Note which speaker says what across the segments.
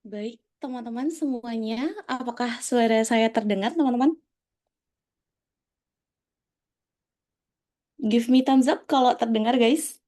Speaker 1: Baik, teman-teman semuanya, apakah suara saya terdengar, teman-teman? Give me thumbs up kalau terdengar, guys.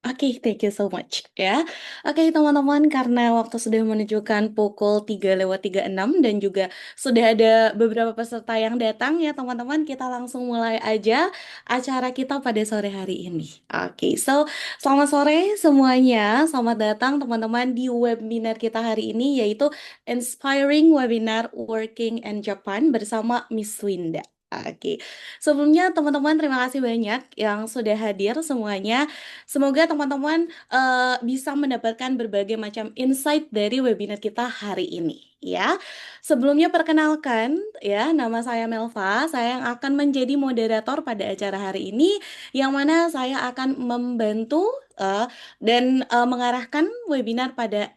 Speaker 1: Oke, thank you so much ya. Oke, teman-teman, karena waktu sudah menunjukkan pukul 3:36 dan juga sudah ada beberapa peserta yang datang ya, teman-teman, kita langsung mulai aja acara kita pada sore hari ini. Oke, so selamat sore semuanya. Selamat datang teman-teman di webinar kita hari ini yaitu Inspiring Webinar Working in Japan bersama Miss Winda. Oke, sebelumnya teman-teman terima kasih banyak yang sudah hadir semuanya. Semoga teman-teman bisa mendapatkan berbagai macam insight dari webinar kita hari ini ya. Sebelumnya perkenalkan ya, nama saya Melva, saya yang akan menjadi moderator pada acara hari ini yang mana saya akan membantu mengarahkan webinar pada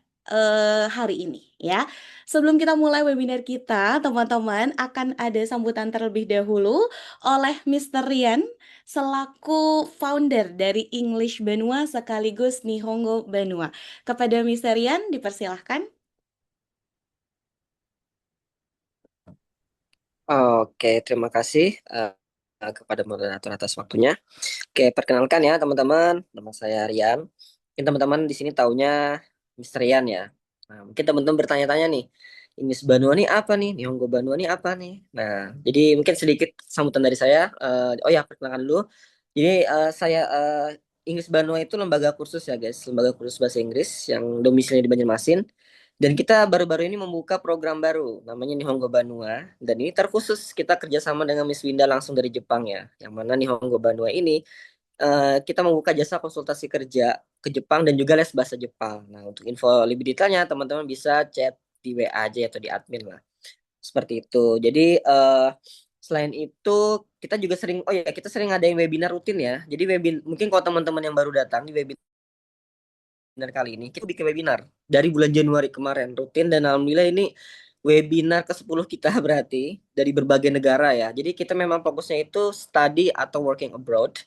Speaker 1: hari ini ya. Sebelum kita mulai webinar kita, teman-teman akan ada sambutan terlebih dahulu oleh Mr. Rian selaku founder dari English Banua sekaligus Nihongo Banua. Kepada Mr. Rian, dipersilahkan.
Speaker 2: Oke, terima kasih kepada moderator atas waktunya. Oke, perkenalkan ya teman-teman, nama saya Rian. Mungkin teman-teman di sini taunya Mister Rian ya. Nah, mungkin teman-teman bertanya-tanya nih, Inggris Banua nih apa nih? Nihongo Banua nih apa nih? Nah, jadi mungkin sedikit sambutan dari saya. Oh ya, perkenalkan dulu. Jadi Inggris Banua itu lembaga kursus ya guys, lembaga kursus bahasa Inggris yang domisilinya di Banjarmasin. Dan kita baru-baru ini membuka program baru, namanya Nihongo Banua. Dan ini terkhusus kita kerjasama dengan Miss Winda langsung dari Jepang ya. Yang mana Nihongo Banua ini kita membuka jasa konsultasi kerja ke Jepang dan juga les bahasa Jepang. Nah, untuk info lebih detailnya teman-teman bisa chat di WA aja atau di admin lah. Seperti itu. Jadi selain itu kita juga sering, oh ya kita sering ngadain webinar rutin ya. Jadi mungkin kalau teman-teman yang baru datang di webinar kali ini, kita bikin webinar dari bulan Januari kemarin rutin dan alhamdulillah ini webinar ke-10 kita berarti dari berbagai negara ya. Jadi kita memang fokusnya itu study atau working abroad.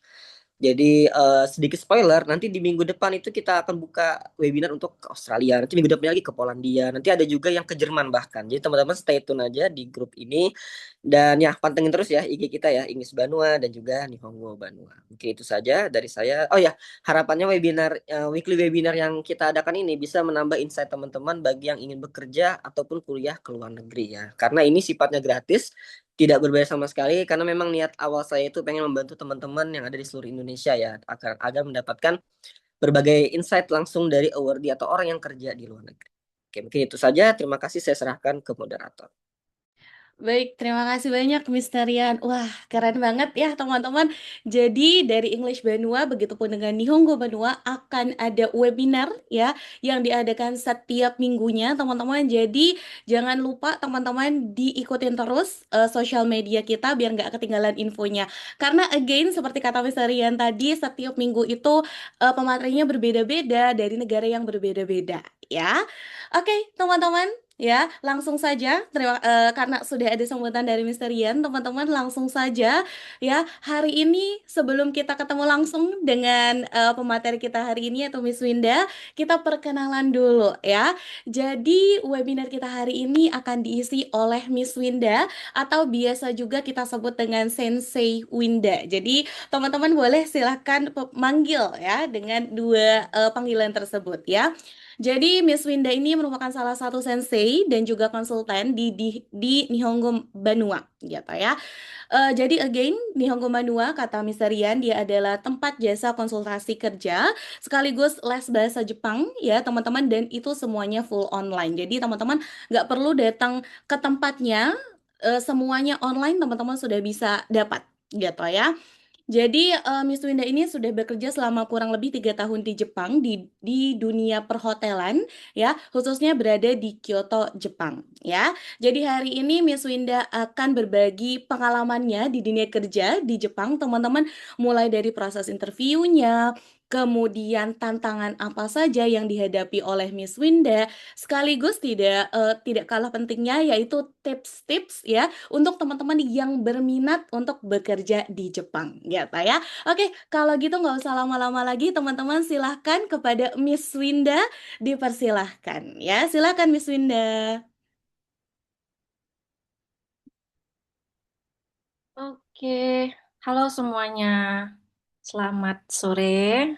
Speaker 2: Jadi sedikit spoiler, nanti di minggu depan itu kita akan buka webinar untuk ke Australia. Nanti minggu depan lagi ke Polandia. Nanti ada juga yang ke Jerman bahkan. Jadi teman-teman stay tune aja di grup ini. Dan ya pantengin terus ya IG kita ya, Inggris Banua dan juga Nihongo Banua. Mungkin itu saja dari saya. Oh ya, harapannya weekly webinar yang kita adakan ini bisa menambah insight teman-teman bagi yang ingin bekerja ataupun kuliah ke luar negeri ya. Karena ini sifatnya gratis, tidak berbayar sama sekali karena memang niat awal saya itu pengen membantu teman-teman yang ada di seluruh Indonesia ya agar mendapatkan berbagai insight langsung dari awardee atau orang yang kerja di luar negeri. Oke, mungkin itu saja. Terima kasih, saya serahkan ke moderator.
Speaker 1: Baik, terima kasih banyak Mr. Rian. Wah, keren banget ya teman-teman. Jadi dari English Banua, begitupun dengan Nihongo Banua akan ada webinar ya yang diadakan setiap minggunya teman-teman. Jadi jangan lupa teman-teman diikutin terus sosial media kita biar nggak ketinggalan infonya. Karena again seperti kata Mr. Rian tadi, setiap minggu itu pematerinya berbeda-beda dari negara yang berbeda-beda ya. Oke, teman-teman. Ya, langsung saja. Karena sudah ada sambutan dari Mister Ian, teman-teman langsung saja ya. Hari ini sebelum kita ketemu langsung dengan pemateri kita hari ini atau Miss Winda, kita perkenalan dulu ya. Jadi webinar kita hari ini akan diisi oleh Miss Winda atau biasa juga kita sebut dengan Sensei Winda. Jadi teman-teman boleh silahkan manggil ya dengan dua panggilan tersebut ya. Jadi Miss Winda ini merupakan salah satu sensei dan juga konsultan di Nihongo Banua gitu ya. Jadi again Nihongo Banua kata Mister Rian dia adalah tempat jasa konsultasi kerja sekaligus les bahasa Jepang ya teman-teman dan itu semuanya full online. Jadi teman-teman nggak perlu datang ke tempatnya, semuanya online teman-teman sudah bisa dapat gitu ya. Jadi Miss Winda ini sudah bekerja selama kurang lebih 3 tahun di Jepang di dunia perhotelan ya khususnya berada di Kyoto Jepang ya. Jadi hari ini Miss Winda akan berbagi pengalamannya di dunia kerja di Jepang teman-teman mulai dari proses interviewnya, kemudian tantangan apa saja yang dihadapi oleh Miss Winda, sekaligus tidak kalah pentingnya yaitu tips-tips ya untuk teman-teman yang berminat untuk bekerja di Jepang, gitu ya. Oke, kalau gitu nggak usah lama-lama lagi, teman-teman silahkan kepada Miss Winda dipersilahkan ya. Silahkan Miss Winda.
Speaker 3: Oke, halo semuanya. Selamat sore.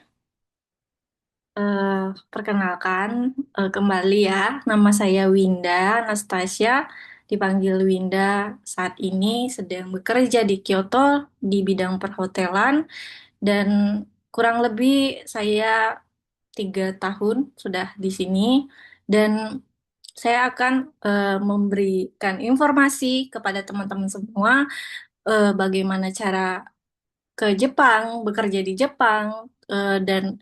Speaker 3: Eh, Perkenalkan kembali ya, nama saya Winda Anastasia, dipanggil Winda. Saat ini sedang bekerja di Kyoto di bidang perhotelan dan kurang lebih saya 3 tahun sudah di sini dan saya akan memberikan informasi kepada teman-teman semua bagaimana cara ke Jepang, bekerja di Jepang, dan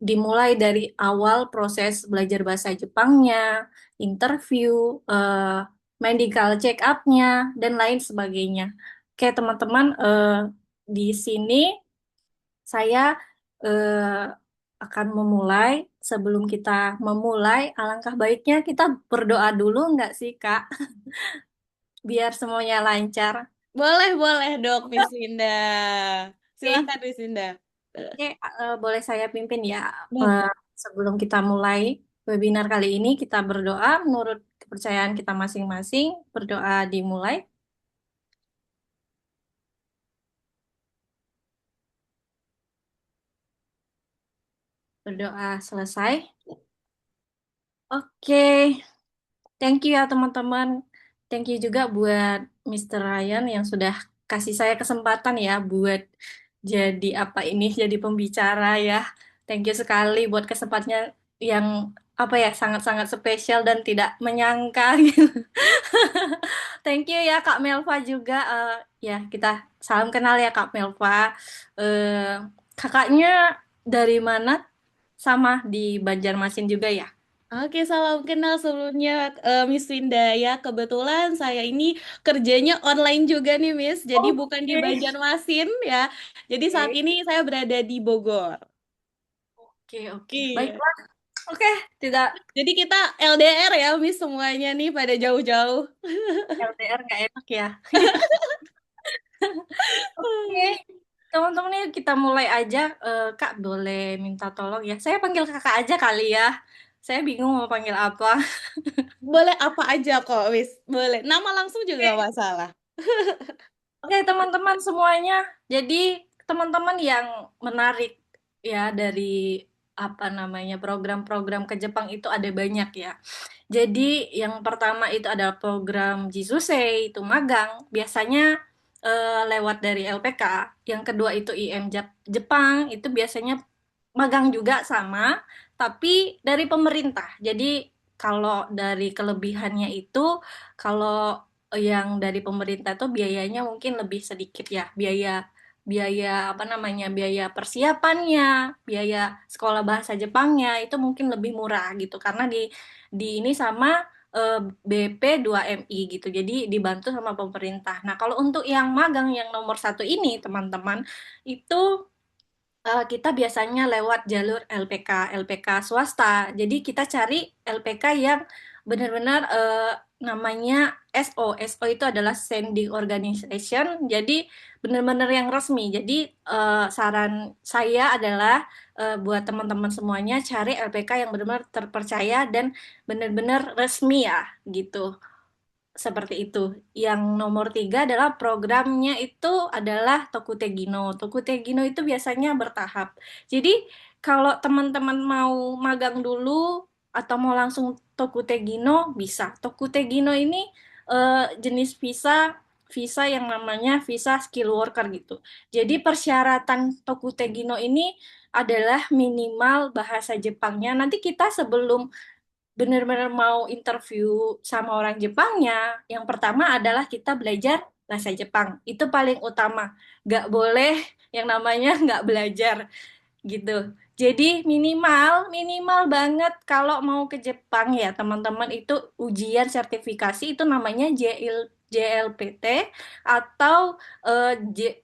Speaker 3: dimulai dari awal proses belajar bahasa Jepangnya, interview, medical check up-nya, dan lain sebagainya. Oke, teman-teman, di sini saya eh, akan memulai. Sebelum kita memulai, alangkah baiknya kita berdoa dulu, nggak sih, Kak? Biar semuanya lancar.
Speaker 1: Boleh, boleh dong, Miss Winda.
Speaker 3: Oke.
Speaker 1: Silahkan, Miss Winda.
Speaker 3: Oke, boleh saya pimpin ya.
Speaker 1: Boleh.
Speaker 3: Eh, Sebelum kita mulai webinar kali ini, kita berdoa menurut kepercayaan kita masing-masing. Berdoa dimulai, berdoa selesai. Oke, thank you ya teman-teman. Thank you juga buat Mr. Ryan yang sudah kasih saya kesempatan ya buat jadi apa ini, jadi pembicara ya. Thank you sekali buat kesempatannya yang apa ya sangat-sangat spesial dan tidak menyangka gitu. Thank you ya Kak Melva juga. Ya kita salam kenal ya Kak Melva. Eh, Kakaknya dari mana? Sama di Banjarmasin juga ya?
Speaker 1: Oke, salam kenal sebelumnya Miss Winda ya. Kebetulan saya ini kerjanya online juga nih, Miss. Jadi bukan di
Speaker 3: Oke.
Speaker 1: Banjarmasin ya. Jadi saat
Speaker 3: Oke,
Speaker 1: ini saya berada di Bogor.
Speaker 3: oke, oke.
Speaker 1: Iya.
Speaker 3: Baiklah. Oke, tidak
Speaker 1: Jadi kita LDR ya, Miss semuanya nih pada jauh-jauh.
Speaker 3: LDR nggak enak ya. Oke, teman-teman yuk kita mulai aja. Kak, boleh minta tolong ya. Saya panggil kakak aja kali ya. Saya bingung mau panggil apa.
Speaker 1: Boleh apa aja kok, Miss. Boleh. Nama langsung juga nggak
Speaker 3: Oke,
Speaker 1: masalah.
Speaker 3: oke teman-teman semuanya. Jadi teman-teman yang menarik ya dari apa namanya program-program ke Jepang itu ada banyak ya. Jadi yang pertama itu adalah program Jisuse, itu magang. Biasanya lewat dari LPK. Yang kedua itu IM Jepang, itu biasanya magang juga sama, tapi dari pemerintah. Jadi kalau dari kelebihannya itu, kalau yang dari pemerintah tuh biayanya mungkin lebih sedikit ya, biaya biaya apa namanya biaya persiapannya, biaya sekolah bahasa Jepangnya itu mungkin lebih murah gitu karena di ini sama BP 2MI gitu. Jadi dibantu sama pemerintah. Nah, kalau untuk yang magang yang nomor satu ini, teman-teman, itu kita biasanya lewat jalur LPK swasta. Jadi kita cari LPK yang benar-benar namanya SO itu adalah Sending Organization. Jadi benar-benar yang resmi. Jadi saran saya adalah buat teman-teman semuanya cari LPK yang benar-benar terpercaya dan benar-benar resmi ya gitu. Seperti itu. Yang nomor tiga adalah programnya itu adalah Tokutegino. Tokutegino itu biasanya bertahap. Jadi kalau teman-teman mau magang dulu atau mau langsung Tokutegino bisa. Tokutegino ini jenis visa visa yang namanya visa skill worker gitu. Jadi persyaratan Tokutegino ini adalah minimal bahasa Jepangnya. Nanti kita sebelum benar-benar mau interview sama orang Jepangnya, yang pertama adalah kita belajar bahasa Jepang. Itu paling utama. Nggak boleh yang namanya nggak belajar gitu. Jadi minimal banget kalau mau ke Jepang ya teman-teman itu ujian sertifikasi itu namanya JLPT atau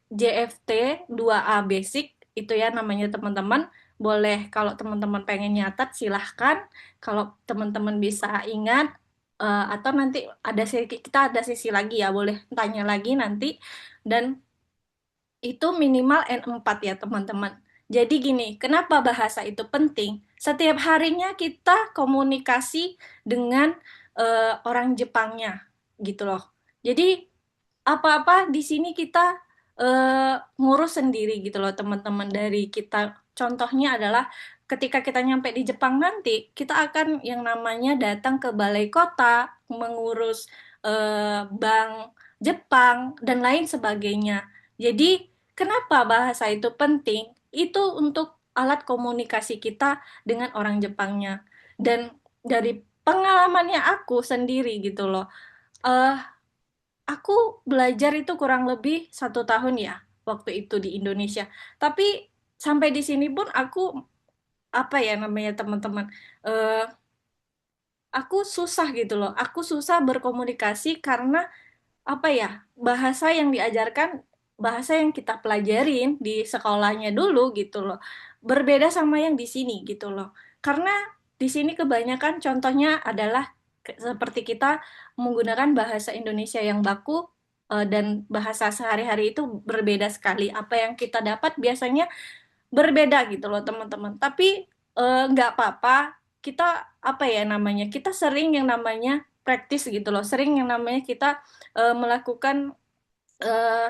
Speaker 3: JFT 2A Basic itu ya namanya teman-teman. boleh kalau teman-teman pengen nyatat silahkan. Kalau teman-teman bisa ingat atau nanti kita ada sesi lagi ya, boleh tanya lagi nanti. Dan itu minimal N4 ya teman-teman. Jadi gini, kenapa bahasa itu penting? Setiap harinya kita komunikasi dengan orang Jepangnya gitu loh. Jadi apa-apa di sini kita ngurus sendiri gitu loh teman-teman dari kita. Contohnya adalah ketika kita nyampe di Jepang nanti, kita akan yang namanya datang ke balai kota, mengurus bank Jepang dan lain sebagainya. Jadi kenapa bahasa itu penting? Itu untuk alat komunikasi kita dengan orang Jepangnya. Dan dari pengalamannya aku sendiri gitu loh. eh Aku belajar itu kurang lebih 1 tahun ya waktu itu di Indonesia. Tapi sampai di sini pun aku apa ya namanya teman-teman, eh, aku susah gitu loh. Aku susah berkomunikasi karena apa ya, bahasa yang diajarkan, bahasa yang kita pelajarin di sekolahnya dulu gitu loh, berbeda sama yang di sini gitu loh. Karena di sini kebanyakan contohnya adalah seperti kita menggunakan bahasa Indonesia yang baku, dan bahasa sehari-hari itu berbeda sekali. Apa yang kita dapat biasanya berbeda gitu loh teman-teman. Tapi nggak apa-apa, kita apa ya namanya, kita sering yang namanya praktis gitu loh, sering yang namanya kita melakukan eh,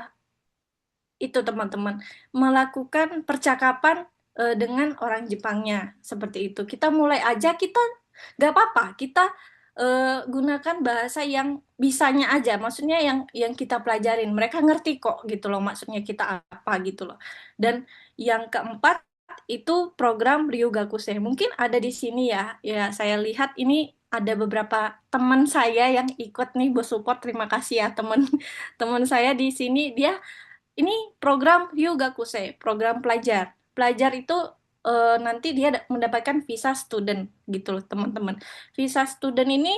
Speaker 3: itu teman-teman, melakukan percakapan dengan orang Jepangnya seperti itu. Kita mulai aja, kita nggak apa-apa, kita gunakan bahasa yang bisanya aja, maksudnya yang kita pelajarin, mereka ngerti kok gitu loh, maksudnya kita apa gitu loh. Dan yang keempat itu program Ryugakusei. Mungkin ada di sini ya, ya saya lihat ini ada beberapa teman saya yang ikut nih, bersupport. Terima kasih ya teman teman saya di sini, dia ini program Ryugakusei, program pelajar. Pelajar itu nanti dia mendapatkan visa student gitu loh, teman-teman. Visa student ini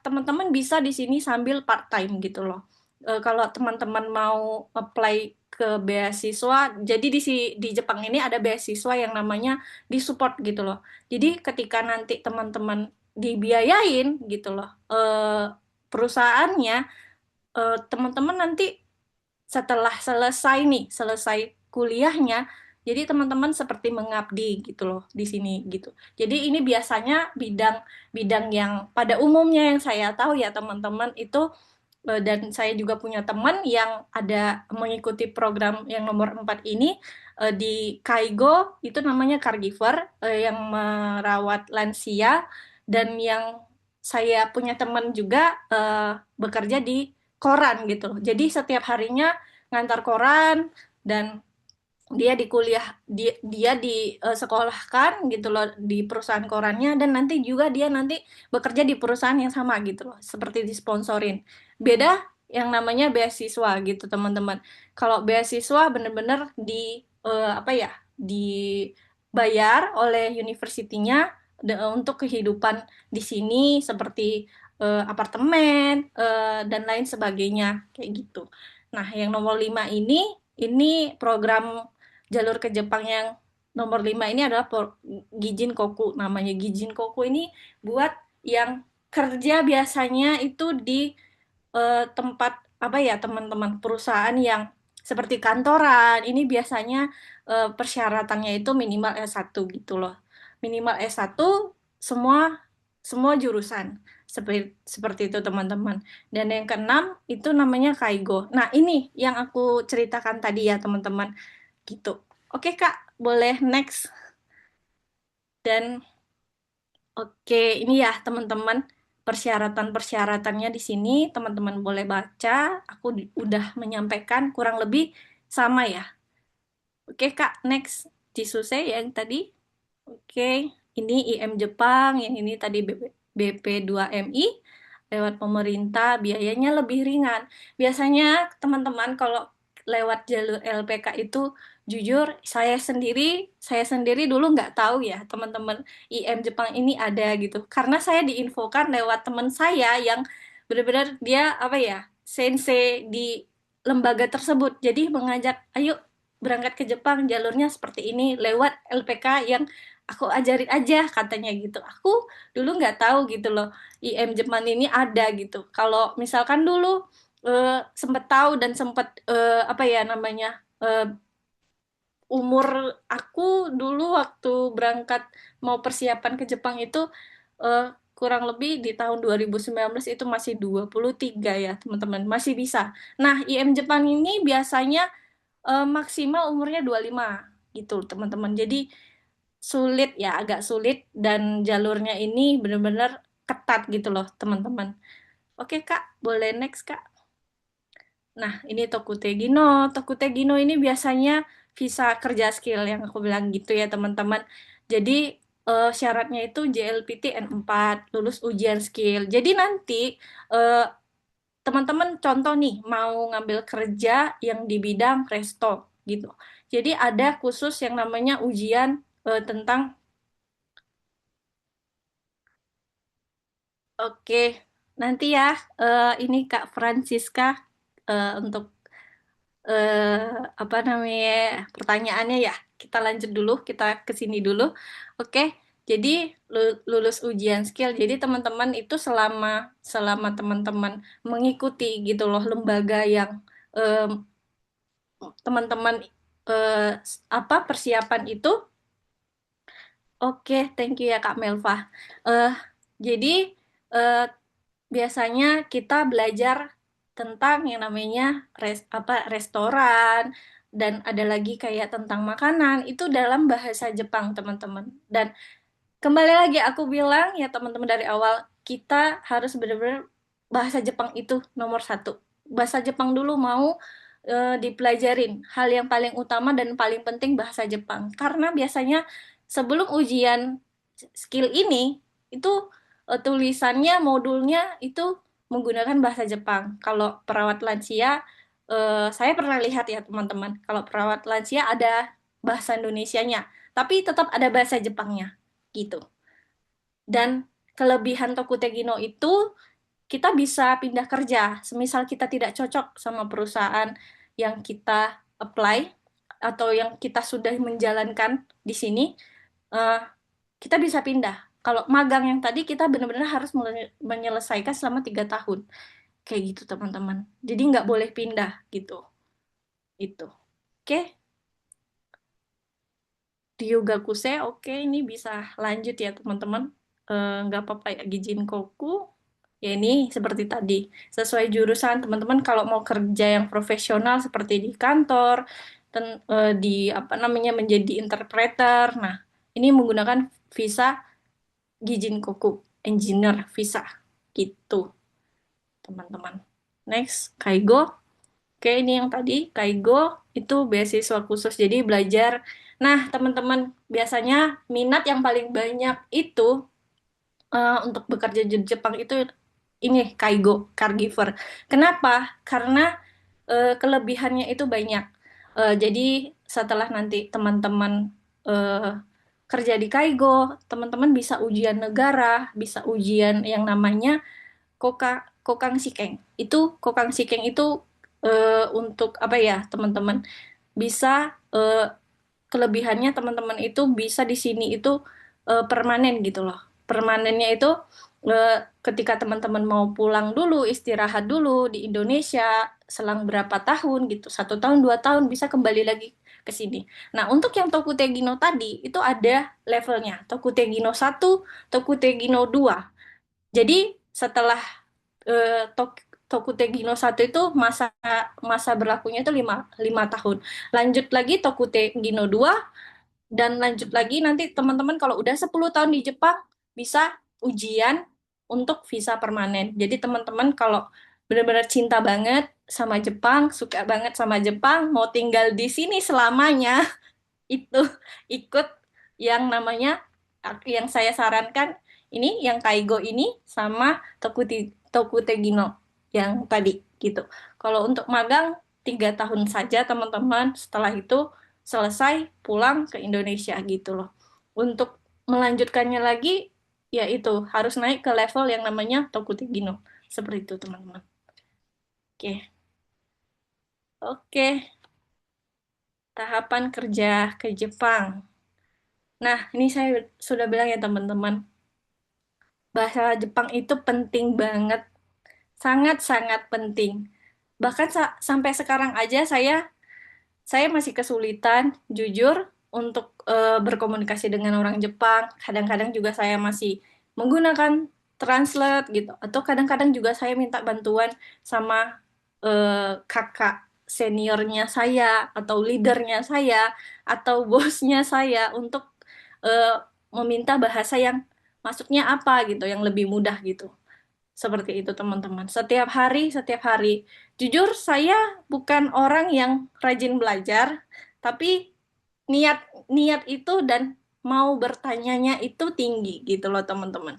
Speaker 3: teman-teman bisa di sini sambil part time gitu loh. Kalau teman-teman mau apply ke beasiswa, jadi di Jepang ini ada beasiswa yang namanya disupport gitu loh. Jadi ketika nanti teman-teman dibiayain gitu loh, perusahaannya, teman-teman nanti setelah selesai kuliahnya, jadi teman-teman seperti mengabdi gitu loh di sini gitu. Jadi ini biasanya bidang bidang yang pada umumnya yang saya tahu ya teman-teman itu, dan saya juga punya teman yang ada mengikuti program yang nomor 4 ini, di Kaigo, itu namanya caregiver, yang merawat lansia. Dan yang saya punya teman juga bekerja di koran gitu loh. Jadi setiap harinya ngantar koran, dan dia di kuliah, dia disekolahkan gitu loh di perusahaan korannya, dan nanti juga dia nanti bekerja di perusahaan yang sama gitu loh, seperti disponsorin. Beda yang namanya beasiswa gitu teman-teman. Kalau beasiswa bener-bener di apa ya, dibayar oleh universitinya untuk kehidupan di sini, seperti apartemen dan lain sebagainya kayak gitu. Nah, yang nomor 5 ini program jalur ke Jepang yang nomor 5 ini adalah Gijin Koku. Namanya Gijin Koku ini buat yang kerja biasanya itu di tempat apa ya teman-teman, perusahaan yang seperti kantoran. Ini biasanya persyaratannya itu minimal S1 gitu loh. Minimal S1 semua semua jurusan. Seperti itu teman-teman. Dan yang keenam itu namanya Kaigo. Nah, ini yang aku ceritakan tadi ya teman-teman gitu. Oke Kak, boleh next. Dan oke, ini ya teman-teman, persyaratan-persyaratannya di sini teman-teman boleh baca. Aku udah menyampaikan kurang lebih sama ya. Oke Kak, next. Jisuse yang tadi. Oke, ini IM Jepang, yang ini tadi BP2MI lewat pemerintah, biayanya lebih ringan. Biasanya teman-teman kalau lewat jalur LPK itu, jujur saya sendiri dulu nggak tahu ya teman-teman, IM Jepang ini ada gitu. Karena saya diinfokan lewat teman saya yang benar-benar dia apa ya, sensei di lembaga tersebut. Jadi mengajak, ayo berangkat ke Jepang jalurnya seperti ini lewat LPK yang aku ajarin aja katanya gitu. Aku dulu nggak tahu gitu loh, IM Jepang ini ada gitu. Kalau misalkan dulu sempet tahu dan sempet apa ya namanya, eh, umur aku dulu waktu berangkat mau persiapan ke Jepang itu eh, kurang lebih di tahun 2019 itu masih 23 ya teman-teman, masih bisa. Nah, IM Jepang ini biasanya maksimal umurnya 25 gitu teman-teman. Jadi sulit ya, agak sulit dan jalurnya ini benar-benar ketat gitu loh teman-teman. Oke Kak, boleh next Kak. Nah, ini Tokutegino. Tokutegino ini biasanya visa kerja skill yang aku bilang gitu ya, teman-teman. Jadi, syaratnya itu JLPT N4, lulus ujian skill. Jadi nanti, eh, teman-teman contoh nih, mau ngambil kerja yang di bidang resto gitu. Jadi ada khusus yang namanya ujian tentang, oke, nanti ya, ini Kak Francisca untuk apa namanya pertanyaannya ya. Kita lanjut dulu, kita ke sini dulu. Oke. Jadi lulus ujian skill. Jadi teman-teman itu selama selama teman-teman mengikuti gitu loh lembaga yang em, teman-teman apa persiapan itu. Oke, thank you ya Kak Melva. Eh jadi eh, biasanya kita belajar tentang yang namanya apa restoran dan ada lagi kayak tentang makanan itu dalam bahasa Jepang teman-teman. Dan kembali lagi aku bilang ya teman-teman dari awal kita harus benar-benar bahasa Jepang itu nomor satu. Bahasa Jepang dulu mau dipelajarin. Hal yang paling utama dan paling penting bahasa Jepang. Karena biasanya sebelum ujian skill ini itu tulisannya modulnya itu menggunakan bahasa Jepang. Kalau perawat lansia saya pernah lihat ya teman-teman. Kalau perawat lansia ada bahasa Indonesianya, tapi tetap ada bahasa Jepangnya gitu. Dan kelebihan Tokutegino itu kita bisa pindah kerja. Semisal kita tidak cocok sama perusahaan yang kita apply atau yang kita sudah menjalankan di sini, eh, kita bisa pindah. Kalau magang yang tadi kita benar-benar harus menyelesaikan selama 3 tahun. Kayak gitu teman-teman. Jadi nggak boleh pindah gitu. Itu. Oke, di Yogakuse, oke, ini bisa lanjut ya teman-teman. Nggak apa-apa ya, Gijin Koku. Ya ini seperti tadi, sesuai jurusan teman-teman kalau mau kerja yang profesional seperti di kantor, di apa namanya menjadi interpreter. Nah, ini menggunakan visa Gijin Koku, engineer visa gitu, teman-teman. Next, Kaigo. Oke, ini yang tadi Kaigo itu beasiswa khusus jadi belajar. Nah, teman-teman, biasanya minat yang paling banyak itu untuk bekerja di Jepang itu ini Kaigo, caregiver. Kenapa? Karena kelebihannya itu banyak. Jadi setelah nanti teman-teman eh, kerja di Kaigo, teman-teman bisa ujian negara, bisa ujian yang namanya Kokang Sikeng. Itu Kokang Sikeng itu untuk apa ya, teman-teman? Bisa kelebihannya teman-teman itu bisa di sini itu permanen gitu loh. Permanennya itu ketika teman-teman mau pulang dulu, istirahat dulu di Indonesia selang berapa tahun gitu, 1 tahun, 2 tahun bisa kembali lagi ke sini. Nah, untuk yang Tokutegino tadi itu ada levelnya. Tokutegino 2. Jadi setelah Tokutegino 1 itu masa masa berlakunya itu 5 tahun. Lanjut lagi Tokutegino 2 dan lanjut lagi nanti teman-teman kalau udah 10 tahun di Jepang bisa ujian untuk visa permanen. Jadi teman-teman kalau benar-benar cinta banget sama Jepang, suka banget sama Jepang, mau tinggal di sini selamanya, itu ikut yang namanya yang saya sarankan ini yang Kaigo ini sama Tokutegino yang tadi gitu. Kalau untuk magang 3 tahun saja teman-teman. Setelah itu selesai pulang ke Indonesia gitu loh. Untuk melanjutkannya lagi yaitu harus naik ke level yang namanya Tokutegino. Seperti itu teman-teman. Oke. Oke. tahapan kerja ke Jepang. Nah, ini saya sudah bilang ya teman-teman, bahasa Jepang itu penting banget, sangat-sangat penting. Bahkan sampai sekarang aja saya masih kesulitan jujur untuk berkomunikasi dengan orang Jepang. Kadang-kadang juga saya masih menggunakan translate gitu. Atau kadang-kadang juga saya minta bantuan sama kakak seniornya saya atau leadernya saya atau bosnya saya untuk eh, meminta bahasa yang masuknya apa gitu, yang lebih mudah gitu. Seperti itu teman-teman. Setiap hari. Jujur saya bukan orang yang rajin belajar, tapi niat niat itu dan mau bertanyanya itu tinggi gitu loh teman-teman.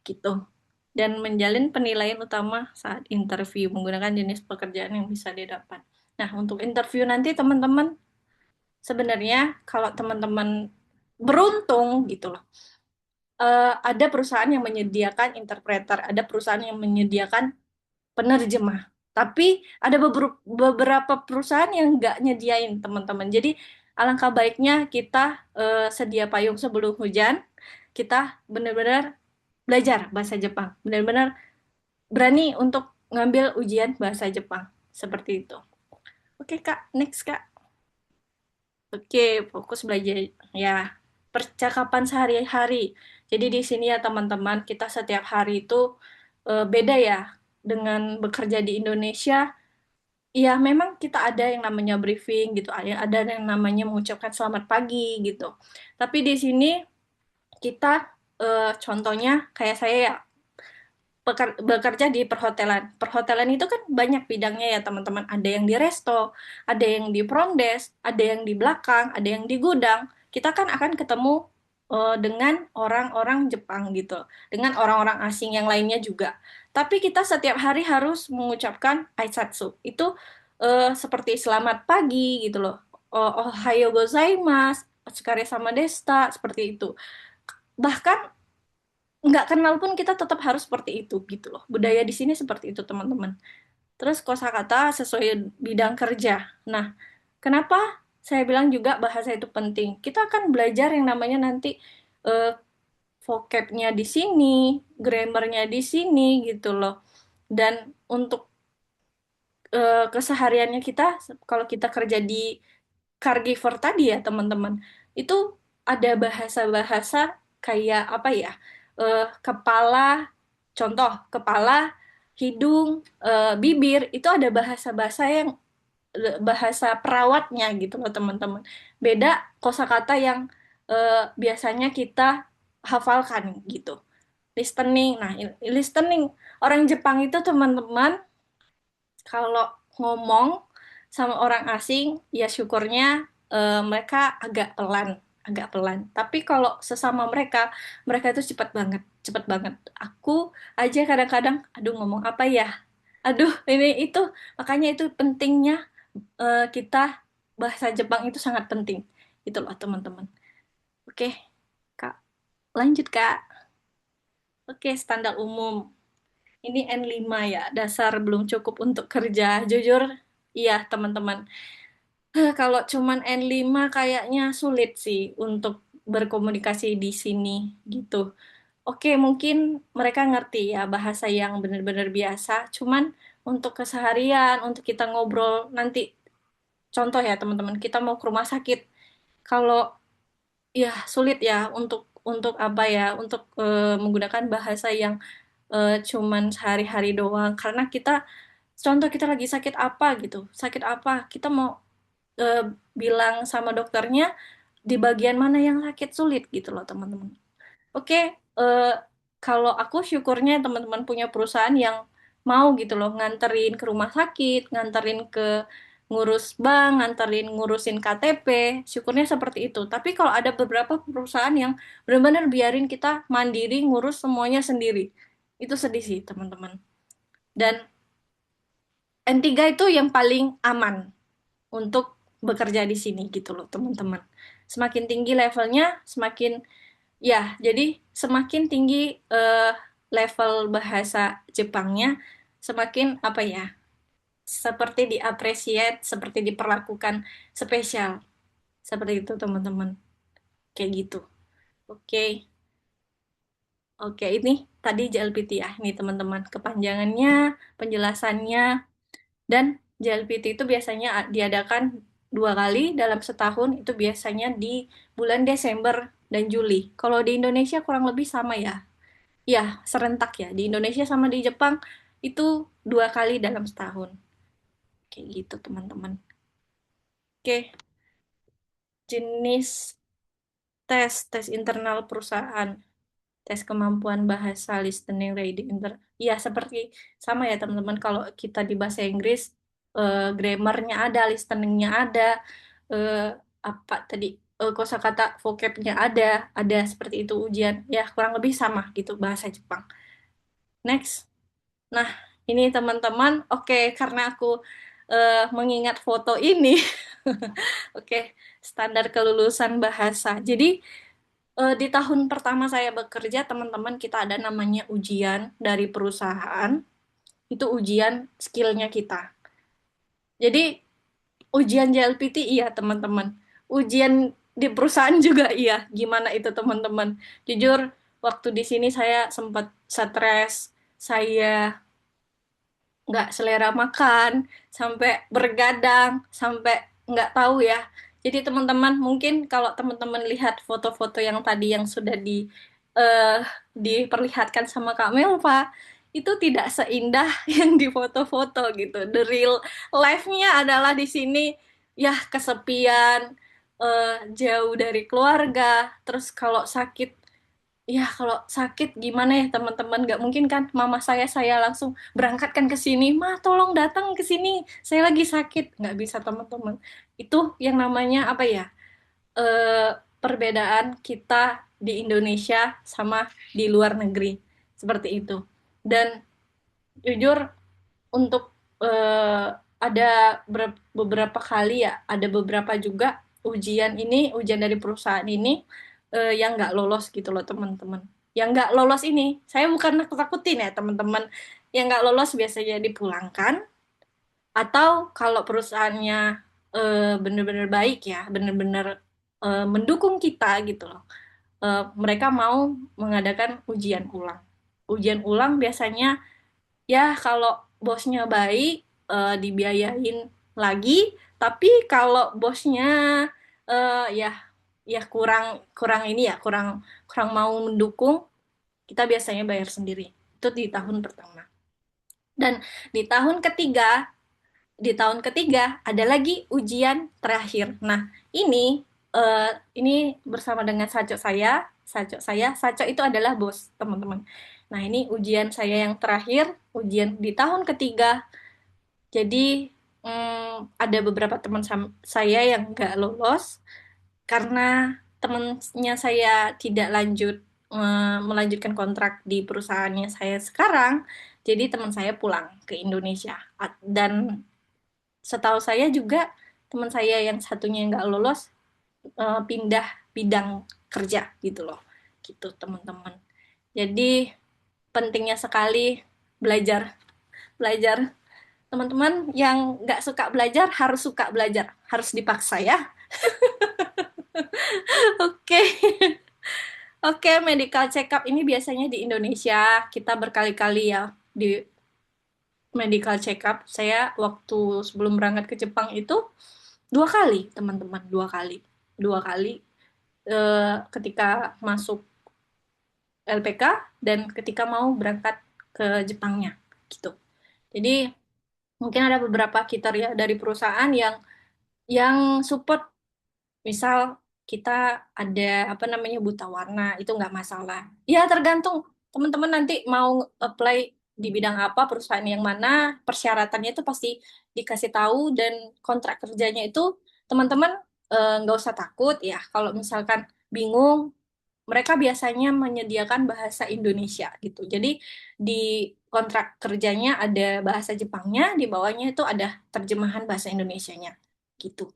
Speaker 3: Gitu. Dan menjalin penilaian utama saat interview menggunakan jenis pekerjaan yang bisa didapat. Nah, untuk interview nanti teman-teman sebenarnya kalau teman-teman beruntung gitu loh, ada perusahaan yang menyediakan interpreter, ada perusahaan yang menyediakan penerjemah. Tapi ada beberapa perusahaan yang nggak nyediain teman-teman. Jadi alangkah baiknya kita sedia payung sebelum hujan. Kita benar-benar belajar bahasa Jepang. Benar-benar berani untuk ngambil ujian bahasa Jepang. Seperti itu. Oke Kak, next Kak. Oke, fokus belajar ya. Percakapan sehari-hari. Jadi di sini ya teman-teman, kita setiap hari itu beda ya dengan bekerja di Indonesia. Ya, memang kita ada yang namanya briefing gitu, ada yang namanya mengucapkan selamat pagi gitu. Tapi di sini kita contohnya kayak saya ya bekerja di perhotelan. Perhotelan itu kan banyak bidangnya ya teman-teman. Ada yang di resto, ada yang di front desk, ada yang di belakang, ada yang di gudang. Kita kan akan ketemu dengan orang-orang Jepang gitu, dengan orang-orang asing yang lainnya juga. Tapi kita setiap hari harus mengucapkan aitsatsu. Itu seperti selamat pagi gitu loh. Ohayo gozaimasu, otsukare sama desta, seperti itu. Bahkan nggak kenal pun kita tetap harus seperti itu gitu loh. Budaya di sini seperti itu teman-teman. Terus kosakata sesuai bidang kerja. Nah, kenapa saya bilang juga bahasa itu penting? Kita akan belajar yang namanya nanti eh, vocabnya di sini, grammarnya di sini gitu loh. Dan untuk kesehariannya kita, kalau kita kerja di caregiver tadi ya teman-teman, itu ada bahasa-bahasa kayak apa ya, kepala, contoh kepala, hidung, bibir, itu ada bahasa-bahasa yang bahasa perawatnya gitu loh teman-teman. Beda kosakata yang biasanya kita hafalkan gitu. Listening, nah listening orang Jepang itu teman-teman kalau ngomong sama orang asing, ya syukurnya mereka agak pelan, agak pelan. Tapi kalau sesama mereka, mereka itu cepat banget, cepat banget. Aku aja kadang-kadang, aduh ngomong apa ya? Aduh, ini itu. Makanya itu pentingnya kita bahasa Jepang itu sangat penting. Itu loh teman-teman. Oke, Kak. Lanjut, Kak. Oke, standar umum. Ini N5 ya, dasar belum cukup untuk kerja. Jujur, iya teman-teman. Kalau cuman N5 kayaknya sulit sih untuk berkomunikasi di sini gitu. Oke, mungkin mereka ngerti ya bahasa yang benar-benar biasa, cuman untuk keseharian, untuk kita ngobrol nanti, contoh ya teman-teman, kita mau ke rumah sakit, kalau ya sulit ya untuk apa ya, untuk menggunakan bahasa yang cuman sehari-hari doang, karena kita contoh kita lagi sakit apa, kita mau eh, bilang sama dokternya di bagian mana yang sakit, sulit gitu loh teman-teman. Oke, kalau aku syukurnya teman-teman punya perusahaan yang mau gitu loh nganterin ke rumah sakit, nganterin ke ngurus bank, nganterin ngurusin KTP, syukurnya seperti itu. Tapi kalau ada beberapa perusahaan yang benar-benar biarin kita mandiri ngurus semuanya sendiri, itu sedih sih teman-teman. Dan N3 itu yang paling aman untuk bekerja di sini gitu loh teman-teman. Semakin tinggi levelnya, semakin ya, jadi semakin tinggi level bahasa Jepangnya, semakin apa ya? seperti diapresiat, seperti diperlakukan spesial. Seperti itu, teman-teman. Kayak gitu. Oke. Oke, ini tadi JLPT ya. Ini teman-teman, kepanjangannya, penjelasannya, dan JLPT itu biasanya diadakan 2 kali dalam setahun, itu biasanya di bulan Desember dan Juli. Kalau di Indonesia kurang lebih sama ya. Ya, serentak ya. Di Indonesia sama di Jepang itu 2 kali dalam setahun. Kayak gitu, teman-teman. Oke, jenis tes internal perusahaan. Tes kemampuan bahasa listening reading ya seperti sama ya teman-teman, kalau kita di bahasa Inggris grammarnya ada, listeningnya ada, eh, apa tadi, kosakata vocabnya ada seperti itu ujian ya, kurang lebih sama gitu bahasa Jepang. Next. Nah, ini teman-teman, oke, karena aku mengingat foto ini, oke, standar kelulusan bahasa. Jadi di tahun pertama saya bekerja, teman-teman, kita ada namanya ujian dari perusahaan. Itu ujian skillnya kita. Jadi ujian JLPT iya, teman-teman. Ujian di perusahaan juga iya. Gimana itu, teman-teman? Jujur, waktu di sini saya sempat stres, saya nggak selera makan, sampai bergadang, sampai nggak tahu ya. Jadi teman-teman, mungkin kalau teman-teman lihat foto-foto yang tadi yang sudah eh, diperlihatkan sama Kak Melva, itu tidak seindah yang di foto-foto gitu. The real life-nya adalah di sini ya kesepian, jauh dari keluarga, terus kalau sakit, ya, kalau sakit gimana ya teman-teman? Nggak mungkin kan mama saya langsung berangkatkan ke sini. Ma, tolong datang ke sini. Saya lagi sakit. Nggak bisa, teman-teman. Itu yang namanya apa ya? Perbedaan kita di Indonesia sama di luar negeri. Seperti itu. Dan jujur, untuk ada beberapa kali ya, ada beberapa juga ujian dari perusahaan ini yang nggak lolos gitu loh, teman-teman. Yang nggak lolos ini, saya bukan nakut-nakutin ya, teman-teman. Yang nggak lolos biasanya dipulangkan, atau kalau perusahaannya benar-benar baik ya, benar-benar mendukung kita gitu loh. Mereka mau mengadakan ujian ulang. Ujian ulang biasanya, ya, kalau bosnya baik, dibiayain lagi, tapi kalau bosnya ya ya kurang kurang ini ya, kurang kurang mau mendukung, kita biasanya bayar sendiri. Itu di tahun pertama. Dan di tahun ketiga, ada lagi ujian terakhir. Nah, ini bersama dengan Saco itu adalah bos, teman-teman. Nah, ini ujian saya yang terakhir, ujian di tahun ketiga. Jadi ada beberapa teman saya yang nggak lolos karena temannya saya tidak melanjutkan kontrak di perusahaannya saya sekarang. Jadi teman saya pulang ke Indonesia. Dan setahu saya juga teman saya yang satunya yang nggak lolos pindah bidang kerja gitu loh. Gitu, teman-teman. Jadi pentingnya sekali belajar. Belajar. Teman-teman yang nggak suka belajar harus suka belajar, harus dipaksa ya. Oke. Oke, medical check up ini biasanya di Indonesia kita berkali-kali ya di medical check up. Saya waktu sebelum berangkat ke Jepang itu 2 kali, teman-teman, 2 kali. 2 kali ketika masuk LPK dan ketika mau berangkat ke Jepangnya gitu. Jadi mungkin ada beberapa kriteria dari perusahaan yang support. Misal kita ada apa namanya buta warna, itu nggak masalah. Ya tergantung teman-teman nanti mau apply di bidang apa, perusahaan yang mana, persyaratannya itu pasti dikasih tahu, dan kontrak kerjanya itu teman-teman nggak usah takut ya. Kalau misalkan bingung, mereka biasanya menyediakan bahasa Indonesia gitu. Jadi di kontrak kerjanya ada bahasa Jepangnya, di bawahnya itu ada terjemahan bahasa Indonesianya gitu.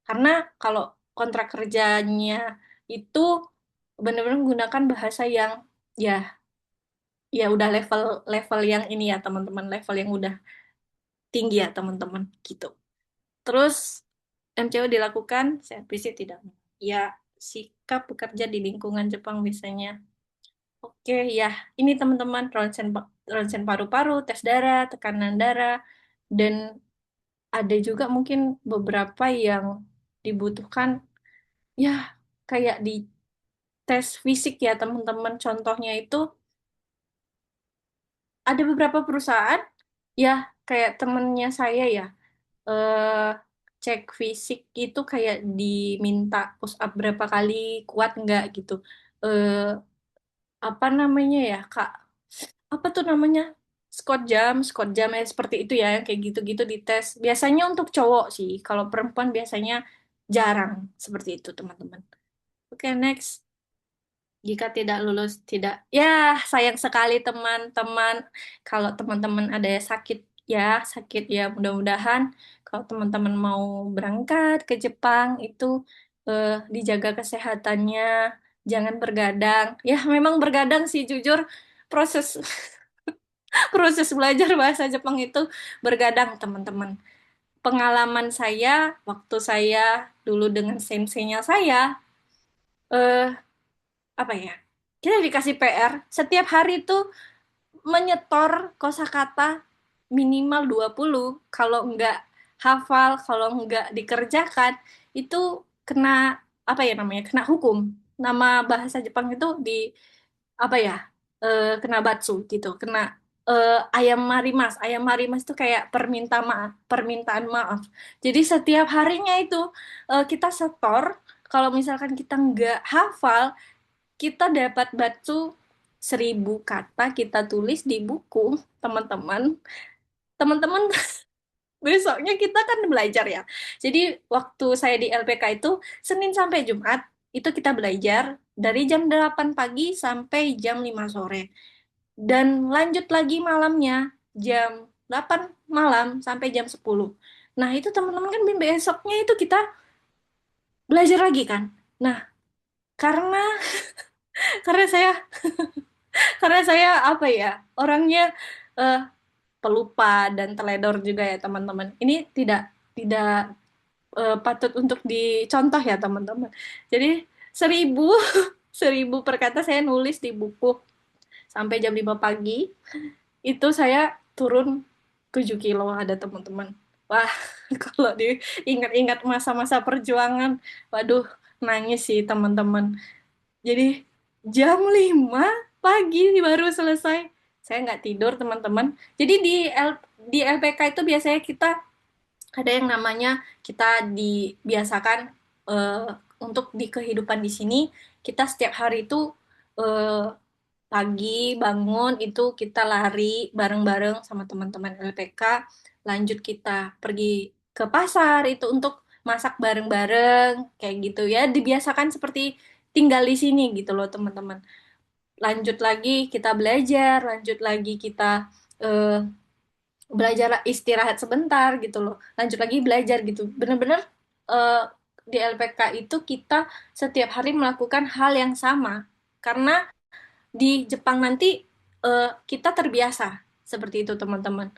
Speaker 3: Karena kalau kontrak kerjanya itu benar-benar menggunakan bahasa yang ya ya udah level level yang ini ya, teman-teman, level yang udah tinggi ya teman-teman gitu. Terus MCO dilakukan, saya visit tidak. Ya, sikap bekerja di lingkungan Jepang biasanya. Oke, ya. Ini teman-teman ronsen paru-paru, tes darah, tekanan darah, dan ada juga mungkin beberapa yang dibutuhkan ya kayak di tes fisik ya teman-teman. Contohnya itu ada beberapa perusahaan ya kayak temennya saya ya eh cek fisik itu kayak diminta push up berapa kali kuat nggak gitu. Eh apa namanya ya Kak? Apa tuh namanya? Squat jam ya seperti itu ya kayak gitu-gitu dites. Biasanya untuk cowok sih, kalau perempuan biasanya jarang seperti itu teman-teman. Oke, next. Jika tidak lulus, tidak. Ya, sayang sekali teman-teman. Kalau teman-teman ada yang sakit ya mudah-mudahan. Kalau teman-teman mau berangkat ke Jepang, itu dijaga kesehatannya. Jangan bergadang. Ya, memang bergadang sih, jujur. Proses proses belajar bahasa Jepang itu bergadang, teman-teman. Pengalaman saya, waktu saya dulu dengan senseinya saya, eh, apa ya? Kita dikasih PR setiap hari tuh menyetor kosakata minimal 20. Kalau nggak hafal, kalau nggak dikerjakan, itu kena apa ya namanya? Kena hukum. Nama bahasa Jepang itu di apa ya? Kena batsu gitu, kena ayam marimas. Ayam marimas itu kayak permintaan maaf. Jadi setiap harinya itu kita setor. Kalau misalkan kita nggak hafal, kita dapat baca 1.000 kata kita tulis di buku, teman-teman. Teman-teman, besoknya kita kan belajar ya. Jadi waktu saya di LPK itu Senin sampai Jumat itu kita belajar dari jam 8 pagi sampai jam 5 sore. Dan lanjut lagi malamnya jam 8 malam sampai jam 10. Nah, itu teman-teman kan besoknya itu kita belajar lagi kan. Nah, karena karena saya karena saya apa ya orangnya eh, pelupa dan teledor juga ya teman-teman. Ini tidak patut untuk dicontoh ya teman-teman. Jadi 1.000 1.000 perkata saya nulis di buku sampai jam 5 pagi. Itu saya turun 7 kilo ada teman-teman. Wah, kalau diingat-ingat masa-masa perjuangan, waduh, nangis sih teman-teman. Jadi jam 5 pagi baru selesai. Saya nggak tidur, teman-teman. Jadi di LPK itu biasanya kita ada yang namanya kita dibiasakan eh, untuk di kehidupan di sini, kita setiap hari itu eh, pagi bangun itu kita lari bareng-bareng sama teman-teman LPK, lanjut kita pergi ke pasar itu untuk masak bareng-bareng kayak gitu ya, dibiasakan seperti tinggal di sini gitu loh teman-teman. Lanjut lagi kita belajar, lanjut lagi kita eh, belajar istirahat sebentar gitu loh, lanjut lagi belajar gitu. Bener-bener eh, di LPK itu kita setiap hari melakukan hal yang sama karena di Jepang nanti kita terbiasa seperti itu teman-teman.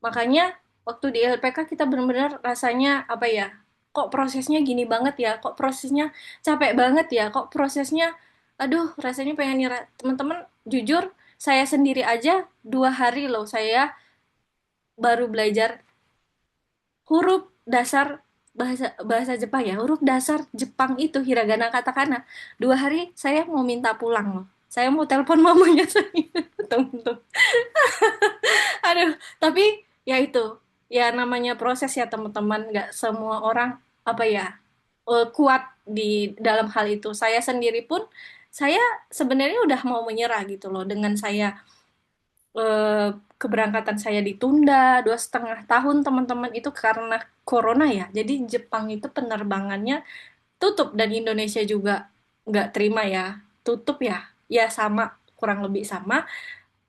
Speaker 3: Makanya waktu di LPK kita benar-benar rasanya apa ya? Kok prosesnya gini banget ya? Kok prosesnya capek banget ya? Kok prosesnya aduh rasanya pengen nyerah. Teman-teman jujur saya sendiri aja 2 hari loh saya baru belajar huruf dasar bahasa bahasa Jepang ya. Huruf dasar Jepang itu hiragana katakana. 2 hari saya mau minta pulang loh. Saya mau telepon mamanya saya, teman-teman. Aduh, tapi ya itu, ya namanya proses ya teman-teman. Nggak semua orang apa ya kuat di dalam hal itu. Saya sendiri pun, saya sebenarnya udah mau menyerah gitu loh dengan saya eh, keberangkatan saya ditunda 2,5 tahun teman-teman itu karena corona ya. Jadi Jepang itu penerbangannya tutup dan Indonesia juga nggak terima ya, tutup ya. Ya sama, kurang lebih sama.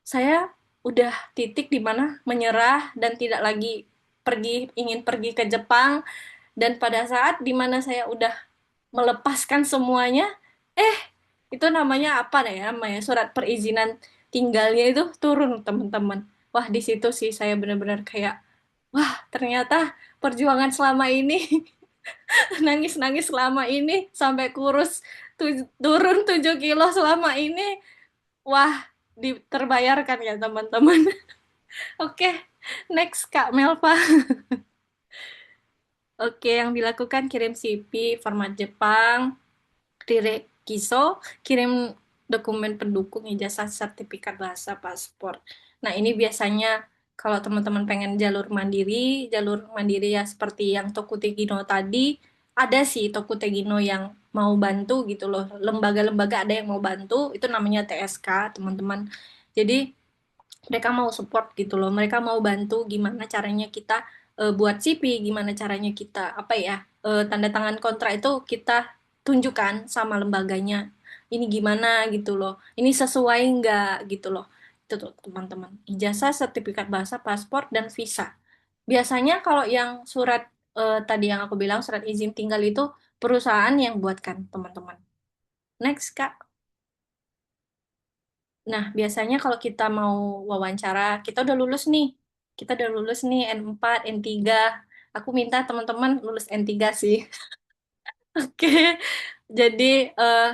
Speaker 3: Saya udah titik di mana menyerah dan tidak lagi ingin pergi ke Jepang, dan pada saat di mana saya udah melepaskan semuanya, eh itu namanya apa ya namanya surat perizinan tinggalnya itu turun teman-teman. Wah, di situ sih saya benar-benar kayak wah ternyata perjuangan selama ini, nangis-nangis selama ini, sampai kurus turun 7 kilo selama ini, wah terbayarkan ya teman-teman. Oke, next Kak Melva. Oke, yang dilakukan kirim CV format Jepang, Kiso, kirim dokumen pendukung ijazah sertifikat bahasa paspor. Nah, ini biasanya kalau teman-teman pengen jalur mandiri ya seperti yang Tokutegino tadi, ada sih Tokutegino yang mau bantu gitu loh. Lembaga-lembaga ada yang mau bantu, itu namanya TSK, teman-teman. Jadi, mereka mau support gitu loh. Mereka mau bantu gimana caranya kita buat CV, gimana caranya kita apa ya, tanda tangan kontrak itu kita tunjukkan sama lembaganya. Ini gimana gitu loh. Ini sesuai nggak gitu loh. Itu tuh teman-teman. Ijazah, sertifikat bahasa, paspor, dan visa. Biasanya kalau yang surat tadi yang aku bilang surat izin tinggal itu perusahaan yang buatkan teman-teman. Next Kak. Nah, biasanya kalau kita mau wawancara, kita udah lulus nih. Kita udah lulus nih N4, N3. Aku minta teman-teman lulus N3 sih. Oke. Jadi, eh,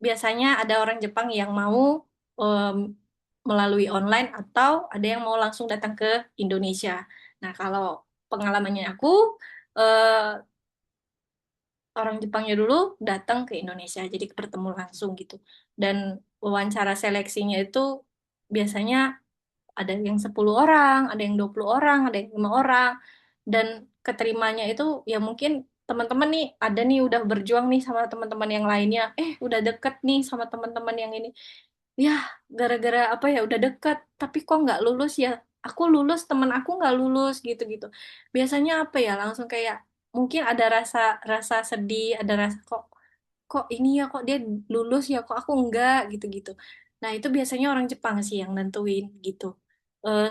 Speaker 3: biasanya ada orang Jepang yang mau em, melalui online atau ada yang mau langsung datang ke Indonesia. Nah, kalau pengalamannya aku, eh, orang Jepangnya dulu datang ke Indonesia, jadi bertemu langsung gitu. Dan wawancara seleksinya itu biasanya ada yang 10 orang, ada yang 20 orang, ada yang 5 orang, dan keterimanya itu ya mungkin teman-teman nih ada nih udah berjuang nih sama teman-teman yang lainnya, udah deket nih sama teman-teman yang ini, ya gara-gara apa ya udah deket, tapi kok nggak lulus ya, aku lulus teman aku nggak lulus gitu-gitu. Biasanya apa ya langsung kayak mungkin ada rasa rasa sedih, ada rasa kok kok ini ya kok dia lulus ya kok aku enggak gitu-gitu. Nah itu biasanya orang Jepang sih yang nentuin gitu.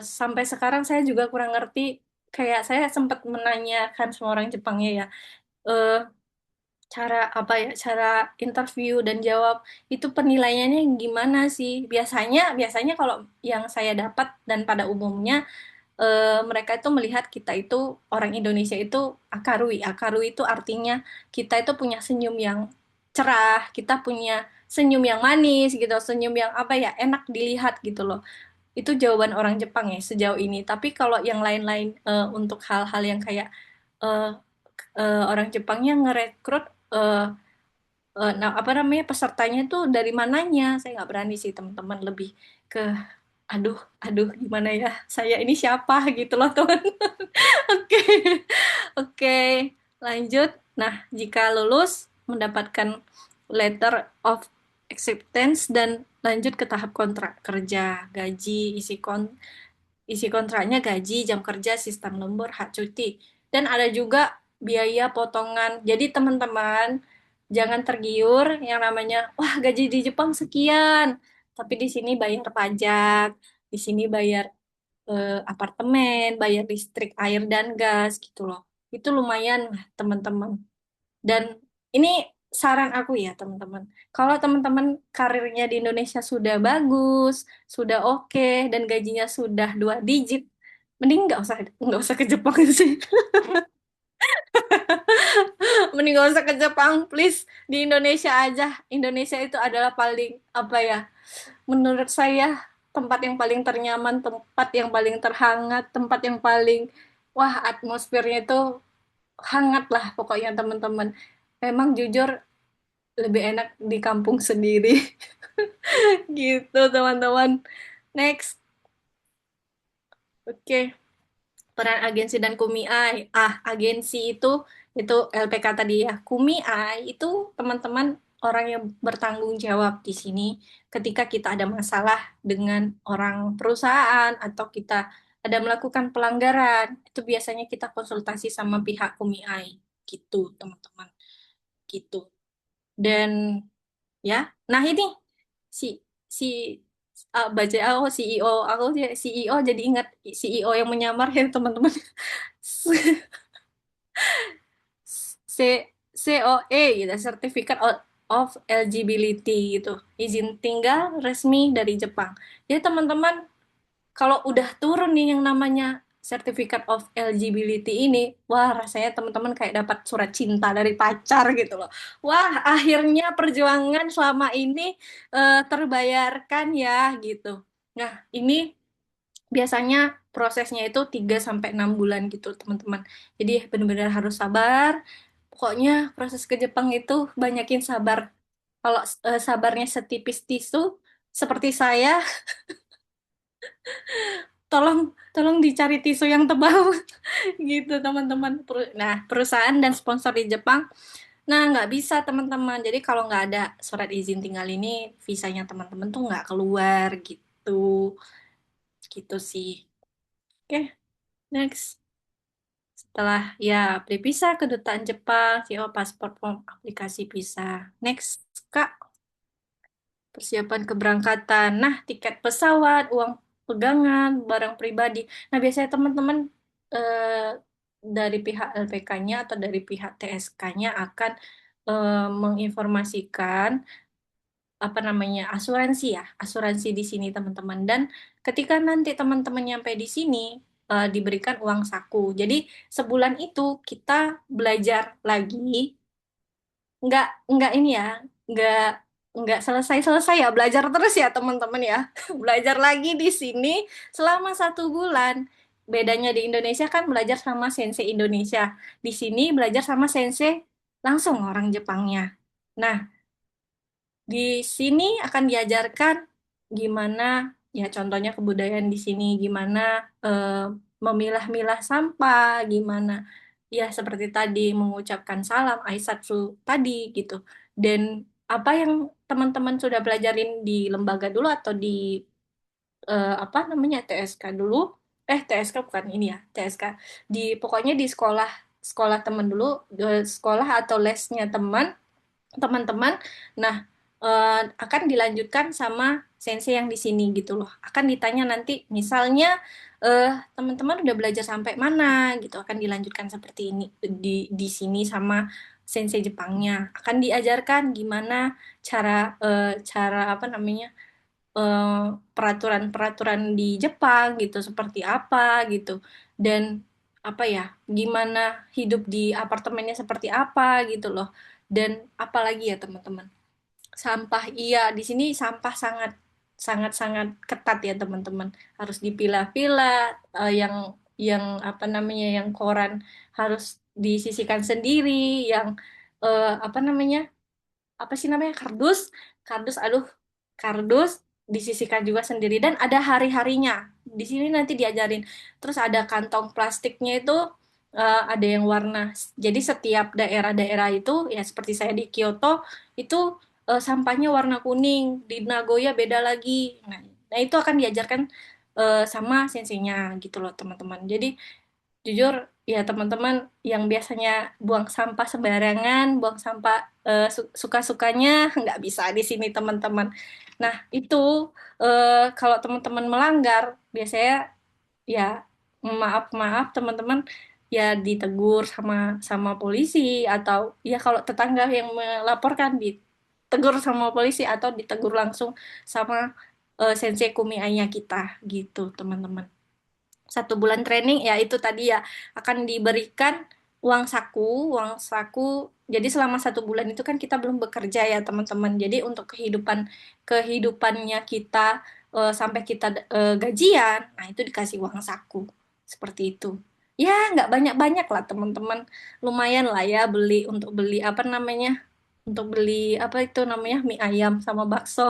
Speaker 3: Sampai sekarang saya juga kurang ngerti, kayak saya sempat menanyakan sama orang Jepangnya ya, eh, cara apa ya cara interview dan jawab itu penilaiannya gimana sih. Biasanya kalau yang saya dapat dan pada umumnya, mereka itu melihat kita itu orang Indonesia itu akarui. Akarui itu artinya kita itu punya senyum yang cerah, kita punya senyum yang manis gitu, senyum yang apa ya enak dilihat gitu loh. Itu jawaban orang Jepang ya sejauh ini. Tapi kalau yang lain-lain, untuk hal-hal yang kayak eh, orang Jepangnya ngerekrut nah apa namanya pesertanya itu dari mananya, saya nggak berani sih teman-teman, lebih ke aduh aduh gimana ya saya ini siapa gitu loh teman. Oke. Oke, lanjut. Nah, jika lulus mendapatkan letter of acceptance dan lanjut ke tahap kontrak kerja, gaji, isi kontraknya gaji, jam kerja, sistem lembur, hak cuti. Dan ada juga biaya potongan. Jadi teman-teman jangan tergiur yang namanya wah gaji di Jepang sekian, tapi di sini bayar pajak, di sini bayar apartemen, bayar listrik, air dan gas gitu loh. Itu lumayan lah teman-teman. Dan ini saran aku ya teman-teman. Kalau teman-teman karirnya di Indonesia sudah bagus, sudah oke, dan gajinya sudah 2 digit, mending nggak usah ke Jepang sih. Mending nggak usah ke Jepang, please. Di Indonesia aja. Indonesia itu adalah paling apa ya? Menurut saya tempat yang paling ternyaman, tempat yang paling terhangat, tempat yang paling wah atmosfernya itu hangat lah pokoknya teman-teman. Memang jujur lebih enak di kampung sendiri. Gitu teman-teman. Next. Oke. Peran agensi dan KUMI. Agensi itu LPK tadi ya. KUMI itu teman-teman orang yang bertanggung jawab di sini ketika kita ada masalah dengan orang perusahaan atau kita ada melakukan pelanggaran, itu biasanya kita konsultasi sama pihak KUMI gitu, teman-teman. Gitu. Dan ya, nah ini si si baca aku CEO, CEO jadi ingat CEO yang menyamar ya teman-teman. C COE gitu, Certificate of Eligibility gitu, izin tinggal resmi dari Jepang. Jadi teman-teman kalau udah turun nih yang namanya Certificate of Eligibility ini, wah rasanya teman-teman kayak dapat surat cinta dari pacar gitu loh. Wah, akhirnya perjuangan selama ini terbayarkan ya gitu. Nah, ini biasanya prosesnya itu 3 sampai 6 bulan gitu, teman-teman. Jadi benar-benar harus sabar. Pokoknya proses ke Jepang itu banyakin sabar. Kalau sabarnya setipis tisu seperti saya, tolong tolong dicari tisu yang tebal gitu teman-teman. Nah, perusahaan dan sponsor di Jepang, nah nggak bisa teman-teman. Jadi kalau nggak ada surat izin tinggal ini, visanya teman-teman tuh nggak keluar gitu. Gitu sih. Oke, next. Setelah ya beli visa kedutaan Jepang, CO paspor form aplikasi visa. Next, Kak. Persiapan keberangkatan. Nah, tiket pesawat, uang pegangan, barang pribadi. Nah, biasanya teman-teman dari pihak LPK-nya atau dari pihak TSK-nya akan menginformasikan apa namanya asuransi ya, asuransi di sini teman-teman. Dan ketika nanti teman-teman nyampe di sini diberikan uang saku. Jadi sebulan itu kita belajar lagi, nggak ini ya, nggak nggak selesai-selesai ya, belajar terus ya teman-teman ya. Belajar lagi di sini selama 1 bulan. Bedanya di Indonesia kan belajar sama sensei Indonesia. Di sini belajar sama sensei langsung orang Jepangnya. Nah, di sini akan diajarkan gimana, ya contohnya kebudayaan di sini, gimana memilah-milah sampah, gimana ya seperti tadi mengucapkan salam, aisatsu tadi gitu. Dan apa yang teman-teman sudah pelajarin di lembaga dulu atau di apa namanya TSK dulu, TSK bukan ini ya, TSK di pokoknya di sekolah sekolah teman dulu, sekolah atau lesnya teman-teman. Nah, akan dilanjutkan sama sensei yang di sini gitu loh. Akan ditanya nanti, misalnya teman-teman udah belajar sampai mana gitu, akan dilanjutkan seperti ini di sini sama sensei Jepangnya. Akan diajarkan gimana cara apa namanya peraturan-peraturan di Jepang gitu, seperti apa gitu. Dan apa ya, gimana hidup di apartemennya seperti apa gitu loh. Dan apalagi ya teman-teman, sampah iya di sini sampah sangat sangat sangat ketat ya teman-teman, harus dipilah-pilah, yang apa namanya yang koran harus disisihkan sendiri, yang apa namanya apa sih namanya kardus kardus aduh kardus disisihkan juga sendiri dan ada hari-harinya di sini nanti diajarin. Terus ada kantong plastiknya itu ada yang warna, jadi setiap daerah-daerah itu ya seperti saya di Kyoto itu sampahnya warna kuning, di Nagoya beda lagi. Nah itu akan diajarkan sama senseinya gitu loh teman-teman. Jadi jujur ya teman-teman yang biasanya buang sampah sembarangan, buang sampah suka-sukanya nggak bisa di sini teman-teman. Nah itu kalau teman-teman melanggar biasanya ya maaf teman-teman ya ditegur sama sama polisi, atau ya kalau tetangga yang melaporkan ditegur sama polisi atau ditegur langsung sama sensei kumianya kita gitu teman-teman. 1 bulan training ya itu tadi ya akan diberikan uang saku. Jadi selama 1 bulan itu kan kita belum bekerja ya teman-teman. Jadi untuk kehidupannya kita sampai kita gajian, nah itu dikasih uang saku seperti itu. Ya nggak banyak-banyak lah teman-teman, lumayan lah ya untuk beli apa namanya, untuk beli apa itu namanya mie ayam sama bakso.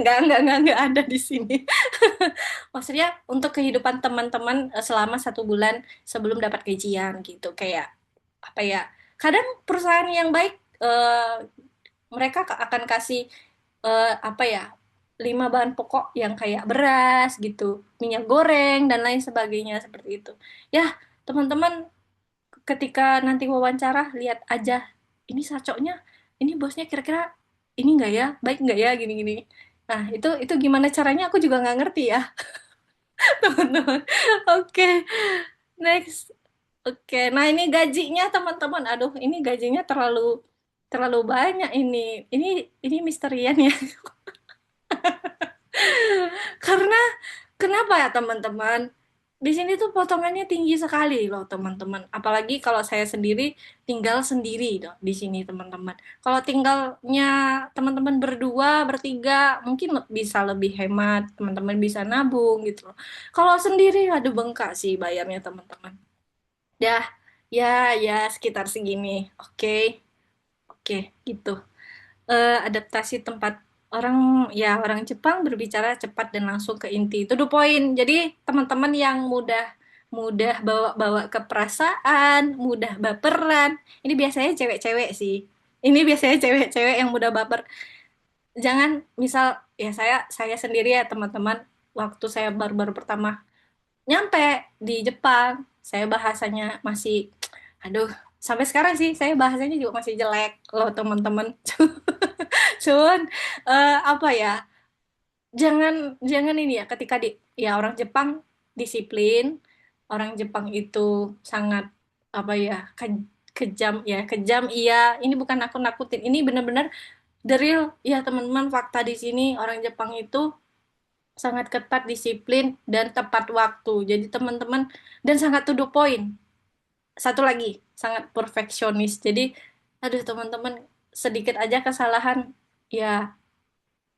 Speaker 3: Nggak ada di sini. Maksudnya untuk kehidupan teman-teman selama 1 bulan sebelum dapat gajian gitu. Kayak apa ya? Kadang perusahaan yang baik mereka akan kasih apa ya? 5 bahan pokok yang kayak beras gitu, minyak goreng dan lain sebagainya seperti itu. Ya, teman-teman ketika nanti wawancara lihat aja ini sacoknya, ini bosnya kira-kira ini enggak ya, baik enggak ya, gini-gini. Nah, itu gimana caranya aku juga nggak ngerti ya, teman-teman. Oke, next. Oke, nah ini gajinya teman-teman. Aduh, ini gajinya terlalu terlalu banyak ini. Ini misterian ya. Karena kenapa ya teman-teman? di sini tuh potongannya tinggi sekali loh teman-teman. Apalagi kalau saya sendiri tinggal sendiri loh di sini teman-teman. Kalau tinggalnya teman-teman berdua, bertiga, mungkin bisa lebih hemat, teman-teman bisa nabung gitu loh. Kalau sendiri, aduh bengkak sih bayarnya teman-teman. Dah, ya, ya sekitar segini. Oke, oke, gitu. Adaptasi tempat orang ya orang Jepang berbicara cepat dan langsung ke inti. Itu the point. Jadi teman-teman yang mudah mudah bawa-bawa ke perasaan, mudah baperan. Ini biasanya cewek-cewek sih. Ini biasanya cewek-cewek yang mudah baper. Jangan misal ya saya sendiri ya teman-teman waktu saya baru-baru pertama nyampe di Jepang, saya bahasanya masih aduh sampai sekarang sih saya bahasanya juga masih jelek loh teman-teman. Cuman apa ya? Jangan jangan ini ya ketika ya orang Jepang disiplin, orang Jepang itu sangat apa ya? Kejam ya, kejam iya. Ini bukan nakut-nakutin. Ini benar-benar the real ya teman-teman fakta di sini orang Jepang itu sangat ketat disiplin dan tepat waktu. Jadi teman-teman dan sangat to the point. Satu lagi, sangat perfeksionis. Jadi aduh teman-teman sedikit aja kesalahan ya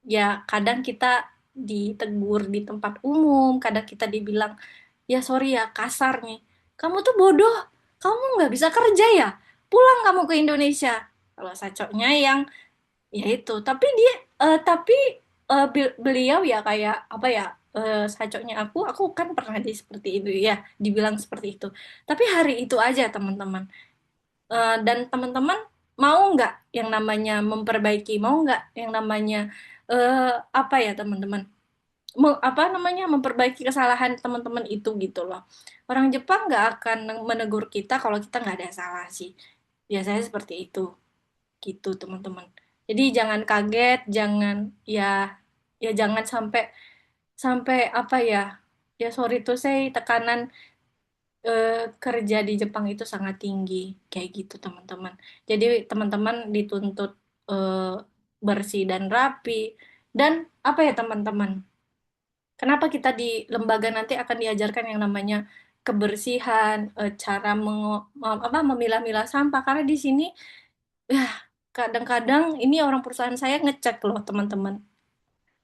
Speaker 3: ya kadang kita ditegur di tempat umum, kadang kita dibilang, ya sorry ya kasar nih, kamu tuh bodoh, kamu nggak bisa kerja ya, pulang kamu ke Indonesia. Kalau sacoknya yang ya itu, tapi beliau ya kayak apa ya, sacoknya aku kan pernah di seperti itu ya, dibilang seperti itu. Tapi hari itu aja teman-teman. Dan teman-teman mau nggak yang namanya memperbaiki, mau nggak yang namanya apa ya teman-teman, apa namanya memperbaiki kesalahan teman-teman itu gitu loh. Orang Jepang nggak akan menegur kita kalau kita nggak ada salah sih. Biasanya seperti itu, gitu teman-teman. Jadi jangan kaget, jangan ya ya jangan sampai sampai apa ya ya sorry tuh saya tekanan eh, kerja di Jepang itu sangat tinggi kayak gitu teman-teman. Jadi teman-teman dituntut eh, bersih dan rapi dan apa ya teman-teman? Kenapa kita di lembaga nanti akan diajarkan yang namanya kebersihan, cara apa memilah-milah sampah karena di sini ya kadang-kadang ini orang perusahaan saya ngecek loh teman-teman.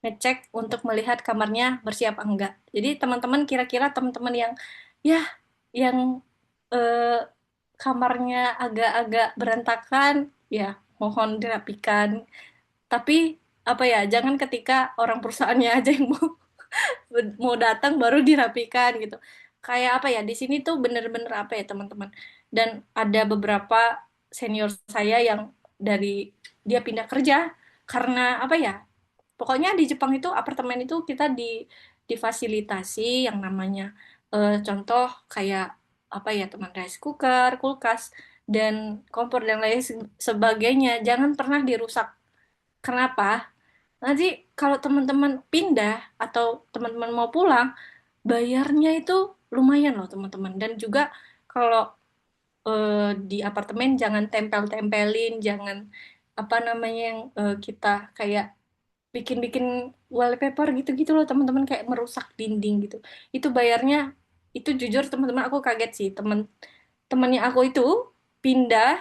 Speaker 3: Ngecek untuk melihat kamarnya bersih apa enggak. Jadi teman-teman kira-kira teman-teman ya yang eh, kamarnya agak-agak berantakan, ya mohon dirapikan. Tapi apa ya, jangan ketika orang perusahaannya aja yang mau datang baru dirapikan gitu. Kayak apa ya, di sini tuh bener-bener apa ya teman-teman. Dan ada beberapa senior saya yang dari dia pindah kerja karena apa ya, pokoknya di Jepang itu apartemen itu kita difasilitasi yang namanya contoh kayak apa ya teman, rice cooker, kulkas dan kompor dan lain sebagainya jangan pernah dirusak. Kenapa? Nanti kalau teman-teman pindah atau teman-teman mau pulang, bayarnya itu lumayan loh teman-teman. Dan juga kalau di apartemen jangan tempel-tempelin, jangan apa namanya yang kita kayak bikin-bikin wallpaper gitu-gitu loh teman-teman kayak merusak dinding gitu. Itu bayarnya itu jujur teman-teman aku kaget sih temannya aku itu pindah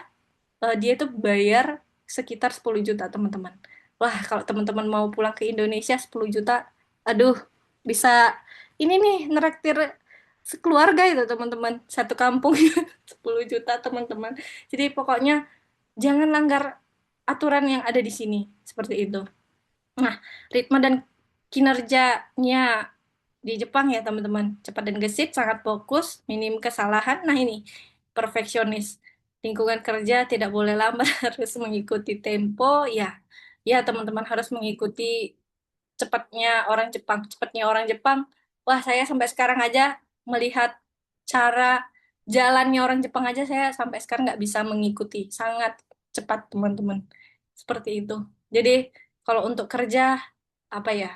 Speaker 3: dia itu bayar sekitar 10 juta teman-teman. Wah kalau teman-teman mau pulang ke Indonesia 10 juta, aduh bisa ini nih neraktir sekeluarga itu teman-teman satu kampung 10 juta teman-teman. Jadi pokoknya jangan langgar aturan yang ada di sini seperti itu. Nah, ritme dan kinerjanya di Jepang ya teman-teman. Cepat dan gesit, sangat fokus, minim kesalahan. Nah ini, perfeksionis. Lingkungan kerja tidak boleh lambat, harus mengikuti tempo. Ya, ya teman-teman harus mengikuti cepatnya orang Jepang. Wah, saya sampai sekarang aja melihat cara jalannya orang Jepang aja saya sampai sekarang nggak bisa mengikuti. Sangat cepat teman-teman. Seperti itu. Jadi kalau untuk kerja apa ya?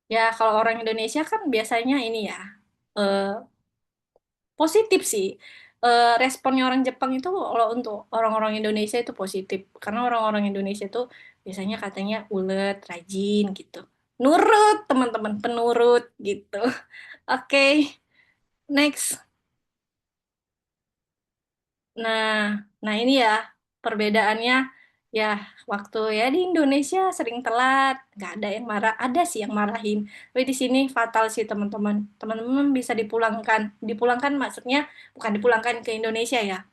Speaker 3: Ya kalau orang Indonesia kan biasanya ini ya eh, positif sih. Responnya orang Jepang itu kalau untuk orang-orang Indonesia itu positif karena orang-orang Indonesia itu biasanya katanya ulet, rajin gitu. Nurut, teman-teman, penurut gitu. Oke, Next. Nah, nah ini ya perbedaannya ya waktu ya di Indonesia sering telat, nggak ada yang marah, ada sih yang marahin. Tapi di sini fatal sih teman-teman. Teman-teman bisa dipulangkan. Dipulangkan maksudnya bukan dipulangkan ke Indonesia ya.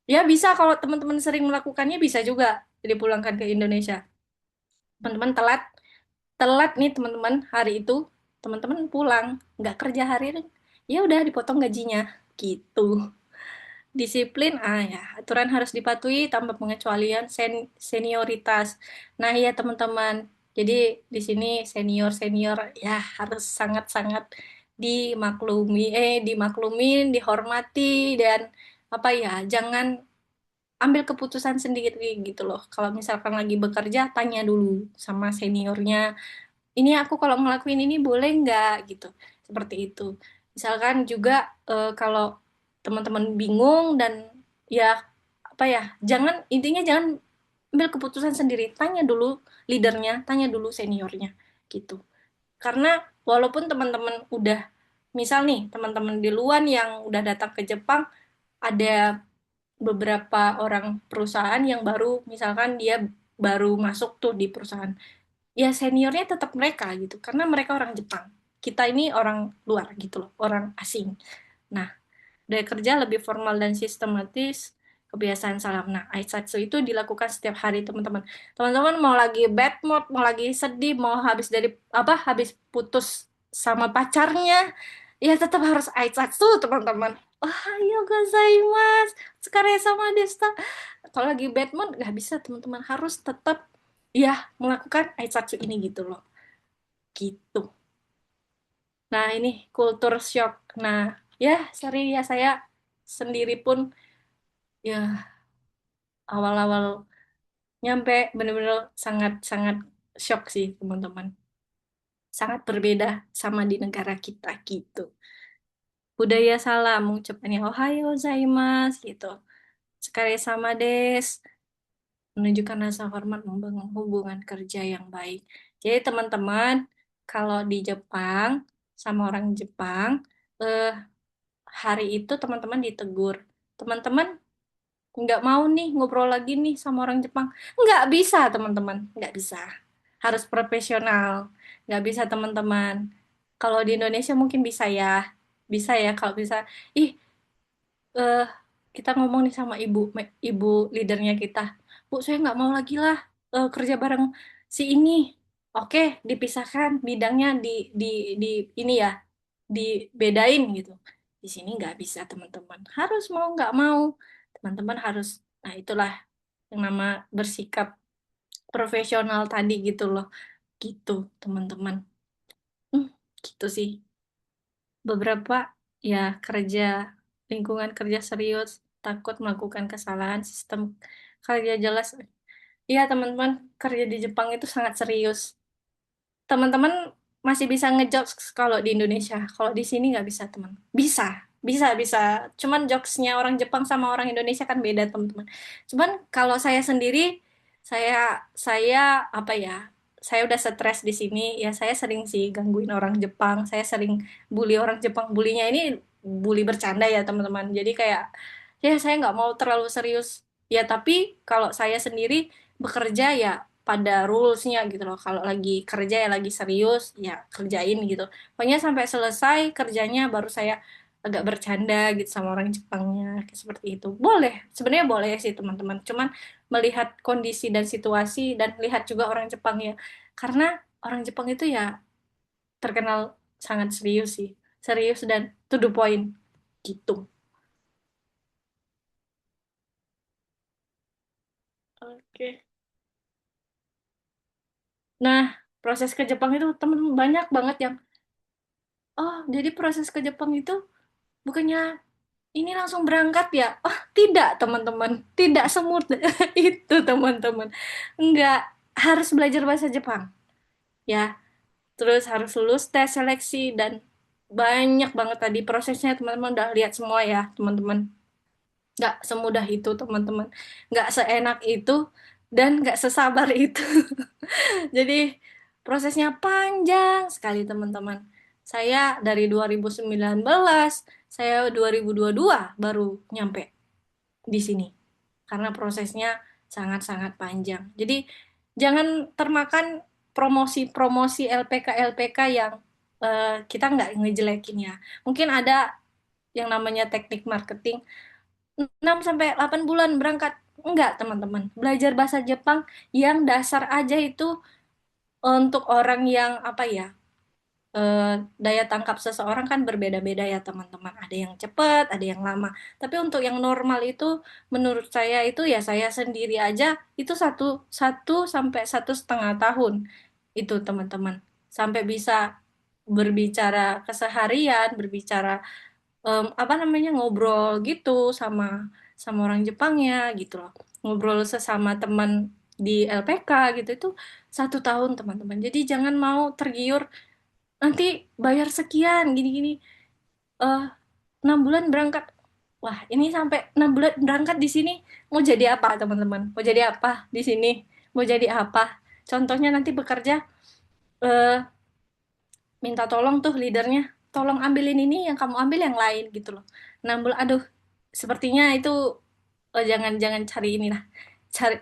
Speaker 3: Ya bisa kalau teman-teman sering melakukannya bisa juga dipulangkan ke Indonesia. Teman-teman telat, telat nih teman-teman hari itu, teman-teman pulang, nggak kerja hari itu, ya udah dipotong gajinya gitu. Disiplin, ya, aturan harus dipatuhi tanpa pengecualian senioritas. Nah, ya teman-teman. Jadi di sini senior-senior ya harus sangat-sangat dimaklumin, dihormati dan apa ya, jangan ambil keputusan sendiri gitu loh. Kalau misalkan lagi bekerja, tanya dulu sama seniornya, ini aku kalau ngelakuin ini boleh nggak gitu, seperti itu. Misalkan juga kalau teman-teman bingung dan ya apa ya, jangan, intinya jangan ambil keputusan sendiri, tanya dulu leadernya, tanya dulu seniornya gitu. Karena walaupun teman-teman udah, misal nih teman-teman di luar yang udah datang ke Jepang, ada beberapa orang perusahaan yang baru, misalkan dia baru masuk tuh di perusahaan, ya seniornya tetap mereka gitu karena mereka orang Jepang, kita ini orang luar gitu loh, orang asing. Nah, budaya kerja lebih formal dan sistematis, kebiasaan salam. Nah, Aitsatsu itu dilakukan setiap hari, teman-teman. Teman-teman mau lagi bad mood, mau lagi sedih, mau habis dari apa, habis putus sama pacarnya, ya tetap harus Aitsatsu, teman-teman. Ohayo gozaimasu, sekare sama desta. Kalau lagi bad mood nggak bisa, teman-teman, harus tetap ya melakukan Aitsatsu ini gitu loh. Gitu. Nah, ini kultur shock. Nah, ya, sorry ya, saya sendiri pun ya awal-awal nyampe bener-bener sangat-sangat shock sih, teman-teman. Sangat berbeda sama di negara kita gitu. Budaya salam, mengucapkannya Ohayo gozaimasu gitu. Sekali sama des, menunjukkan rasa hormat, membangun hubungan kerja yang baik. Jadi teman-teman, kalau di Jepang sama orang Jepang, eh, hari itu teman-teman ditegur. Teman-teman nggak mau nih ngobrol lagi nih sama orang Jepang. Nggak bisa, teman-teman. Nggak bisa. Harus profesional. Nggak bisa, teman-teman. Kalau di Indonesia mungkin bisa ya. Bisa ya kalau bisa. Ih, eh, kita ngomong nih sama ibu leadernya kita. Bu, saya nggak mau lagi lah kerja bareng si ini. Oke, dipisahkan bidangnya di di ini ya, dibedain gitu. Di sini nggak bisa, teman-teman. Harus mau nggak mau, teman-teman harus. Nah, itulah yang nama bersikap profesional tadi gitu loh. Gitu, teman-teman. Hmm, gitu sih. Beberapa ya kerja, lingkungan kerja serius, takut melakukan kesalahan, sistem kerja jelas. Iya, teman-teman, kerja di Jepang itu sangat serius. Teman-teman masih bisa ngejokes kalau di Indonesia. Kalau di sini nggak bisa, teman. Bisa, bisa. Cuman jokesnya orang Jepang sama orang Indonesia kan beda, teman-teman. Cuman kalau saya sendiri, saya apa ya? Saya udah stres di sini, ya saya sering sih gangguin orang Jepang. Saya sering bully orang Jepang. Bulinya ini bully bercanda ya, teman-teman. Jadi kayak, ya saya nggak mau terlalu serius. Ya tapi kalau saya sendiri bekerja ya pada rulesnya gitu loh. Kalau lagi kerja ya lagi serius, ya kerjain gitu. Pokoknya sampai selesai kerjanya baru saya agak bercanda gitu sama orang Jepangnya, kayak seperti itu. Boleh, sebenarnya boleh sih teman-teman. Cuman melihat kondisi dan situasi dan lihat juga orang Jepang ya. Karena orang Jepang itu ya terkenal sangat serius sih. Serius dan to the point gitu. Oke. Nah, proses ke Jepang itu teman-teman banyak banget yang, oh, jadi proses ke Jepang itu bukannya ini langsung berangkat ya? Oh, tidak, teman-teman. Tidak semut itu, teman-teman. Enggak, harus belajar bahasa Jepang. Ya, terus harus lulus tes seleksi dan banyak banget tadi prosesnya, teman-teman udah lihat semua ya, teman-teman. Nggak semudah itu, teman-teman. Nggak seenak itu dan nggak sesabar itu. Jadi prosesnya panjang sekali, teman-teman. Saya dari 2019 Saya 2022 baru nyampe di sini. Karena prosesnya sangat-sangat panjang. Jadi jangan termakan promosi-promosi LPK-LPK yang kita nggak ngejelekin ya. Mungkin ada yang namanya teknik marketing 6 sampai 8 bulan berangkat. Enggak, teman-teman. Belajar bahasa Jepang yang dasar aja itu untuk orang yang apa ya? Daya tangkap seseorang kan berbeda-beda ya teman-teman. Ada yang cepat, ada yang lama. Tapi untuk yang normal itu, menurut saya itu ya saya sendiri aja itu satu sampai 1,5 tahun itu teman-teman. Sampai bisa berbicara keseharian, berbicara apa namanya ngobrol gitu sama sama orang Jepangnya gitu loh. Ngobrol sesama teman di LPK gitu itu 1 tahun teman-teman. Jadi jangan mau tergiur nanti bayar sekian gini-gini eh 6 bulan berangkat. Wah, ini sampai 6 bulan berangkat di sini mau jadi apa teman-teman? Mau jadi apa di sini? Mau jadi apa? Contohnya nanti bekerja eh minta tolong tuh leadernya, tolong ambilin ini yang kamu ambil yang lain gitu loh. 6 bulan, aduh, sepertinya itu jangan jangan cari inilah.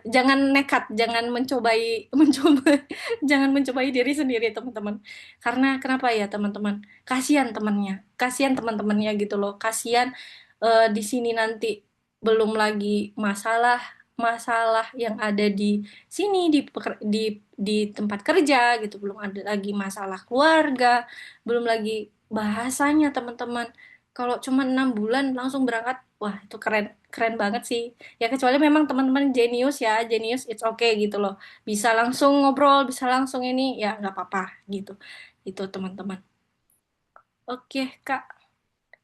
Speaker 3: Jangan nekat, jangan mencobai mencoba jangan mencobai diri sendiri teman-teman. Karena kenapa ya teman-teman? Kasihan temannya, kasihan teman-temannya gitu loh. Kasihan di sini nanti belum lagi masalah masalah yang ada di sini di tempat kerja gitu, belum ada lagi masalah keluarga, belum lagi bahasanya teman-teman. Kalau cuma 6 bulan langsung berangkat, wah itu keren keren banget sih. Ya kecuali memang teman-teman jenius ya, jenius it's okay gitu loh. Bisa langsung ngobrol, bisa langsung ini ya nggak apa-apa gitu. Itu teman-teman. Oke, Kak.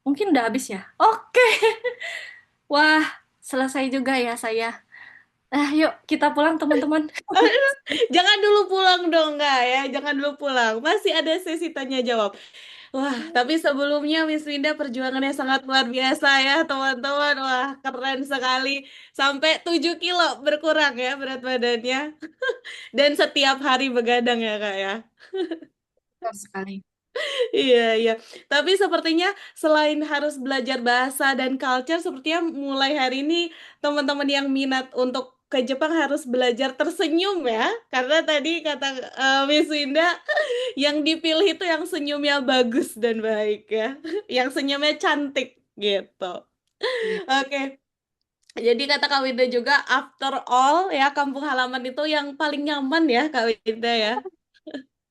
Speaker 3: Mungkin udah habis ya. Oke. Wah, selesai juga ya saya. Yuk kita pulang teman-teman.
Speaker 1: Jangan dulu pulang dong, Kak ya. Jangan dulu pulang. Masih ada sesi tanya jawab. Wah, tapi sebelumnya Miss Winda perjuangannya sangat luar biasa ya, teman-teman. Wah, keren sekali. Sampai 7 kilo berkurang ya berat badannya. Dan setiap hari begadang ya, Kak ya.
Speaker 3: Benar sekali.
Speaker 1: Iya, iya. Tapi sepertinya selain harus belajar bahasa dan culture, sepertinya mulai hari ini teman-teman yang minat untuk ke Jepang harus belajar tersenyum ya. Karena tadi kata Miss Winda, yang dipilih itu yang senyumnya bagus dan baik ya. Yang senyumnya cantik gitu.
Speaker 3: Iya,
Speaker 1: Oke. Jadi kata Kak Winda juga, after all ya, kampung halaman itu yang paling nyaman ya, Kak Winda ya.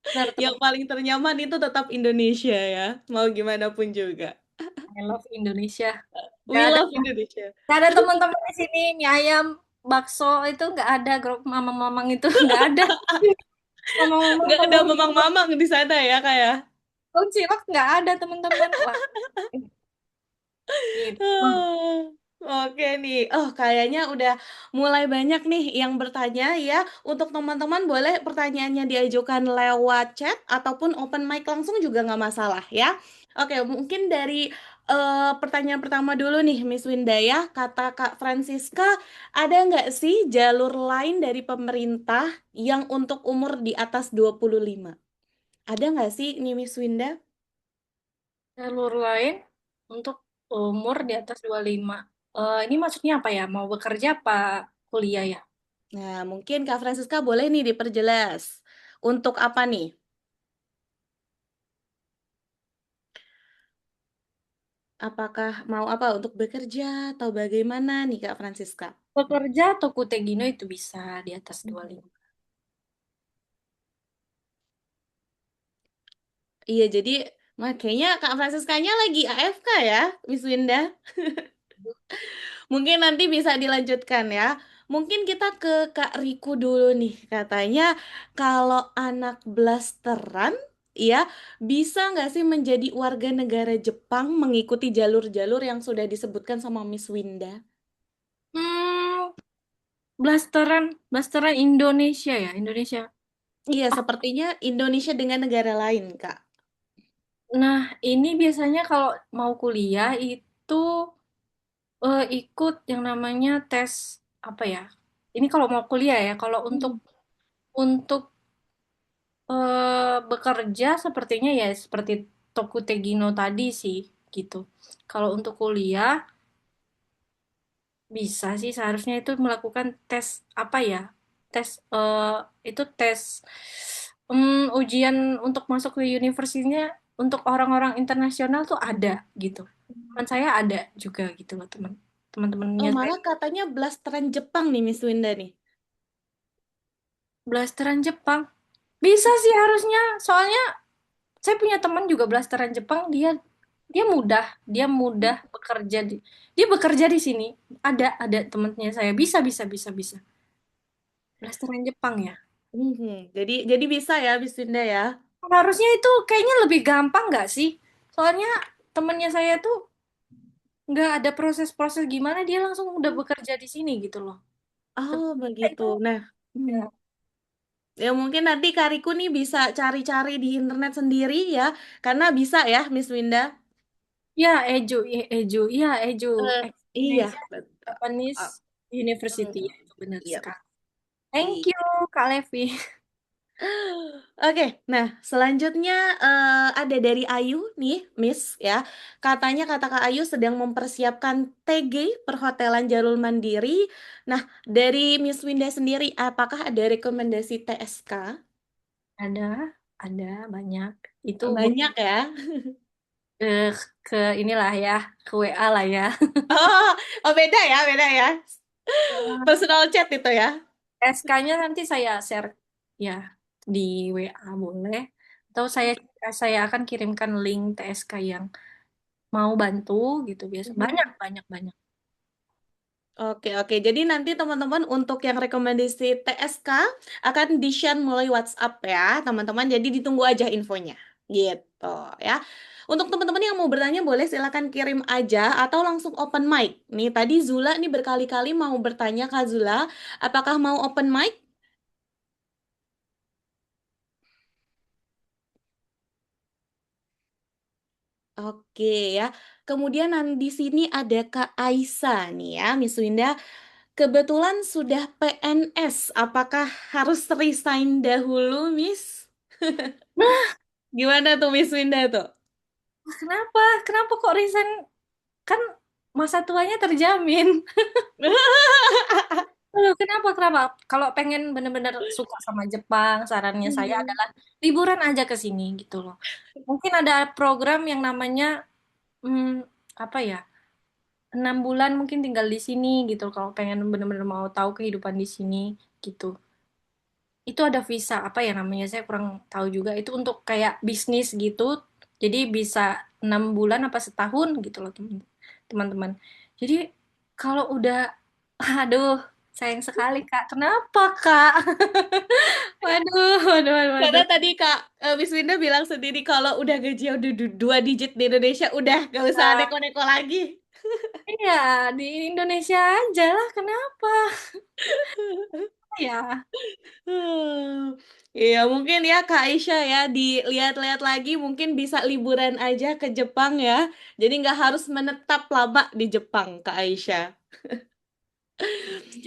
Speaker 3: benar
Speaker 1: Yang
Speaker 3: teman.
Speaker 1: paling ternyaman itu tetap Indonesia ya, mau gimana pun juga.
Speaker 3: I love Indonesia. Gak
Speaker 1: We
Speaker 3: ada
Speaker 1: love Indonesia.
Speaker 3: gak ada teman-teman di sini mie ayam, bakso itu nggak ada, grup mamang-mamang itu nggak ada. Mamang-mamang
Speaker 1: Nggak ada
Speaker 3: telur cilok,
Speaker 1: mamang-mamang di sana ya, kayak.
Speaker 3: telur cilok nggak ada teman-teman. Wah, gitu.
Speaker 1: Oke nih, oh kayaknya udah mulai banyak nih yang bertanya ya. Untuk teman-teman boleh pertanyaannya diajukan lewat chat ataupun open mic langsung juga nggak masalah ya. Oke, mungkin dari pertanyaan pertama dulu nih, Miss Winda ya. Kata Kak Francisca, ada nggak sih jalur lain dari pemerintah yang untuk umur di atas 25? Ada nggak sih nih Miss Winda?
Speaker 3: Jalur lain untuk umur di atas 25. Ini maksudnya apa ya? Mau bekerja apa kuliah ya?
Speaker 1: Nah, mungkin Kak Francisca boleh nih diperjelas. Untuk apa nih? Apakah mau apa untuk bekerja atau bagaimana nih Kak Francisca?
Speaker 3: Bekerja atau Kutegino itu bisa di atas 25.
Speaker 1: Iya, jadi kayaknya Kak Franciscanya lagi AFK ya, Miss Winda. Mungkin nanti bisa dilanjutkan ya. Mungkin kita ke Kak Riku dulu nih. Katanya kalau anak blasteran ya bisa nggak sih menjadi warga negara Jepang mengikuti jalur-jalur yang sudah disebutkan sama Miss Winda?
Speaker 3: Hmm, blasteran Indonesia ya, Indonesia.
Speaker 1: Iya,
Speaker 3: Oh,
Speaker 1: sepertinya Indonesia dengan negara lain, Kak.
Speaker 3: nah ini biasanya kalau mau kuliah itu ikut yang namanya tes apa ya? Ini kalau mau kuliah ya, kalau
Speaker 1: Hmm.
Speaker 3: untuk bekerja sepertinya ya seperti Tokutegino tadi sih. gitu. Kalau untuk kuliah bisa sih seharusnya itu melakukan tes apa ya? Tes itu tes ujian untuk masuk ke universitinya untuk orang-orang internasional tuh ada gitu. Teman saya ada juga gitu loh
Speaker 1: Oh,
Speaker 3: teman-temannya saya.
Speaker 1: malah katanya blasteran Jepang nih Miss Winda nih.
Speaker 3: Blasteran Jepang. Bisa sih harusnya. Soalnya saya punya teman juga blasteran Jepang, dia mudah, dia mudah bekerja di dia bekerja di sini. Ada temannya saya bisa. Blasteran Jepang ya.
Speaker 1: Jadi bisa ya Miss Winda ya.
Speaker 3: Harusnya itu kayaknya lebih gampang nggak sih? Soalnya temannya saya tuh nggak ada proses-proses gimana dia langsung udah bekerja di sini gitu loh.
Speaker 1: Oh,
Speaker 3: Sebenarnya
Speaker 1: begitu.
Speaker 3: itu
Speaker 1: Nah,
Speaker 3: ya,
Speaker 1: ya mungkin nanti Kariku nih bisa cari-cari di internet sendiri ya, karena bisa ya Miss Winda.
Speaker 3: ya Eju
Speaker 1: Eh, iya,
Speaker 3: Indonesia
Speaker 1: betul.
Speaker 3: Japanese
Speaker 1: Oh,
Speaker 3: University
Speaker 1: mm,
Speaker 3: ya, itu benar
Speaker 1: iya.
Speaker 3: sekali. Thank
Speaker 1: Iya.
Speaker 3: you Kak Levi.
Speaker 1: Oke, nah selanjutnya ada dari Ayu nih, Miss ya. Katanya kata Kak Ayu sedang mempersiapkan TG Perhotelan Jalur Mandiri. Nah, dari Miss Winda sendiri, apakah ada rekomendasi TSK?
Speaker 3: Ada, ada banyak. Itu
Speaker 1: Banyak ya.
Speaker 3: eh, ke inilah ya, ke WA lah ya.
Speaker 1: Oh, oh beda ya. Personal chat itu ya.
Speaker 3: SK-nya nanti saya share ya di WA boleh. Atau saya akan kirimkan link TSK yang mau bantu gitu biasa. Banyak, banyak, banyak.
Speaker 1: Oke. Jadi nanti teman-teman untuk yang rekomendasi TSK akan di-share melalui WhatsApp ya, teman-teman. Jadi ditunggu aja infonya. Gitu ya. Untuk teman-teman yang mau bertanya boleh silakan kirim aja atau langsung open mic. Nih tadi Zula nih berkali-kali mau bertanya Kak Zula, apakah mau open mic? Oke ya. Kemudian nanti di sini ada Kak Aisyah nih ya, Miss Winda. Kebetulan sudah PNS, apakah harus resign dahulu, Miss? Gimana tuh Miss Winda tuh?
Speaker 3: Kenapa? Kenapa kok resign? Kan masa tuanya terjamin. Loh, kenapa? Kalau pengen bener-bener suka sama Jepang, sarannya saya
Speaker 1: Hmm.
Speaker 3: adalah liburan aja ke sini gitu loh. Mungkin ada program yang namanya hmm, apa ya? 6 bulan mungkin tinggal di sini gitu. Kalau pengen bener-bener mau tahu kehidupan di sini gitu. Itu ada visa apa ya namanya? Saya kurang tahu juga. Itu untuk kayak bisnis gitu. Jadi bisa 6 bulan apa setahun gitu loh teman-teman. Jadi kalau udah, aduh, sayang sekali Kak. Kenapa Kak?
Speaker 1: Karena
Speaker 3: Waduh.
Speaker 1: tadi Kak Miss Winda bilang sendiri kalau udah gaji udah dua digit di Indonesia, udah gak usah
Speaker 3: Nah,
Speaker 1: neko-neko lagi.
Speaker 3: iya, di Indonesia aja lah. Kenapa? Ya,
Speaker 1: Hmm. Iya mungkin ya Kak Aisyah ya dilihat-lihat lagi mungkin bisa liburan aja ke Jepang ya. Jadi nggak harus menetap lama di Jepang Kak Aisyah.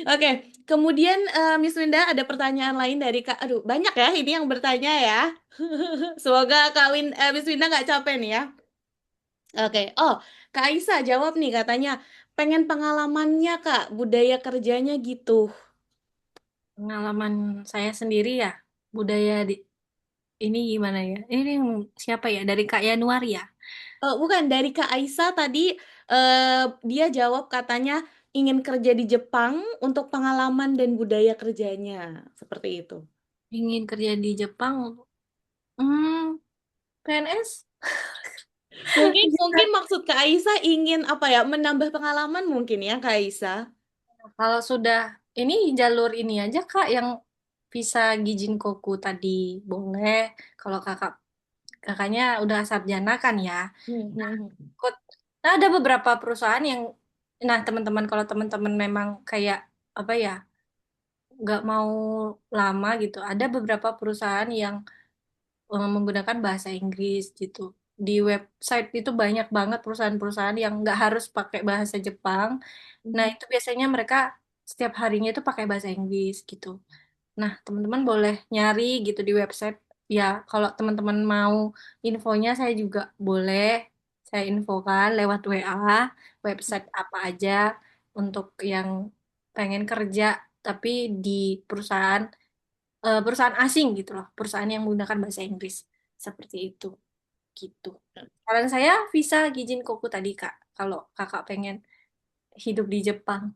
Speaker 1: Oke, kemudian Miss Winda ada pertanyaan lain dari Kak. Aduh, banyak ya ini yang bertanya ya. Semoga Miss Winda nggak capek nih ya. Oke, oh Kak Aisyah jawab nih katanya pengen pengalamannya Kak, budaya kerjanya gitu.
Speaker 3: pengalaman saya sendiri ya. Budaya di ini gimana ya? Ini yang siapa ya? Dari Kak Yanuar ya?
Speaker 1: Bukan dari Kak Aisyah tadi dia jawab katanya ingin kerja di Jepang untuk pengalaman dan budaya kerjanya seperti itu.
Speaker 3: Ingin kerja di Jepang. PNS?
Speaker 1: Mungkin mungkin maksud Kak Aisyah ingin apa ya menambah pengalaman mungkin ya Kak Aisyah.
Speaker 3: Kalau sudah ini jalur ini aja Kak yang visa Gijin Koku tadi boleh. Kalau kakaknya udah sarjana kan ya.
Speaker 1: Hmm, hmm, hmm.
Speaker 3: Ikut. Nah, ada beberapa perusahaan yang nah teman-teman kalau teman-teman memang kayak apa ya nggak mau lama gitu. Ada beberapa perusahaan yang menggunakan bahasa Inggris gitu. Di website itu banyak banget perusahaan-perusahaan yang nggak harus pakai bahasa Jepang. Nah,
Speaker 1: Hmm.
Speaker 3: itu biasanya mereka setiap harinya itu pakai bahasa Inggris gitu. Nah, teman-teman boleh nyari gitu di website. Ya, kalau teman-teman mau infonya saya juga boleh. Saya infokan lewat WA, website apa aja untuk yang pengen kerja tapi di perusahaan perusahaan asing gitu loh, perusahaan yang menggunakan bahasa Inggris seperti itu gitu. Saran saya visa Gijin Koku tadi Kak, kalau Kakak pengen hidup di Jepang.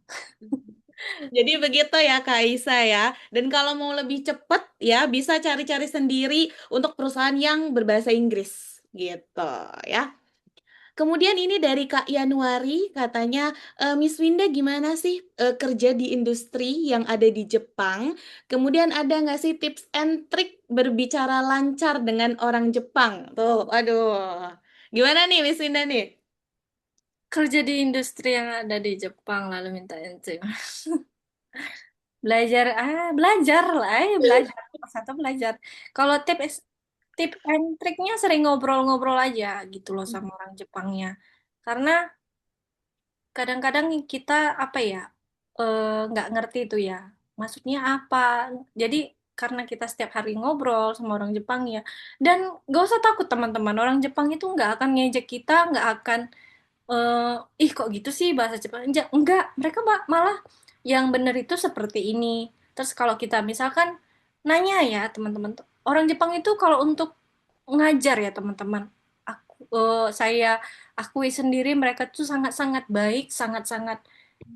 Speaker 1: Jadi begitu ya Kak Isa ya. Dan kalau mau lebih cepet ya bisa cari-cari sendiri untuk perusahaan yang berbahasa Inggris gitu ya. Kemudian ini dari Kak Yanuari katanya, Miss Winda gimana sih kerja di industri yang ada di Jepang? Kemudian ada nggak sih tips and trick berbicara lancar dengan orang Jepang? Tuh, aduh. Gimana nih Miss Winda nih?
Speaker 3: Kerja di industri yang ada di Jepang lalu minta izin. Belajar, belajar lah, belajar. Satu belajar. Kalau tip and triknya sering ngobrol-ngobrol aja gitu loh sama orang Jepangnya. Karena kadang-kadang kita apa ya, nggak ngerti itu ya. Maksudnya apa? Jadi karena kita setiap hari ngobrol sama orang Jepang ya, dan gak usah takut teman-teman, orang Jepang itu nggak akan ngejek kita, nggak akan ih kok gitu sih bahasa Jepang. Enggak, mereka malah yang bener itu seperti ini. Terus kalau kita misalkan nanya ya teman-teman, orang Jepang itu kalau untuk ngajar ya teman-teman, saya akui sendiri mereka tuh sangat-sangat baik, sangat-sangat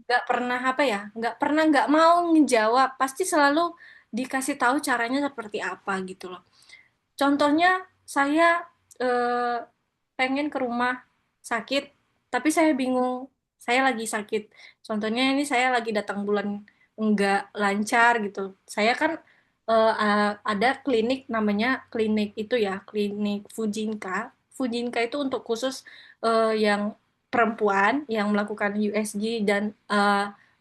Speaker 3: nggak pernah apa ya, nggak pernah nggak mau ngejawab, pasti selalu dikasih tahu caranya seperti apa gitu loh. Contohnya saya eh, pengen ke rumah sakit, tapi saya bingung, saya lagi sakit. Contohnya ini saya lagi datang bulan enggak lancar gitu. Saya kan ada klinik namanya klinik itu ya, klinik Fujinka. Fujinka itu untuk khusus yang perempuan yang melakukan USG dan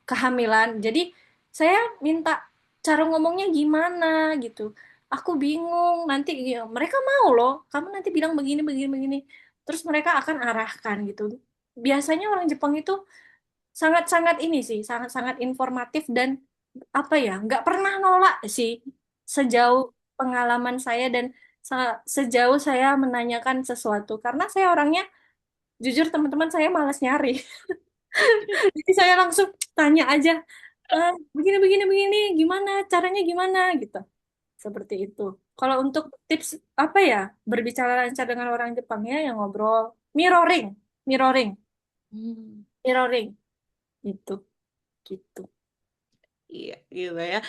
Speaker 3: kehamilan. Jadi saya minta cara ngomongnya gimana gitu. Aku bingung nanti ya, mereka mau loh kamu nanti bilang begini begini begini, terus mereka akan arahkan gitu. Biasanya orang Jepang itu sangat-sangat ini sih, sangat-sangat informatif dan apa ya, nggak pernah nolak sih sejauh pengalaman saya dan sejauh saya menanyakan sesuatu, karena saya orangnya jujur teman-teman saya malas nyari. Jadi saya langsung tanya aja, begini begini begini gimana caranya gimana gitu. Seperti itu. Kalau untuk tips apa ya, berbicara lancar dengan orang Jepangnya yang ngobrol mirroring, mirroring,
Speaker 1: Hmm.
Speaker 3: mirroring itu gitu.
Speaker 1: Iya, gitu ya.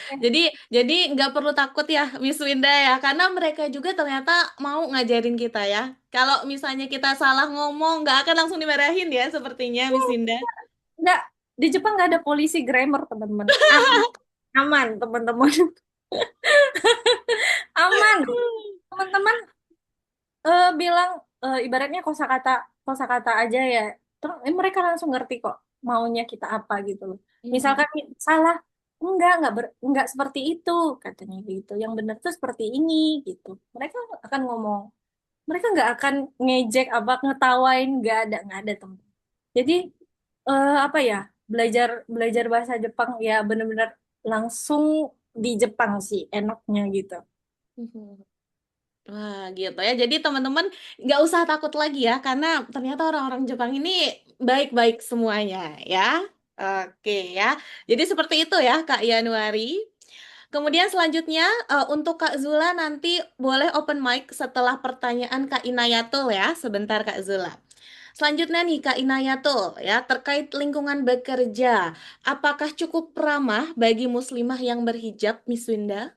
Speaker 1: Jadi nggak perlu takut ya, Miss Winda ya, karena mereka juga ternyata mau ngajarin kita ya. Kalau misalnya kita salah ngomong, nggak akan langsung dimarahin ya, sepertinya, Miss Winda.
Speaker 3: Enggak, di Jepang nggak ada polisi grammar teman-teman. Aman teman-teman, aman. Teman-teman bilang ibaratnya kosakata aja ya. Terus mereka langsung ngerti kok maunya kita apa gitu loh.
Speaker 1: Mhm.
Speaker 3: Misalkan salah, enggak seperti itu katanya gitu. Yang benar tuh seperti ini gitu. Mereka akan ngomong. Mereka nggak akan ngejek apa ngetawain, nggak ada teman. Jadi apa ya, belajar belajar bahasa Jepang ya benar-benar langsung di Jepang sih enaknya gitu.
Speaker 1: Mhm. Wah, gitu ya. Jadi teman-teman nggak usah takut lagi ya, karena ternyata orang-orang Jepang ini baik-baik semuanya ya. Oke ya. Jadi seperti itu ya, Kak Yanuari. Kemudian selanjutnya untuk Kak Zula nanti boleh open mic setelah pertanyaan Kak Inayatul ya. Sebentar Kak Zula. Selanjutnya nih Kak Inayatul ya, terkait lingkungan bekerja. Apakah cukup ramah bagi muslimah yang berhijab, Miss Winda?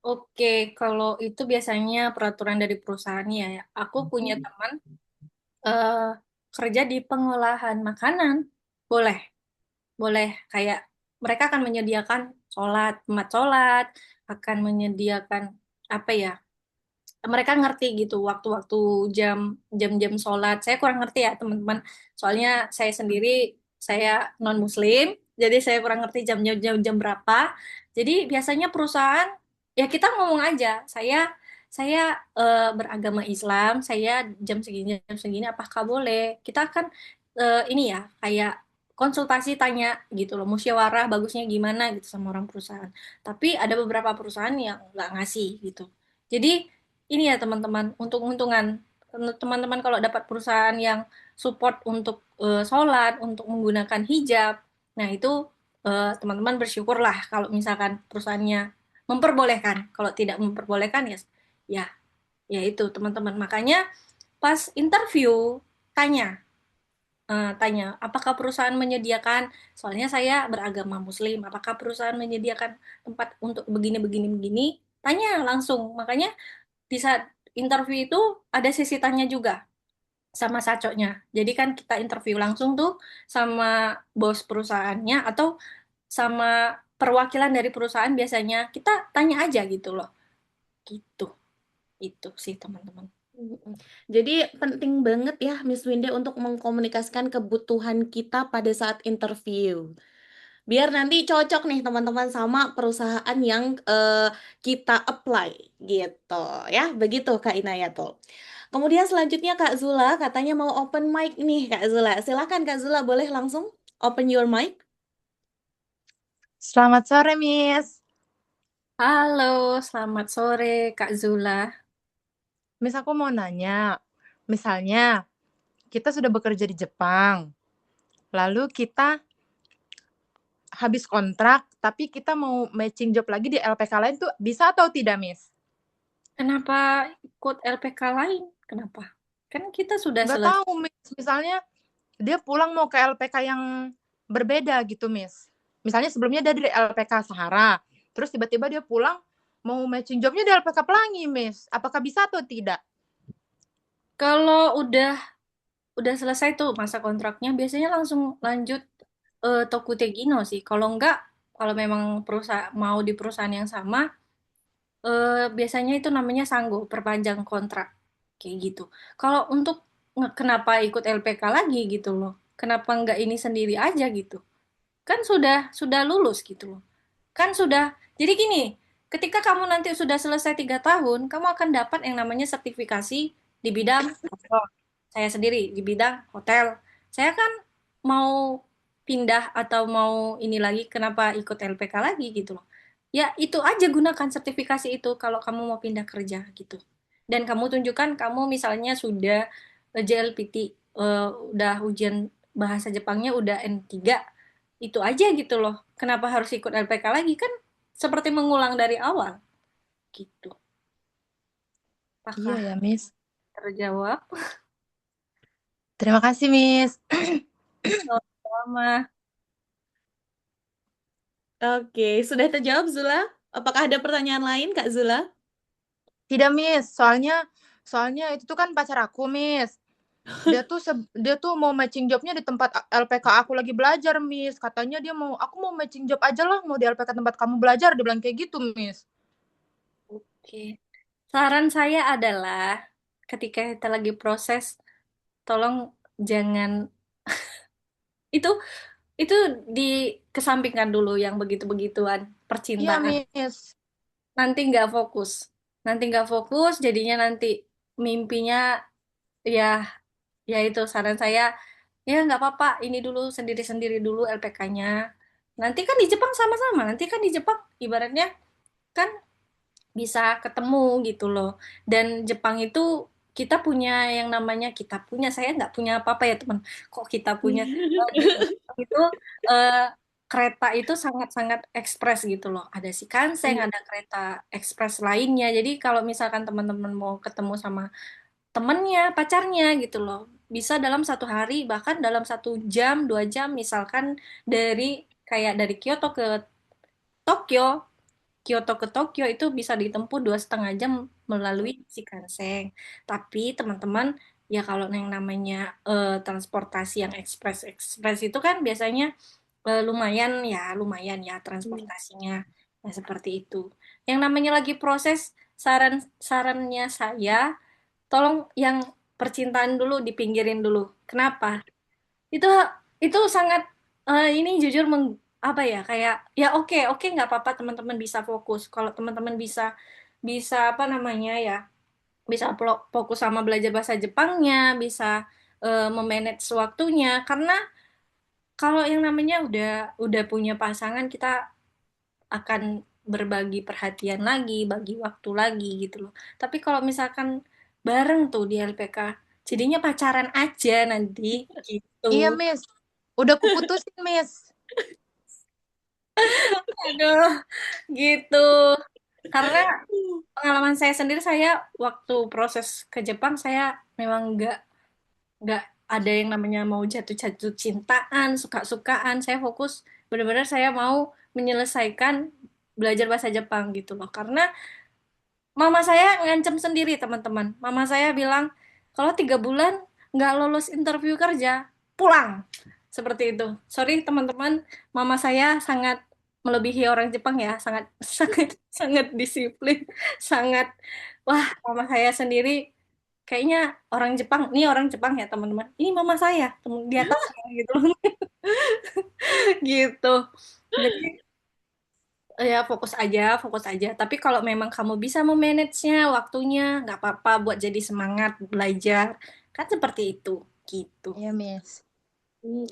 Speaker 3: Oke, kalau itu biasanya peraturan dari perusahaannya ya. Aku punya teman eh, kerja di pengolahan makanan. Boleh, boleh. Kayak mereka akan menyediakan tempat sholat, akan menyediakan apa ya? Mereka ngerti gitu waktu-waktu jam jam-jam sholat. Saya kurang ngerti ya teman-teman. Soalnya saya sendiri saya non Muslim, jadi saya kurang ngerti jam berapa. Jadi biasanya perusahaan ya kita ngomong aja. Saya beragama Islam. Saya jam segini apakah boleh? Kita akan ini ya kayak konsultasi tanya gitu loh, musyawarah bagusnya gimana gitu sama orang perusahaan. Tapi ada beberapa perusahaan yang nggak ngasih gitu. Jadi ini ya teman-teman, untung-untungan teman-teman kalau dapat perusahaan yang support untuk sholat, untuk menggunakan hijab, nah itu teman-teman bersyukurlah kalau misalkan perusahaannya memperbolehkan. Kalau tidak memperbolehkan ya ya ya itu teman-teman. Makanya pas interview tanya tanya, apakah perusahaan menyediakan, soalnya saya beragama Muslim, apakah perusahaan menyediakan tempat untuk begini, begini, begini, tanya langsung. Makanya di saat interview itu ada sesi tanya juga sama sacoknya. Jadi kan kita interview langsung tuh sama bos perusahaannya atau sama perwakilan dari perusahaan biasanya. Kita tanya aja gitu loh. Gitu. Itu sih teman-teman.
Speaker 1: Mm-mm. Jadi penting banget ya Miss Winda untuk mengkomunikasikan kebutuhan kita pada saat interview. Biar nanti cocok nih teman-teman sama perusahaan yang kita apply gitu ya. Begitu Kak Inayatul. Kemudian selanjutnya Kak Zula katanya mau open mic nih Kak Zula. Silakan Kak Zula boleh langsung open your mic.
Speaker 4: Selamat sore, Miss.
Speaker 3: Halo, selamat sore Kak Zula.
Speaker 4: Miss, aku mau nanya. Misalnya, kita sudah bekerja di Jepang, lalu kita habis kontrak, tapi kita mau matching job lagi di LPK lain tuh bisa atau tidak, Miss?
Speaker 3: Kenapa ikut LPK lain? Kenapa? Kan kita sudah
Speaker 4: Nggak
Speaker 3: selesai.
Speaker 4: tahu, Miss. Misalnya, dia pulang mau ke LPK yang berbeda gitu, Miss. Misalnya sebelumnya dia di LPK Sahara, terus tiba-tiba dia pulang mau matching jobnya di LPK Pelangi, Miss. Apakah bisa atau tidak?
Speaker 3: Kalau udah selesai tuh masa kontraknya, biasanya langsung lanjut Tokutegino sih. Kalau enggak, kalau memang perusahaan mau di perusahaan yang sama, biasanya itu namanya sanggo, perpanjang kontrak. Kayak gitu. Kalau untuk kenapa ikut LPK lagi gitu loh. Kenapa enggak ini sendiri aja gitu. Kan sudah lulus gitu loh. Kan sudah, jadi gini, ketika kamu nanti sudah selesai 3 tahun, kamu akan dapat yang namanya sertifikasi di bidang, saya sendiri di bidang hotel. Saya kan mau pindah atau mau ini lagi, kenapa ikut LPK lagi gitu loh. Ya itu aja, gunakan sertifikasi itu kalau kamu mau pindah kerja gitu. Dan kamu tunjukkan kamu misalnya sudah JLPT, udah ujian bahasa Jepangnya udah N3, itu aja gitu loh. Kenapa harus ikut LPK lagi? Kan seperti mengulang dari awal gitu.
Speaker 4: Iya
Speaker 3: Apakah
Speaker 4: ya, Miss.
Speaker 3: terjawab?
Speaker 4: Terima kasih, Miss.
Speaker 3: Sama.
Speaker 1: Oke, sudah terjawab Zula? Apakah ada pertanyaan lain Kak Zula?
Speaker 4: Tidak, Miss. Soalnya itu tuh kan pacar aku, Miss. Dia tuh mau matching jobnya di tempat LPK aku lagi belajar, Miss. Katanya aku mau matching job aja lah, mau di LPK tempat kamu belajar. Dia bilang kayak gitu, Miss.
Speaker 3: Oke. Saran saya adalah ketika kita lagi proses, tolong jangan itu itu dikesampingkan dulu yang begitu-begituan
Speaker 4: Iya,
Speaker 3: percintaan.
Speaker 4: Miss.
Speaker 3: Nanti nggak fokus. Nanti nggak fokus, jadinya nanti mimpinya ya ya itu saran saya ya nggak apa-apa ini dulu sendiri-sendiri dulu LPK-nya. Nanti kan di Jepang sama-sama. Nanti kan di Jepang ibaratnya kan bisa ketemu gitu loh. Dan Jepang itu kita punya yang namanya saya nggak punya apa-apa ya teman. Kok kita punya di Jepang itu eh, kereta itu sangat-sangat ekspres gitu loh. Ada Shinkansen,
Speaker 1: Iya.
Speaker 3: ada kereta ekspres lainnya. Jadi kalau misalkan teman-teman mau ketemu sama temennya, pacarnya gitu loh. Bisa dalam 1 hari, bahkan dalam 1 jam, 2 jam, misalkan dari kayak dari Kyoto ke Tokyo, Kyoto ke Tokyo itu bisa ditempuh 2,5 jam melalui Shinkansen. Tapi teman-teman, ya kalau yang namanya transportasi yang ekspres-ekspres itu kan biasanya lumayan ya transportasinya. Nah, seperti itu. Yang namanya lagi proses, sarannya saya, tolong yang percintaan dulu dipinggirin dulu. Kenapa? Itu itu sangat ini jujur apa ya kayak ya oke oke nggak apa-apa teman-teman bisa fokus. Kalau teman-teman bisa bisa apa namanya ya bisa fokus sama belajar bahasa Jepangnya, bisa memanage waktunya karena kalau yang namanya udah punya pasangan kita akan berbagi perhatian lagi, bagi waktu lagi gitu loh. Tapi kalau misalkan bareng tuh di LPK. Jadinya pacaran aja nanti gitu.
Speaker 4: Iya, Miss. Udah kuputusin, Miss.
Speaker 3: Aduh, gitu. Karena pengalaman saya sendiri, saya waktu proses ke Jepang saya memang nggak ada yang namanya mau jatuh-jatuh cintaan, suka-sukaan. Saya fokus benar-benar saya mau menyelesaikan belajar bahasa Jepang gitu loh. Karena mama saya ngancem sendiri, teman-teman. Mama saya bilang, kalau 3 bulan nggak lolos interview kerja, pulang. Seperti itu. Sorry, teman-teman. Mama saya sangat melebihi orang Jepang ya. Sangat, sangat, sangat disiplin. Sangat, wah, mama saya sendiri kayaknya orang Jepang. Ini orang Jepang ya, teman-teman. Ini mama saya, di atas gitu. Gitu. Jadi ya fokus aja, fokus aja. Tapi kalau memang kamu bisa memanage-nya, waktunya, nggak apa-apa buat jadi semangat belajar. Kan seperti itu, gitu.
Speaker 4: Iya, Miss.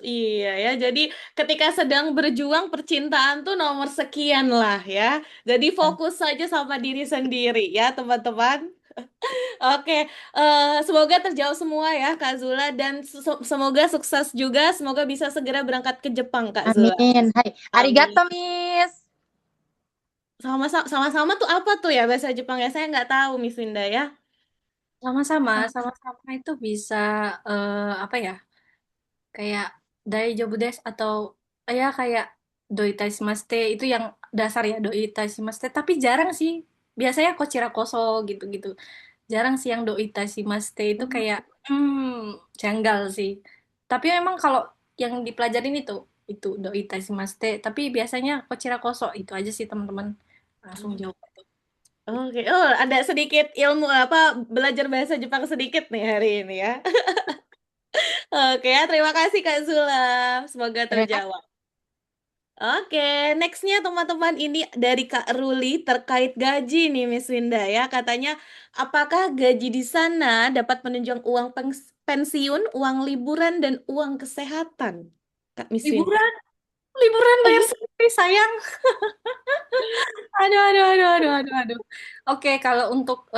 Speaker 1: Iya ya, jadi ketika sedang berjuang percintaan tuh nomor sekian lah ya. Jadi fokus saja sama diri sendiri ya teman-teman. Oke, semoga terjawab semua ya Kak Zula dan semoga sukses juga. Semoga bisa segera berangkat ke Jepang Kak Zula.
Speaker 4: Amin. Hai.
Speaker 1: Amin.
Speaker 4: Arigato, Miss.
Speaker 1: Sama-sama tuh apa tuh ya bahasa Jepang ya? Saya nggak tahu Miss Winda ya.
Speaker 3: Sama-sama, sama-sama itu bisa apa ya? Kayak daijoubu desu atau ya kayak doi itashimashite itu yang dasar ya, doi itashimashite. Tapi jarang sih. Biasanya kochira koso gitu-gitu. Jarang sih yang doi itashimashite itu kayak janggal sih. Tapi memang kalau yang dipelajarin itu doi itashimashite. Tapi biasanya kochira koso itu aja sih teman-teman. Langsung jawab.
Speaker 1: Oke, oh ada sedikit ilmu apa belajar bahasa Jepang sedikit nih hari ini ya. Oke, ya, terima kasih Kak Zula. Semoga
Speaker 4: Terima kasih.
Speaker 1: terjawab. Oke, nextnya teman-teman ini dari Kak Ruli terkait gaji nih Miss Winda ya. Katanya, apakah gaji di sana dapat menunjang uang pensiun, uang liburan, dan uang kesehatan? Kak Miss Winda.
Speaker 3: Liburan, liburan
Speaker 1: Oh
Speaker 3: bayar
Speaker 1: iya.
Speaker 3: sendiri sayang. Aduh, aduh, aduh, aduh, aduh, aduh. Oke, kalau untuk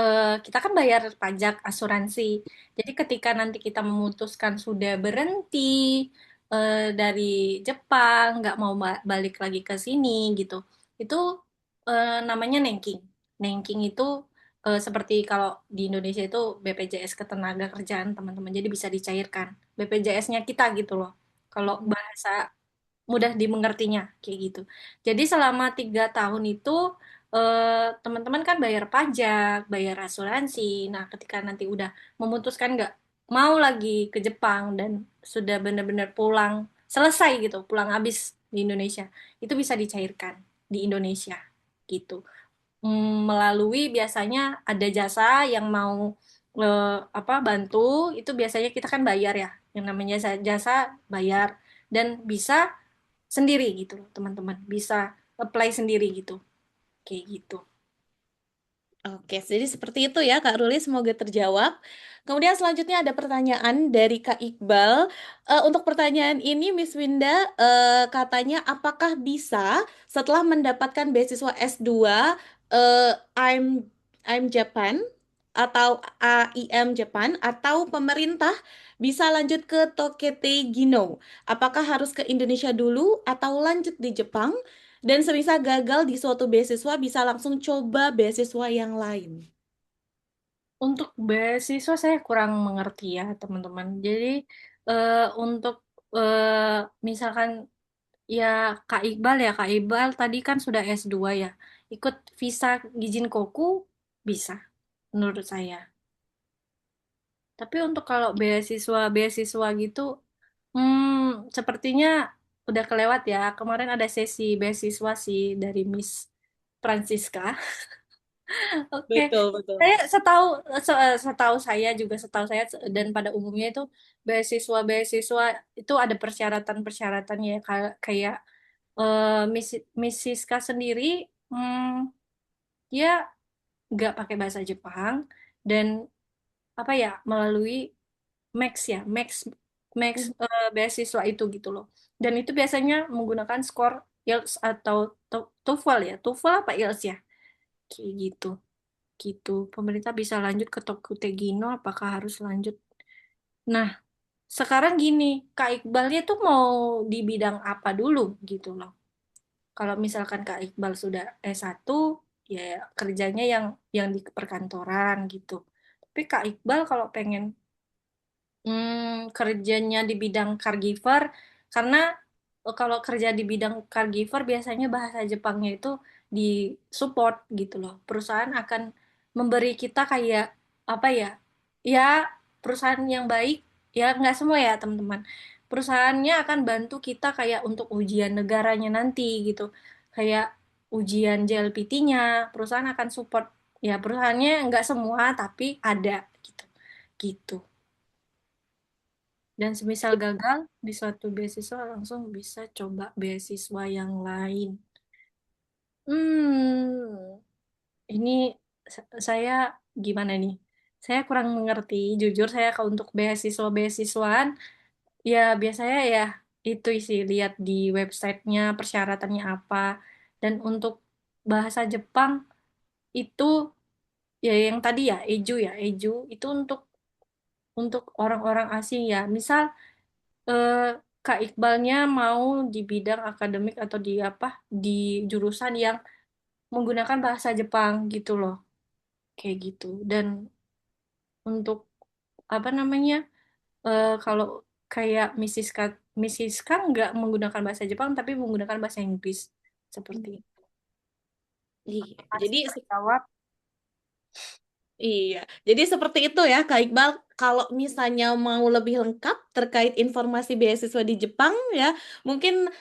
Speaker 3: kita kan bayar pajak asuransi. Jadi ketika nanti kita memutuskan sudah berhenti dari Jepang, nggak mau balik lagi ke sini gitu, itu namanya nenking. Nenking itu seperti kalau di Indonesia itu BPJS Ketenagakerjaan, teman-teman. Jadi bisa dicairkan BPJS-nya kita gitu loh. Kalau bahasa mudah dimengertinya kayak gitu. Jadi selama 3 tahun itu teman-teman kan bayar pajak, bayar asuransi. Nah, ketika nanti udah memutuskan nggak mau lagi ke Jepang dan sudah benar-benar pulang selesai gitu, pulang habis di Indonesia, itu bisa dicairkan di Indonesia gitu. Melalui biasanya ada jasa yang mau apa bantu, itu biasanya kita kan bayar ya, yang namanya jasa bayar dan bisa sendiri gitu loh teman-teman, bisa apply sendiri gitu kayak gitu.
Speaker 1: Oke, jadi seperti itu ya Kak Ruli, semoga terjawab. Kemudian selanjutnya ada pertanyaan dari Kak Iqbal. Untuk pertanyaan ini Miss Winda katanya apakah bisa setelah mendapatkan beasiswa S2 eh, I'm Japan atau AIM Japan atau pemerintah bisa lanjut ke Tokete Gino? Apakah harus ke Indonesia dulu atau lanjut di Jepang? Dan semisal gagal di suatu beasiswa bisa langsung coba beasiswa yang lain.
Speaker 3: Untuk beasiswa saya kurang mengerti ya teman-teman. Jadi untuk misalkan ya Kak Iqbal tadi kan sudah S2 ya, ikut visa Gijin Koku bisa menurut saya. Tapi untuk kalau beasiswa gitu, sepertinya udah kelewat ya. Kemarin ada sesi beasiswa sih dari Miss Francisca. Oke,
Speaker 1: Betul, betul.
Speaker 3: saya setahu saya dan pada umumnya itu beasiswa itu ada persyaratan-persyaratannya kayak Miss Siska sendiri, dia nggak pakai bahasa Jepang dan apa ya melalui Max ya Max beasiswa itu gitu loh. Dan itu biasanya menggunakan skor IELTS atau TOEFL ya, TOEFL apa IELTS ya, kayak gitu. gitu. Pemerintah bisa lanjut ke Tokyo Gino, apakah harus lanjut? Nah, sekarang gini, Kak Iqbalnya tuh mau di bidang apa dulu gitu loh. Kalau misalkan Kak Iqbal sudah S1, ya kerjanya yang di perkantoran gitu. Tapi Kak Iqbal kalau pengen kerjanya di bidang caregiver, karena kalau kerja di bidang caregiver biasanya bahasa Jepangnya itu di support gitu loh. Perusahaan akan memberi kita kayak apa ya? Ya perusahaan yang baik, ya nggak semua ya teman-teman. Perusahaannya akan bantu kita kayak untuk ujian negaranya nanti gitu. Kayak ujian JLPT-nya, perusahaan akan support. Ya perusahaannya nggak semua tapi ada gitu. Gitu. Dan semisal gagal di suatu beasiswa langsung bisa coba beasiswa yang lain. Hmm, ini saya gimana nih? Saya kurang mengerti. Jujur saya kalau untuk beasiswa-beasiswaan, ya biasanya ya itu sih lihat di websitenya persyaratannya apa. Dan untuk bahasa Jepang itu ya yang tadi ya Eju itu untuk orang-orang asing ya. Misal eh, Kak Iqbalnya mau di bidang akademik atau di apa di jurusan yang menggunakan bahasa Jepang gitu loh kayak gitu dan untuk apa namanya kalau kayak Mrs. K nggak menggunakan bahasa Jepang tapi menggunakan bahasa Inggris seperti itu.
Speaker 1: Iya,
Speaker 3: Harus
Speaker 1: jadi
Speaker 3: terjawab.
Speaker 1: iya, jadi seperti itu ya Kak Iqbal. Kalau misalnya mau lebih lengkap terkait informasi beasiswa di Jepang ya, mungkin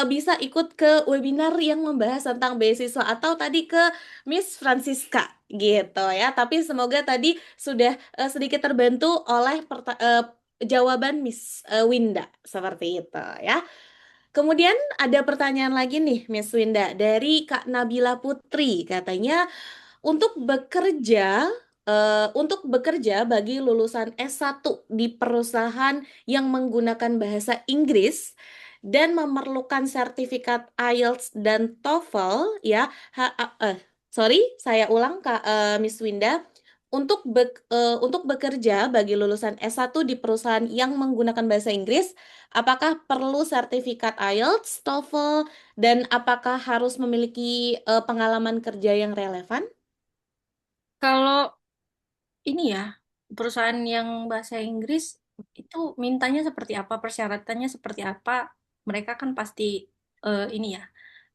Speaker 1: bisa ikut ke webinar yang membahas tentang beasiswa atau tadi ke Miss Francisca gitu ya. Tapi semoga tadi sudah sedikit terbantu oleh jawaban Miss Winda seperti itu ya. Kemudian ada pertanyaan lagi nih Miss Winda dari Kak Nabila Putri katanya untuk bekerja bagi lulusan S1 di perusahaan yang menggunakan bahasa Inggris dan memerlukan sertifikat IELTS dan TOEFL ya. Sorry, saya ulang Kak Miss Winda. Untuk bekerja bagi lulusan S1 di perusahaan yang menggunakan bahasa Inggris, apakah perlu sertifikat IELTS, TOEFL, dan apakah harus memiliki pengalaman kerja yang relevan?
Speaker 3: Kalau ini ya, perusahaan yang bahasa Inggris itu mintanya seperti apa, persyaratannya seperti apa, mereka kan pasti ini ya,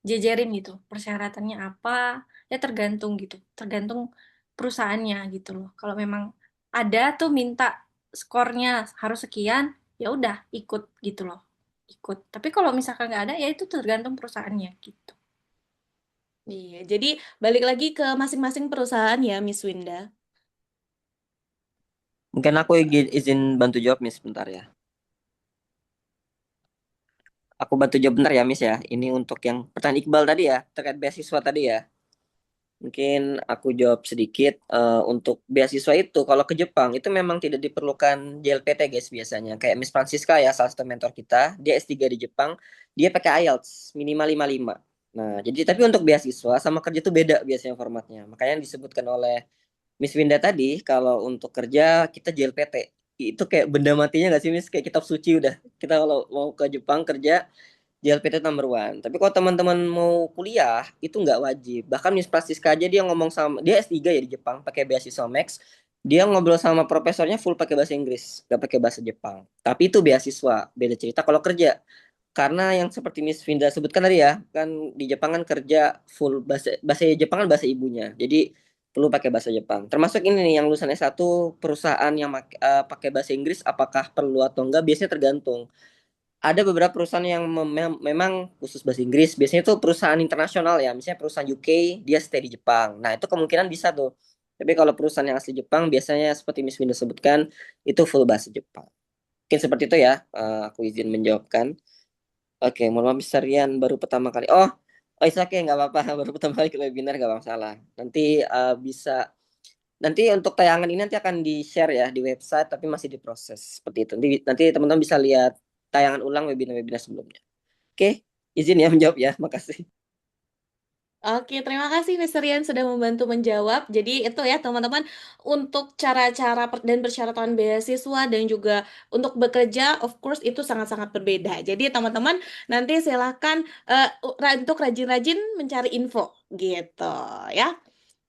Speaker 3: jejerin gitu, persyaratannya apa, ya tergantung gitu, tergantung perusahaannya gitu loh. Kalau memang ada tuh minta skornya harus sekian, ya udah ikut gitu loh, ikut. Tapi kalau misalkan nggak ada, ya itu tergantung perusahaannya gitu.
Speaker 1: Iya, jadi balik lagi ke masing-masing perusahaan ya, Miss Winda.
Speaker 2: Mungkin aku izin bantu jawab Miss bentar ya. Aku bantu jawab bentar ya Miss ya. Ini untuk yang pertanyaan Iqbal tadi ya, terkait beasiswa tadi ya. Mungkin aku jawab sedikit. Untuk beasiswa itu kalau ke Jepang itu memang tidak diperlukan JLPT guys biasanya. Kayak Miss Francisca ya, salah satu mentor kita, dia S3 di Jepang, dia pakai IELTS minimal 55. Nah, jadi tapi untuk beasiswa sama kerja itu beda biasanya formatnya. Makanya yang disebutkan oleh Miss Winda tadi, kalau untuk kerja kita JLPT. Itu kayak benda matinya nggak sih Miss? Kayak kitab suci udah. Kita kalau mau ke Jepang kerja JLPT number one. Tapi kalau teman-teman mau kuliah itu nggak wajib. Bahkan Miss Prastiska aja dia ngomong sama dia S3 ya di Jepang pakai beasiswa Max. Dia ngobrol sama profesornya full pakai bahasa Inggris, nggak pakai bahasa Jepang. Tapi itu beasiswa, beda cerita kalau kerja. Karena yang seperti Miss Vinda sebutkan tadi ya, kan di Jepang kan kerja full bahasa bahasa Jepang kan bahasa ibunya. Jadi perlu pakai bahasa Jepang. Termasuk ini nih yang lulusan S1 perusahaan yang pakai bahasa Inggris apakah perlu atau enggak biasanya tergantung. Ada beberapa perusahaan yang memang khusus bahasa Inggris. Biasanya itu perusahaan internasional ya. Misalnya perusahaan UK, dia stay di Jepang. Nah, itu kemungkinan bisa tuh. Tapi kalau perusahaan yang asli Jepang, biasanya seperti Miss Windows sebutkan, itu full bahasa Jepang. Mungkin seperti itu ya. Aku izin menjawabkan. Oke, mohon maaf Miss Rian, baru pertama kali. Oh, it's okay, nggak apa-apa. Baru pertama kali ke webinar, nggak masalah. Nanti bisa, nanti untuk tayangan ini nanti akan di-share ya di website, tapi masih diproses. Seperti itu. Nanti teman-teman bisa lihat tayangan ulang webinar-webinar sebelumnya. Oke, izin ya menjawab ya. Makasih.
Speaker 1: Oke, terima kasih Mister Rian sudah membantu menjawab. Jadi itu ya teman-teman untuk cara-cara dan persyaratan beasiswa dan juga untuk bekerja, of course itu sangat-sangat berbeda. Jadi teman-teman nanti silahkan untuk rajin-rajin mencari info gitu ya.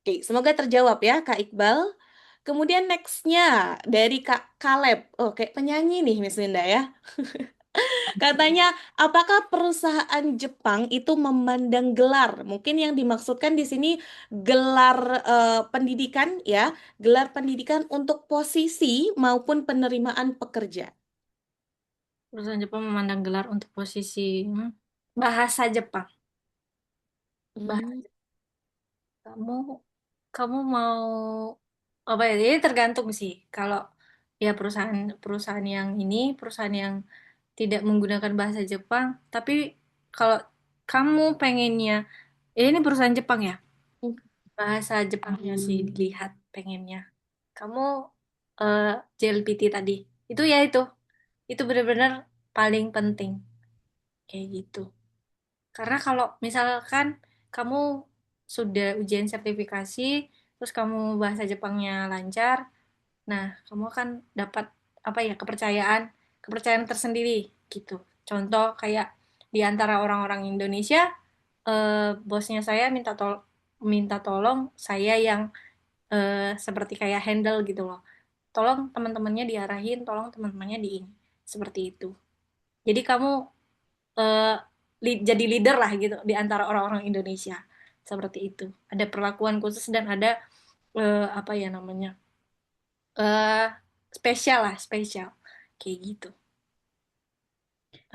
Speaker 1: Oke, semoga terjawab ya Kak Iqbal. Kemudian nextnya dari Kak Kaleb. Oh, kayak penyanyi nih Miss Linda ya. Katanya, apakah perusahaan Jepang itu memandang gelar? Mungkin yang dimaksudkan di sini gelar pendidikan ya, gelar pendidikan untuk posisi maupun penerimaan pekerja.
Speaker 3: Perusahaan Jepang memandang gelar untuk posisi bahasa Jepang.
Speaker 1: Hmm.
Speaker 3: Bahasa kamu kamu mau apa ya? Ini tergantung sih. Kalau ya perusahaan perusahaan yang ini perusahaan yang tidak menggunakan bahasa Jepang, tapi kalau kamu pengennya, ini perusahaan Jepang ya, bahasa Jepangnya sih dilihat pengennya. Kamu eh JLPT tadi, itu benar-benar paling penting kayak gitu. Karena kalau misalkan kamu sudah ujian sertifikasi, terus kamu bahasa Jepangnya lancar, nah kamu akan dapat apa ya kepercayaan tersendiri gitu. Contoh kayak di antara orang-orang Indonesia, bosnya saya minta tolong saya yang seperti kayak handle gitu loh. Tolong teman-temannya diarahin, tolong teman-temannya di ini. Seperti itu. Jadi kamu eh, jadi leader lah gitu di antara orang-orang Indonesia. Seperti itu. Ada perlakuan khusus dan ada apa ya namanya? eh spesial lah, spesial. Kayak gitu.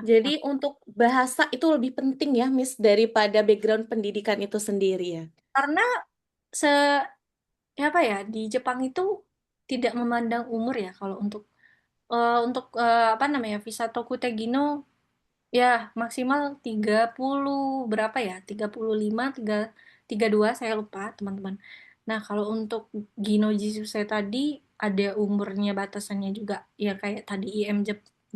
Speaker 1: Jadi untuk bahasa itu lebih penting ya, Miss, daripada background pendidikan itu sendiri ya.
Speaker 3: Karena se ya apa ya di Jepang itu tidak memandang umur ya kalau apa namanya visa Tokute Gino ya maksimal 30 berapa ya 35 32 saya lupa teman-teman. Nah kalau untuk Gino Jisuse tadi ada umurnya batasannya juga ya kayak tadi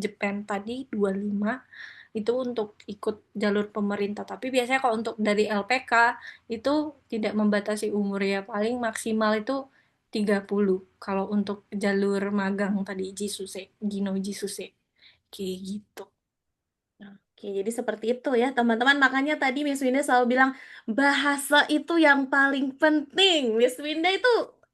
Speaker 3: Japan tadi 25 itu untuk ikut jalur pemerintah. Tapi biasanya kalau untuk dari LPK itu tidak membatasi umur ya, paling maksimal itu 30 kalau untuk jalur magang tadi Jisuse, Gino Jisuse. Kayak gitu.
Speaker 1: Oke, jadi seperti itu ya teman-teman. Makanya tadi Miss Winda selalu bilang bahasa itu yang paling penting. Miss Winda itu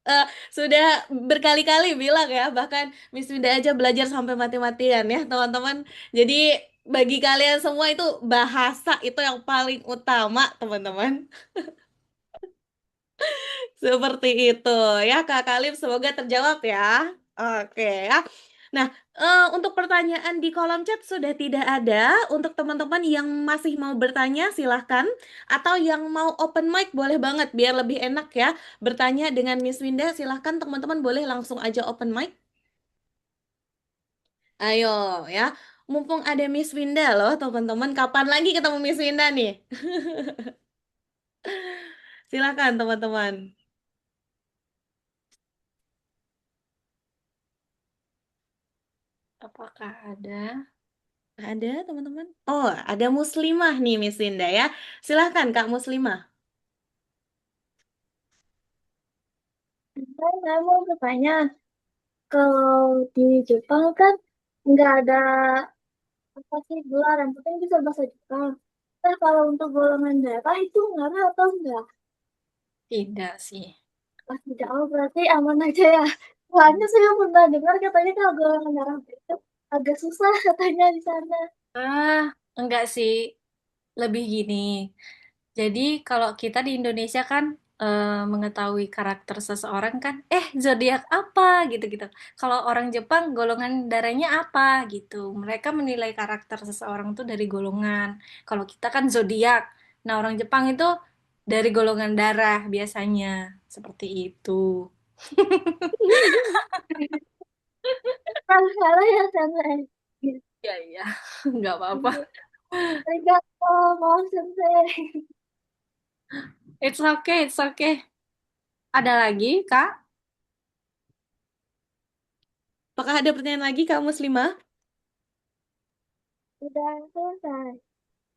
Speaker 1: eh, sudah berkali-kali bilang ya. Bahkan Miss Winda aja belajar sampai mati-matian ya teman-teman. Jadi bagi kalian semua itu bahasa itu yang paling utama teman-teman. Seperti itu ya Kak Kalim, semoga terjawab ya. Oke ya. Nah, untuk pertanyaan di kolom chat sudah tidak ada. Untuk teman-teman yang masih mau bertanya silahkan. Atau yang mau open mic boleh banget biar lebih enak ya. Bertanya dengan Miss Winda silahkan teman-teman boleh langsung aja open mic. Ayo ya. Mumpung ada Miss Winda loh teman-teman. Kapan lagi ketemu Miss Winda nih? Silahkan teman-teman.
Speaker 3: Apakah ada?
Speaker 1: Ada teman-teman? Oh, ada Muslimah nih Miss Linda ya. Silahkan Kak Muslimah.
Speaker 5: Saya mau bertanya, kalau di Jepang kan nggak ada apa sih gelar, yang penting bisa bahasa Jepang. Nah, kalau untuk golongan darah itu ngaruh atau enggak?
Speaker 3: Tidak sih.
Speaker 5: Pas tidak, oh berarti aman aja ya. Soalnya saya pernah dengar katanya kalau golongan darah itu agak susah katanya di sana.
Speaker 3: Ah, enggak sih. Lebih gini. Jadi kalau kita di Indonesia kan mengetahui karakter seseorang kan, zodiak apa gitu-gitu. Kalau orang Jepang golongan darahnya apa gitu. Mereka menilai karakter seseorang tuh dari golongan. Kalau kita kan zodiak. Nah, orang Jepang itu dari golongan darah biasanya. Seperti itu.
Speaker 5: Kalau salah ya sana.
Speaker 3: Ya, iya. Nggak apa-apa.
Speaker 5: Arigato, mau sensei.
Speaker 3: It's okay, it's okay. Ada lagi, Kak?
Speaker 1: Apakah ada pertanyaan lagi Kak Muslimah?
Speaker 5: Udah selesai.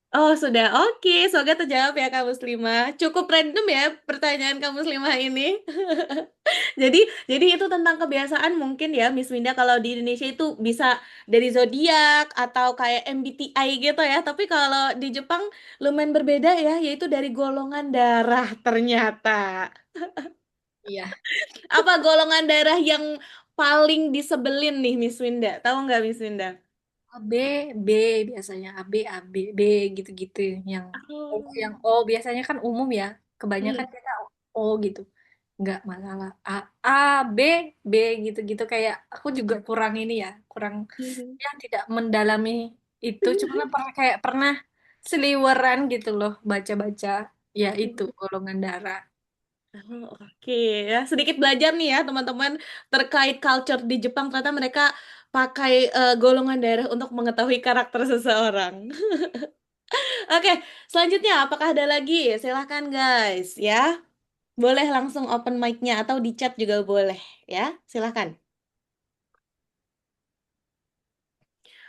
Speaker 1: Oh, sudah. Oke, semoga terjawab ya Kak Muslimah. Cukup random ya pertanyaan Kak Muslimah ini. Jadi, jadi itu tentang kebiasaan mungkin ya, Miss Winda kalau di Indonesia itu bisa dari zodiak atau kayak MBTI gitu ya. Tapi kalau di Jepang lumayan berbeda ya, yaitu dari golongan darah ternyata.
Speaker 3: Iya.
Speaker 1: Apa golongan darah yang paling disebelin nih, Miss Winda? Tahu nggak, Miss Winda?
Speaker 3: AB, B biasanya AB, AB, B gitu-gitu. Yang
Speaker 1: Oh.
Speaker 3: O biasanya kan umum ya. Kebanyakan
Speaker 1: Hmm.
Speaker 3: kita O gitu. Nggak masalah. A, B, B gitu-gitu. Kayak aku juga kurang ini ya. Kurang
Speaker 1: Mhm.
Speaker 3: ya tidak mendalami itu. Cuma kayak pernah seliweran gitu loh baca-baca. Ya itu golongan darah.
Speaker 1: Oh, oke ya, sedikit belajar nih ya teman-teman terkait culture di Jepang. Ternyata mereka pakai golongan darah untuk mengetahui karakter seseorang. Oke, selanjutnya apakah ada lagi? Silahkan guys ya. Boleh langsung open mic-nya atau di chat juga boleh ya. Silahkan.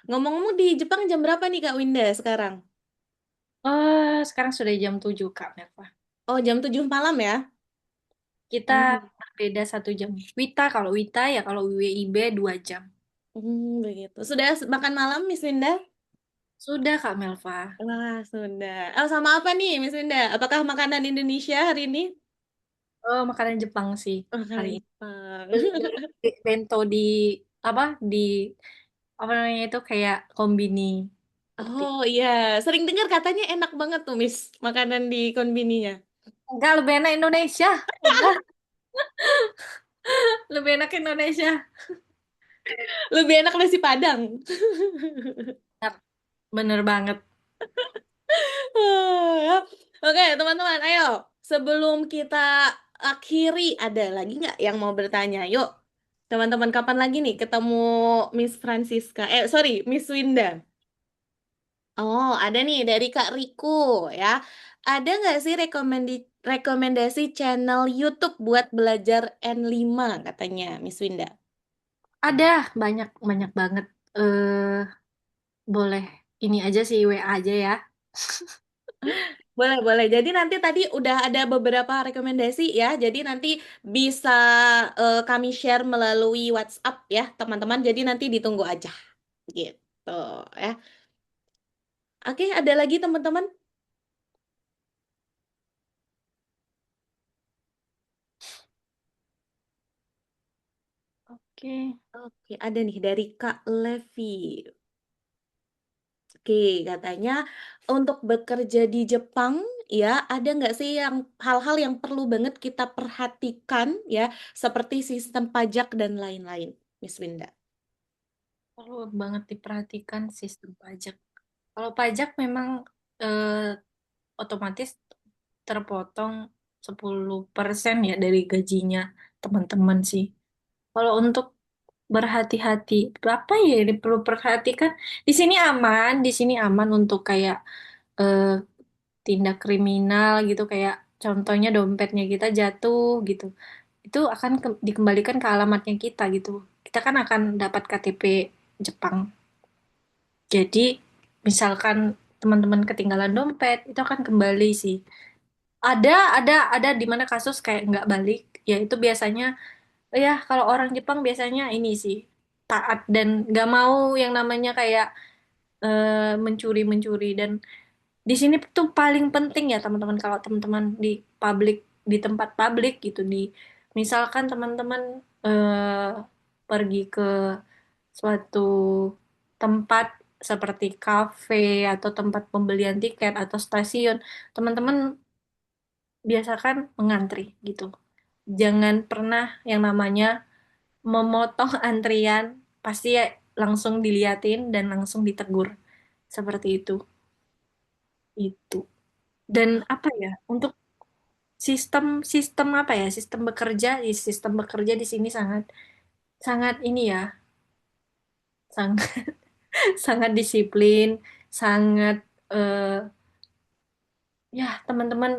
Speaker 1: Ngomong-ngomong di Jepang jam berapa nih Kak Winda sekarang?
Speaker 3: Sekarang sudah jam 7 Kak Merva.
Speaker 1: Oh, jam 7 malam ya?
Speaker 3: Kita
Speaker 1: Hmm,
Speaker 3: berbeda 1 jam. Wita kalau Wita ya kalau WIB 2 jam.
Speaker 1: begitu. Sudah makan malam Miss Winda?
Speaker 3: Sudah Kak Melva.
Speaker 1: Wah, sudah. Oh, sama apa nih Miss Winda? Apakah makanan Indonesia hari ini?
Speaker 3: Oh, makanan Jepang sih hari
Speaker 1: Makanan
Speaker 3: ini.
Speaker 1: Jepang.
Speaker 3: Beli bento di apa di apa namanya itu kayak kombini seperti
Speaker 1: Oh iya, sering dengar katanya enak banget tuh Miss makanan di konbininya.
Speaker 3: enggak lebih enak Indonesia. Udah lebih enak Indonesia.
Speaker 1: Lebih enak nasi Padang.
Speaker 3: Bener, bener banget.
Speaker 1: Ya. Oke, teman-teman, ayo. Sebelum kita akhiri, ada lagi nggak yang mau bertanya? Yuk, teman-teman, kapan lagi nih ketemu Miss Francisca? Sorry, Miss Winda. Oh, ada nih dari Kak Riku ya. Ada nggak sih rekomendasi channel YouTube buat belajar N5 katanya Miss Winda?
Speaker 3: Ada banyak banyak banget. Boleh ini aja sih WA aja ya.
Speaker 1: Boleh, boleh. Jadi nanti tadi udah ada beberapa rekomendasi ya. Jadi nanti bisa kami share melalui WhatsApp ya, teman-teman. Jadi nanti ditunggu aja. Gitu ya. Oke, ada lagi teman-teman?
Speaker 3: Oke.
Speaker 1: Oke, ada nih dari Kak Levi. Oke, katanya untuk bekerja di Jepang ya, ada nggak sih yang hal-hal yang perlu banget kita perhatikan ya, seperti sistem pajak dan lain-lain, Miss Winda?
Speaker 3: Perlu banget diperhatikan sistem pajak. Kalau pajak memang eh, otomatis terpotong 10% ya dari gajinya teman-teman sih. Kalau untuk berhati-hati, apa ya yang perlu perhatikan? Di sini aman untuk kayak eh, tindak kriminal gitu, kayak contohnya dompetnya kita jatuh gitu. Itu akan dikembalikan ke alamatnya kita gitu. Kita kan akan dapat KTP Jepang. Jadi, misalkan teman-teman ketinggalan dompet, itu akan kembali sih. Ada di mana kasus kayak nggak balik, ya itu biasanya, ya kalau orang Jepang biasanya ini sih, taat dan nggak mau yang namanya kayak mencuri-mencuri. Dan di sini tuh paling penting ya teman-teman, kalau teman-teman di publik, di tempat publik gitu, misalkan teman-teman eh, pergi ke suatu tempat seperti kafe atau tempat pembelian tiket atau stasiun, teman-teman biasakan mengantri gitu. Jangan pernah yang namanya memotong antrian, pasti ya langsung diliatin dan langsung ditegur. Seperti itu. Itu. Dan apa ya? Untuk sistem sistem apa ya? Sistem bekerja di sini sangat sangat ini ya, sangat sangat disiplin, sangat eh, ya teman-teman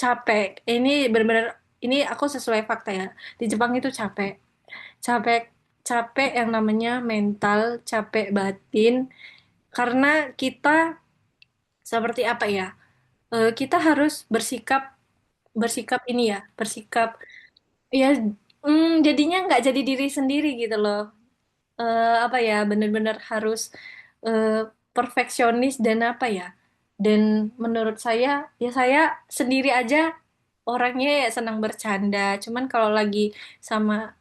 Speaker 3: capek. Ini benar-benar ini aku sesuai fakta ya. Di Jepang itu capek. Capek capek yang namanya mental, capek batin karena kita seperti apa ya? Kita harus bersikap bersikap ini ya, bersikap ya, jadinya nggak jadi diri sendiri gitu loh. Apa ya, bener-bener harus eh, perfeksionis dan apa ya, dan menurut saya ya saya sendiri aja orangnya ya senang bercanda, cuman kalau lagi sama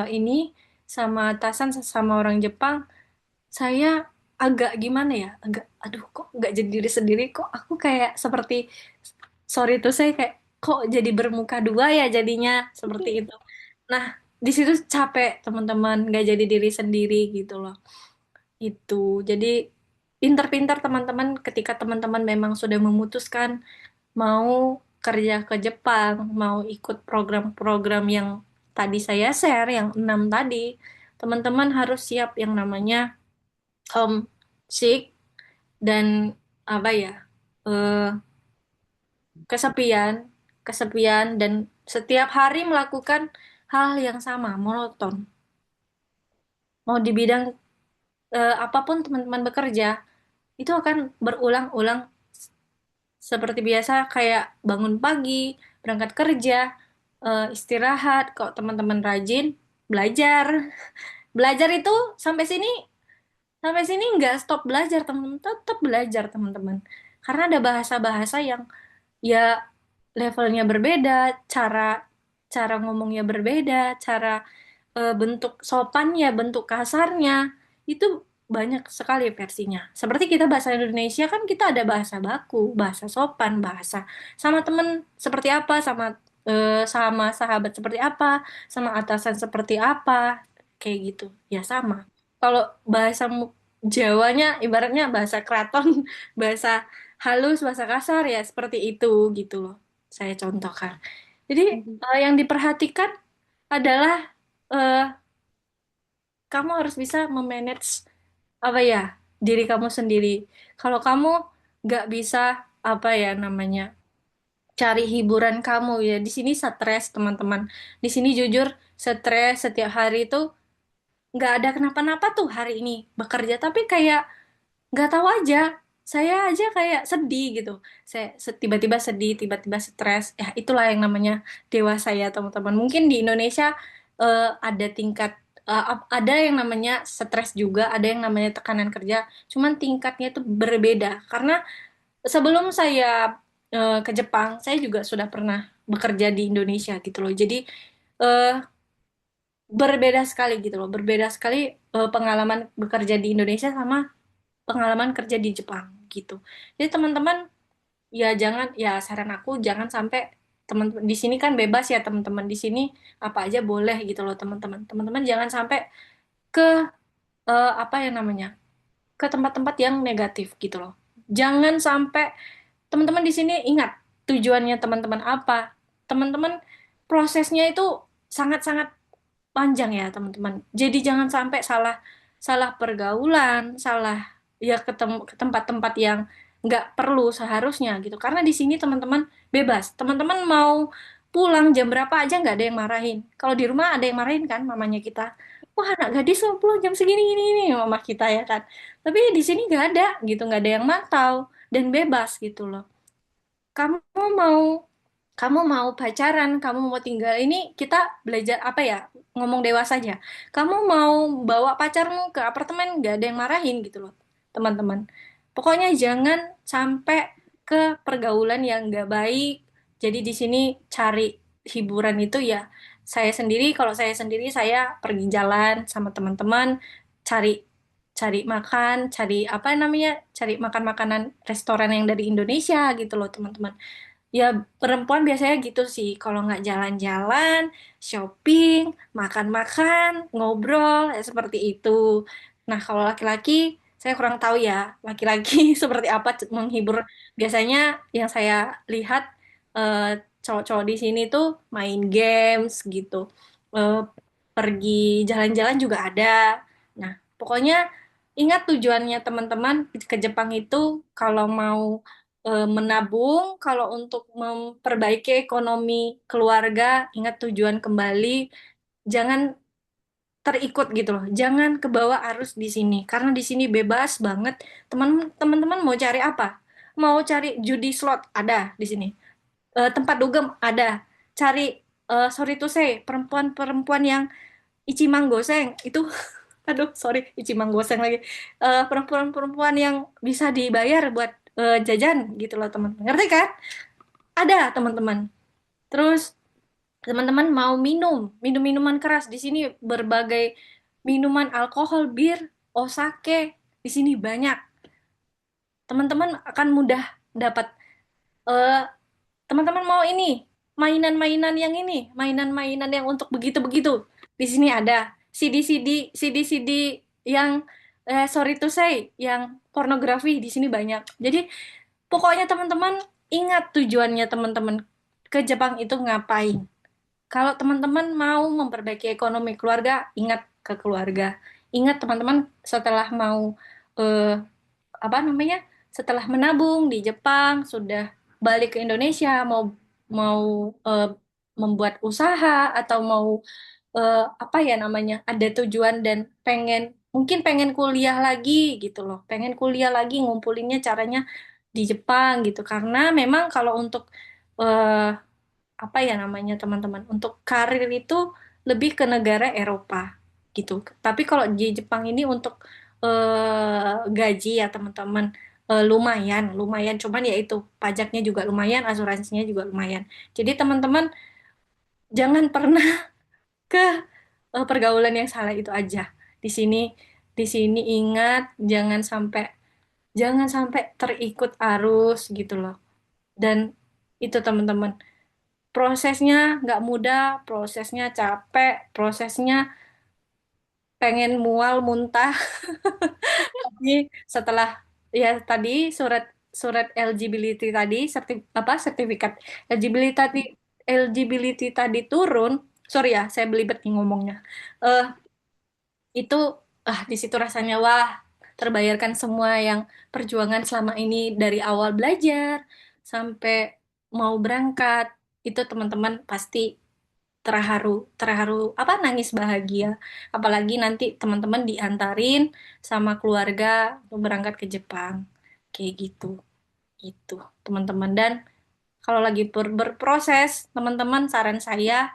Speaker 3: ini sama atasan sama orang Jepang, saya agak gimana ya, agak aduh kok nggak jadi diri sendiri, kok aku kayak seperti, sorry tuh saya kayak kok jadi bermuka dua ya jadinya seperti itu. Nah, di situ capek teman-teman, nggak jadi diri sendiri gitu loh. Itu. Jadi pintar-pintar teman-teman ketika teman-teman memang sudah memutuskan mau kerja ke Jepang, mau ikut program-program yang tadi saya share, yang 6 tadi, teman-teman harus siap yang namanya homesick dan apa ya, eh, kesepian, kesepian dan setiap hari melakukan hal yang sama, monoton. Mau di bidang apapun teman-teman bekerja, itu akan berulang-ulang seperti biasa kayak bangun pagi, berangkat kerja, istirahat. Kok teman-teman rajin belajar. Belajar itu sampai sini nggak stop belajar, teman-teman. Tetap belajar, teman-teman. Karena ada bahasa-bahasa yang ya levelnya berbeda, cara cara ngomongnya berbeda, cara bentuk sopannya, bentuk kasarnya, itu banyak sekali versinya. Seperti kita bahasa Indonesia kan kita ada bahasa baku, bahasa sopan, bahasa sama temen seperti apa, sama sahabat seperti apa, sama atasan seperti apa, kayak gitu. Ya sama. Kalau bahasa Jawanya ibaratnya bahasa keraton, bahasa halus, bahasa kasar ya seperti itu gitu loh. Saya contohkan. Jadi yang diperhatikan adalah eh, kamu harus bisa memanage apa ya, diri kamu sendiri. Kalau kamu nggak bisa apa ya namanya, cari hiburan kamu ya, di sini stres teman-teman. Di sini jujur stres setiap hari itu nggak ada kenapa-napa tuh hari ini bekerja, tapi kayak nggak tahu aja, saya aja kayak sedih gitu. Saya tiba-tiba sedih, tiba-tiba stres, ya itulah yang namanya dewasa ya teman-teman. Mungkin di Indonesia ada tingkat ada yang namanya stres juga, ada yang namanya tekanan kerja, cuman tingkatnya itu berbeda. Karena sebelum saya ke Jepang, saya juga sudah pernah bekerja di Indonesia gitu loh. Jadi eh, berbeda sekali gitu loh, berbeda sekali pengalaman bekerja di Indonesia sama pengalaman kerja di Jepang gitu. Jadi teman-teman ya jangan, ya saran aku jangan sampai, teman di sini kan bebas ya teman-teman, di sini apa aja boleh gitu loh teman-teman. Teman-teman jangan sampai ke apa yang namanya, ke tempat-tempat yang negatif gitu loh. Jangan sampai, teman-teman di sini ingat tujuannya teman-teman apa. Teman-teman prosesnya itu sangat-sangat panjang ya teman-teman. Jadi jangan sampai salah salah pergaulan, salah ya ke tempat-tempat yang nggak perlu seharusnya gitu. Karena di sini teman-teman bebas. Teman-teman mau pulang jam berapa aja nggak ada yang marahin. Kalau di rumah ada yang marahin kan mamanya kita. Wah anak gadis lo pulang jam segini ini mama kita ya kan. Tapi di sini nggak ada gitu, nggak ada yang mantau dan bebas gitu loh. Kamu mau kamu mau pacaran, kamu mau tinggal ini, kita belajar apa ya, ngomong dewasanya. Kamu mau bawa pacarmu ke apartemen, gak ada yang marahin gitu loh, teman-teman. Pokoknya jangan sampai ke pergaulan yang gak baik. Jadi di sini cari hiburan itu ya, saya sendiri, kalau saya sendiri, saya pergi jalan sama teman-teman, cari cari makan, cari apa namanya, cari makan makanan restoran yang dari Indonesia gitu loh, teman-teman. Ya, perempuan biasanya gitu sih. Kalau nggak jalan-jalan, shopping, makan-makan, ngobrol, ya seperti itu. Nah, kalau laki-laki, saya kurang tahu ya. Laki-laki seperti apa menghibur. Biasanya yang saya lihat eh, cowok-cowok di sini tuh main games gitu. Eh, Pergi jalan-jalan juga ada. Nah, pokoknya ingat tujuannya teman-teman ke Jepang itu kalau mau menabung, kalau untuk memperbaiki ekonomi keluarga, ingat tujuan kembali, jangan terikut gitu loh, jangan kebawa arus di sini, karena di sini bebas banget. Teman-teman mau cari apa? mau cari judi slot ada di sini. Tempat dugem ada. Cari sorry to say perempuan-perempuan yang icimang goseng itu aduh sorry icimang goseng lagi. Perempuan-perempuan yang bisa dibayar buat jajan gitu loh teman-teman. Ngerti kan? Ada teman-teman. Terus teman-teman mau minum-minuman keras di sini berbagai minuman alkohol, bir, osake di sini banyak. Teman-teman akan mudah dapat eh teman-teman mau ini mainan-mainan yang ini, mainan-mainan yang untuk begitu-begitu. Di sini ada CD-CD yang sorry to say, yang pornografi di sini banyak. Jadi pokoknya teman-teman ingat tujuannya teman-teman ke Jepang itu ngapain. Kalau teman-teman mau memperbaiki ekonomi keluarga, ingat ke keluarga. Ingat teman-teman setelah mau eh, apa namanya? Setelah menabung di Jepang, sudah balik ke Indonesia, mau mau membuat usaha atau mau apa ya namanya? Ada tujuan dan mungkin pengen kuliah lagi gitu loh. Pengen kuliah lagi ngumpulinnya caranya di Jepang gitu. Karena memang kalau untuk eh, apa ya namanya teman-teman untuk karir itu lebih ke negara Eropa gitu. Tapi kalau di Jepang ini untuk gaji ya teman-teman lumayan, lumayan. Cuman ya itu pajaknya juga lumayan, asuransinya juga lumayan. Jadi teman-teman jangan pernah ke pergaulan yang salah itu aja. Di sini di sini ingat jangan sampai terikut arus gitu loh. Dan itu teman-teman prosesnya nggak mudah, prosesnya capek, prosesnya pengen mual muntah. Tapi setelah ya tadi surat surat eligibility tadi sertifikat eligibility eligibility tadi turun, sorry ya saya belibet nih ngomongnya. Eh itu di situ rasanya wah terbayarkan semua yang perjuangan selama ini dari awal belajar sampai mau berangkat itu teman-teman pasti terharu, terharu apa nangis bahagia. Apalagi nanti teman-teman diantarin sama keluarga untuk berangkat ke Jepang. Kayak gitu. Itu, teman-teman. Dan kalau lagi berproses, teman-teman saran saya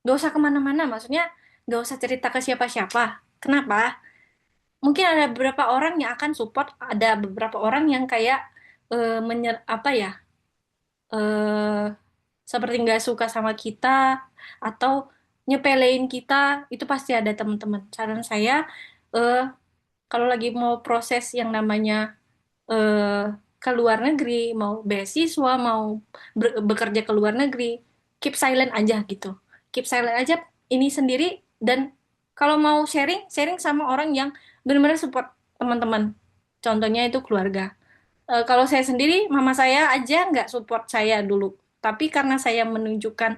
Speaker 3: gak usah kemana-mana. Maksudnya gak usah cerita ke siapa-siapa. Kenapa? Mungkin ada beberapa orang yang akan support, ada beberapa orang yang kayak apa ya? eh seperti nggak suka sama kita atau nyepelein kita itu pasti ada teman-teman. Saran saya eh kalau lagi mau proses yang namanya eh ke luar negeri, mau beasiswa, mau bekerja ke luar negeri, keep silent aja gitu. Keep silent aja ini sendiri dan kalau mau sharing, sharing sama orang yang benar-benar support teman-teman. Contohnya itu keluarga. Kalau saya sendiri, mama saya aja nggak support saya dulu. Tapi karena saya menunjukkan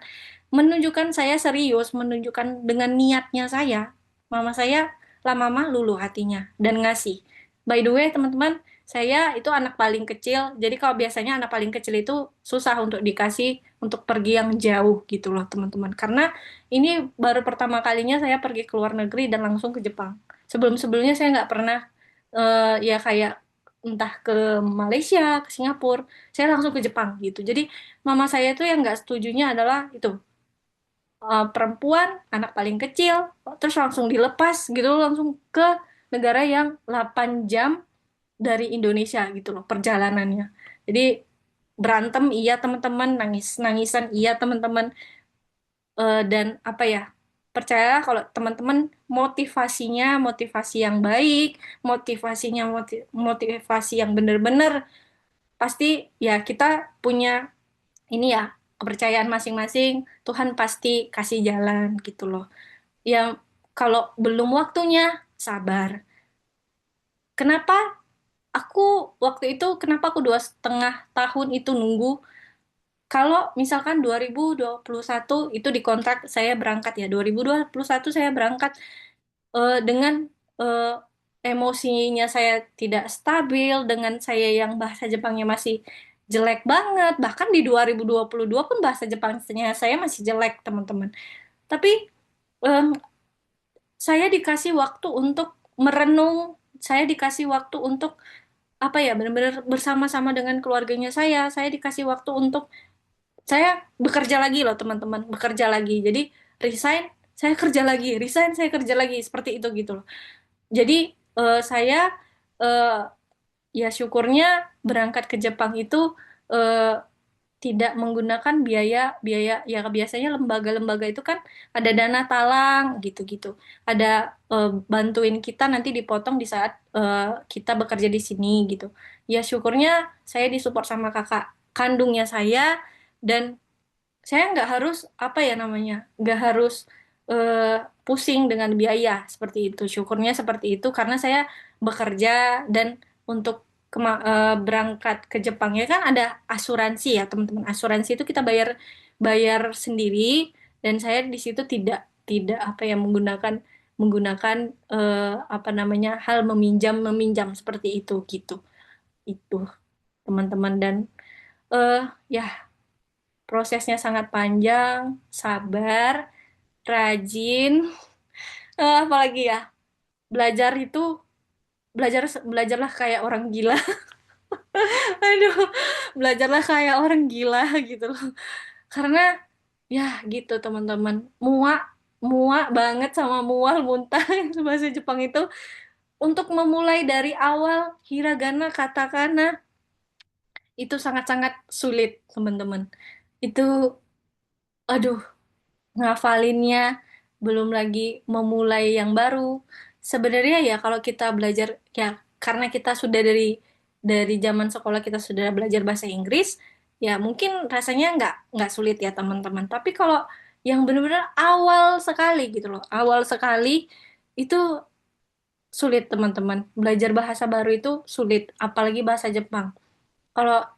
Speaker 3: menunjukkan saya serius, menunjukkan dengan niatnya saya, mama saya lama-lama luluh hatinya dan ngasih. By the way, teman-teman, saya itu anak paling kecil. Jadi kalau biasanya anak paling kecil itu susah untuk dikasih untuk pergi yang jauh gitu loh, teman-teman. Karena ini baru pertama kalinya saya pergi ke luar negeri dan langsung ke Jepang. Sebelum-sebelumnya saya nggak pernah ya kayak entah ke Malaysia, ke Singapura, saya langsung ke Jepang gitu. Jadi mama saya tuh yang nggak setujunya adalah itu perempuan, anak paling kecil, terus langsung dilepas gitu, langsung ke negara yang 8 jam dari Indonesia gitu loh perjalanannya. Jadi berantem iya teman-teman, nangis-nangisan iya teman-teman. Dan apa ya? Percaya kalau teman-teman motivasinya motivasi yang baik, motivasinya motivasi yang benar-benar pasti ya kita punya ini ya kepercayaan masing-masing, Tuhan pasti kasih jalan gitu loh. Yang kalau belum waktunya sabar. Kenapa aku kenapa aku 2,5 tahun itu nunggu? Kalau misalkan 2021 itu di kontrak saya berangkat ya, 2021 saya berangkat dengan eh, emosinya saya tidak stabil, dengan saya yang bahasa Jepangnya masih jelek banget, bahkan di 2022 pun bahasa Jepangnya saya masih jelek, teman-teman. Tapi em, saya dikasih waktu untuk merenung, saya dikasih waktu untuk apa ya, benar-benar bersama-sama dengan keluarganya saya dikasih waktu untuk saya bekerja lagi loh teman-teman, bekerja lagi. Jadi resign, saya kerja lagi, resign, saya kerja lagi, seperti itu gitu loh. Jadi saya eh, ya syukurnya berangkat ke Jepang itu eh, tidak menggunakan biaya-biaya ya, biasanya lembaga-lembaga itu kan ada dana talang gitu-gitu. Ada bantuin kita nanti dipotong di saat kita bekerja di sini gitu. Ya syukurnya saya disupport sama kakak kandungnya saya, dan saya nggak harus apa ya namanya, nggak harus pusing dengan biaya seperti itu. Syukurnya seperti itu karena saya bekerja, dan untuk berangkat ke Jepang ya kan ada asuransi ya teman-teman. Asuransi itu kita bayar bayar sendiri, dan saya di situ tidak tidak apa ya menggunakan menggunakan apa namanya hal meminjam meminjam seperti itu gitu. Itu teman-teman, dan eh ya prosesnya sangat panjang, sabar, rajin, apalagi ya, belajar itu belajarlah kayak orang gila. Aduh, belajarlah kayak orang gila gitu loh. Karena ya gitu teman-teman, muak muak banget sama mual muntah bahasa Jepang itu, untuk memulai dari awal hiragana katakana itu sangat-sangat sulit teman-teman. Itu aduh, ngafalinnya, belum lagi memulai yang baru. Sebenarnya ya kalau kita belajar ya, karena kita sudah dari zaman sekolah kita sudah belajar bahasa Inggris, ya mungkin rasanya nggak sulit ya teman-teman. Tapi kalau yang benar-benar awal sekali gitu loh, awal sekali itu sulit teman-teman. Belajar bahasa baru itu sulit, apalagi bahasa Jepang. Kalau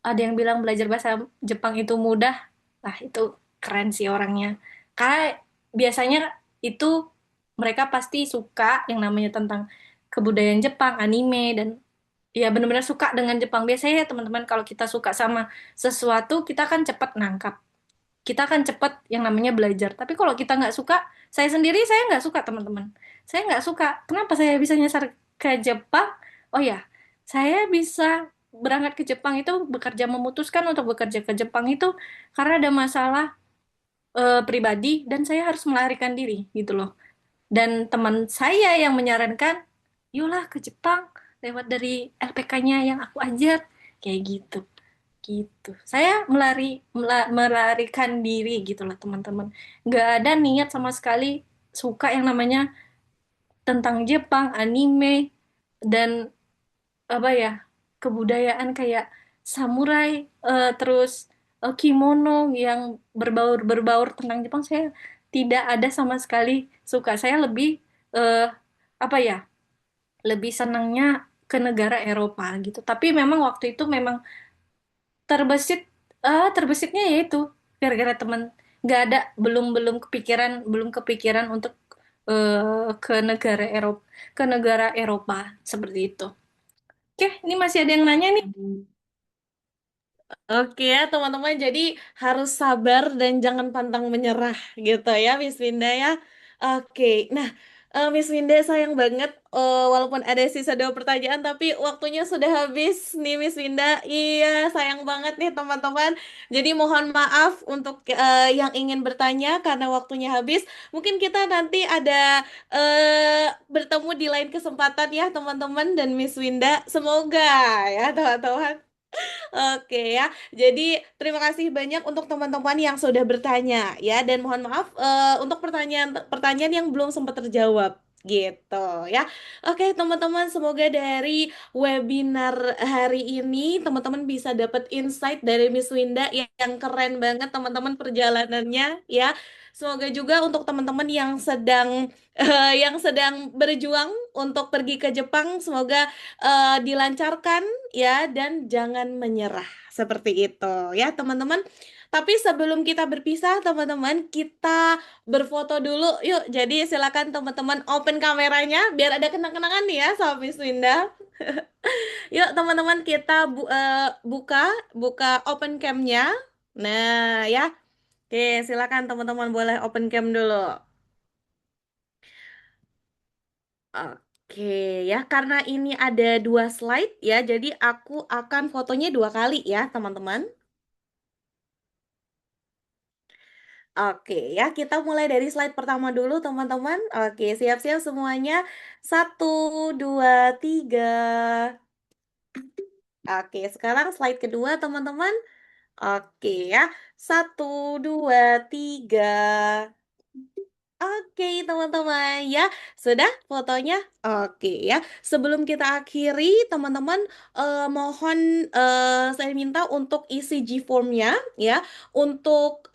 Speaker 3: ada yang bilang belajar bahasa Jepang itu mudah, lah itu keren sih orangnya. Karena biasanya itu mereka pasti suka yang namanya tentang kebudayaan Jepang, anime, dan ya benar-benar suka dengan Jepang. Biasanya ya teman-teman kalau kita suka sama sesuatu, kita kan cepat nangkap. Kita kan cepat yang namanya belajar. Tapi kalau kita nggak suka, saya sendiri saya nggak suka teman-teman. Saya nggak suka. Kenapa saya bisa nyasar ke Jepang? Oh ya, saya bisa berangkat ke Jepang itu, bekerja, memutuskan untuk bekerja ke Jepang itu karena ada masalah pribadi, dan saya harus melarikan diri gitu loh. Dan teman saya yang menyarankan, yolah ke Jepang lewat dari LPK-nya yang aku ajar, kayak gitu gitu. Saya melarikan diri gitu lah teman-teman. Nggak ada niat sama sekali suka yang namanya tentang Jepang, anime, dan apa ya, kebudayaan kayak samurai, terus kimono yang berbaur tentang Jepang. Saya tidak ada sama sekali suka. Saya lebih eh, apa ya, lebih senangnya ke negara Eropa gitu. Tapi memang waktu itu memang terbesit, terbesitnya yaitu gara-gara teman, nggak ada, belum kepikiran untuk ke negara Eropa, seperti itu. Oke, ini masih ada yang nanya nih.
Speaker 1: Oke ya teman-teman, jadi harus sabar dan jangan pantang menyerah gitu ya Miss Winda ya. Oke, nah Miss Winda sayang banget walaupun ada sisa 2 pertanyaan tapi waktunya sudah habis nih Miss Winda. Iya sayang banget nih teman-teman. Jadi mohon maaf untuk yang ingin bertanya karena waktunya habis. Mungkin kita nanti ada bertemu di lain kesempatan ya teman-teman dan Miss Winda. Semoga ya teman-teman. Oke ya, jadi terima kasih banyak untuk teman-teman yang sudah bertanya ya, dan mohon maaf untuk pertanyaan-pertanyaan yang belum sempat terjawab gitu ya. Oke teman-teman, semoga dari webinar hari ini teman-teman bisa dapat insight dari Miss Winda yang keren banget teman-teman perjalanannya ya. Semoga juga untuk teman-teman yang sedang berjuang untuk pergi ke Jepang, semoga dilancarkan ya dan jangan menyerah seperti itu ya teman-teman. Tapi sebelum kita berpisah teman-teman, kita berfoto dulu yuk. Jadi silakan teman-teman open kameranya biar ada kenang-kenangan nih ya sama Miss Winda. Yuk teman-teman kita buka buka open cam-nya. Nah ya. Oke, silakan teman-teman boleh open cam dulu. Oke ya, karena ini ada 2 slide ya, jadi aku akan fotonya 2 kali ya, teman-teman. Oke ya, kita mulai dari slide pertama dulu, teman-teman. Oke, siap-siap semuanya. 1, 2, 3. Oke, sekarang slide kedua, teman-teman. Oke ya, 1, 2, 3. Oke, teman-teman ya, sudah fotonya? Oke ya. Sebelum kita akhiri, teman-teman mohon saya minta untuk isi G-form-nya ya, untuk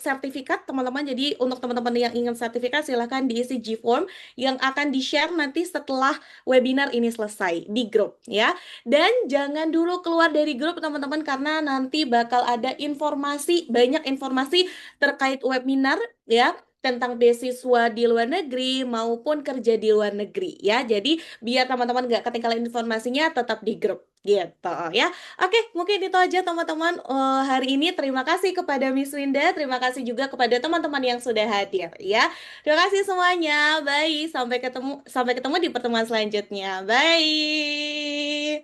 Speaker 1: sertifikat teman-teman. Jadi untuk teman-teman yang ingin sertifikat silahkan diisi G-form yang akan di-share nanti setelah webinar ini selesai di grup ya. Dan jangan dulu keluar dari grup teman-teman karena nanti bakal ada informasi, banyak informasi terkait webinar ya, tentang beasiswa di luar negeri maupun kerja di luar negeri ya. Jadi biar teman-teman nggak ketinggalan informasinya tetap di grup gitu ya. Oke, mungkin itu aja teman-teman hari ini. Terima kasih kepada Miss Winda, terima kasih juga kepada teman-teman yang sudah hadir ya. Terima kasih semuanya. Bye, sampai ketemu di pertemuan selanjutnya. Bye.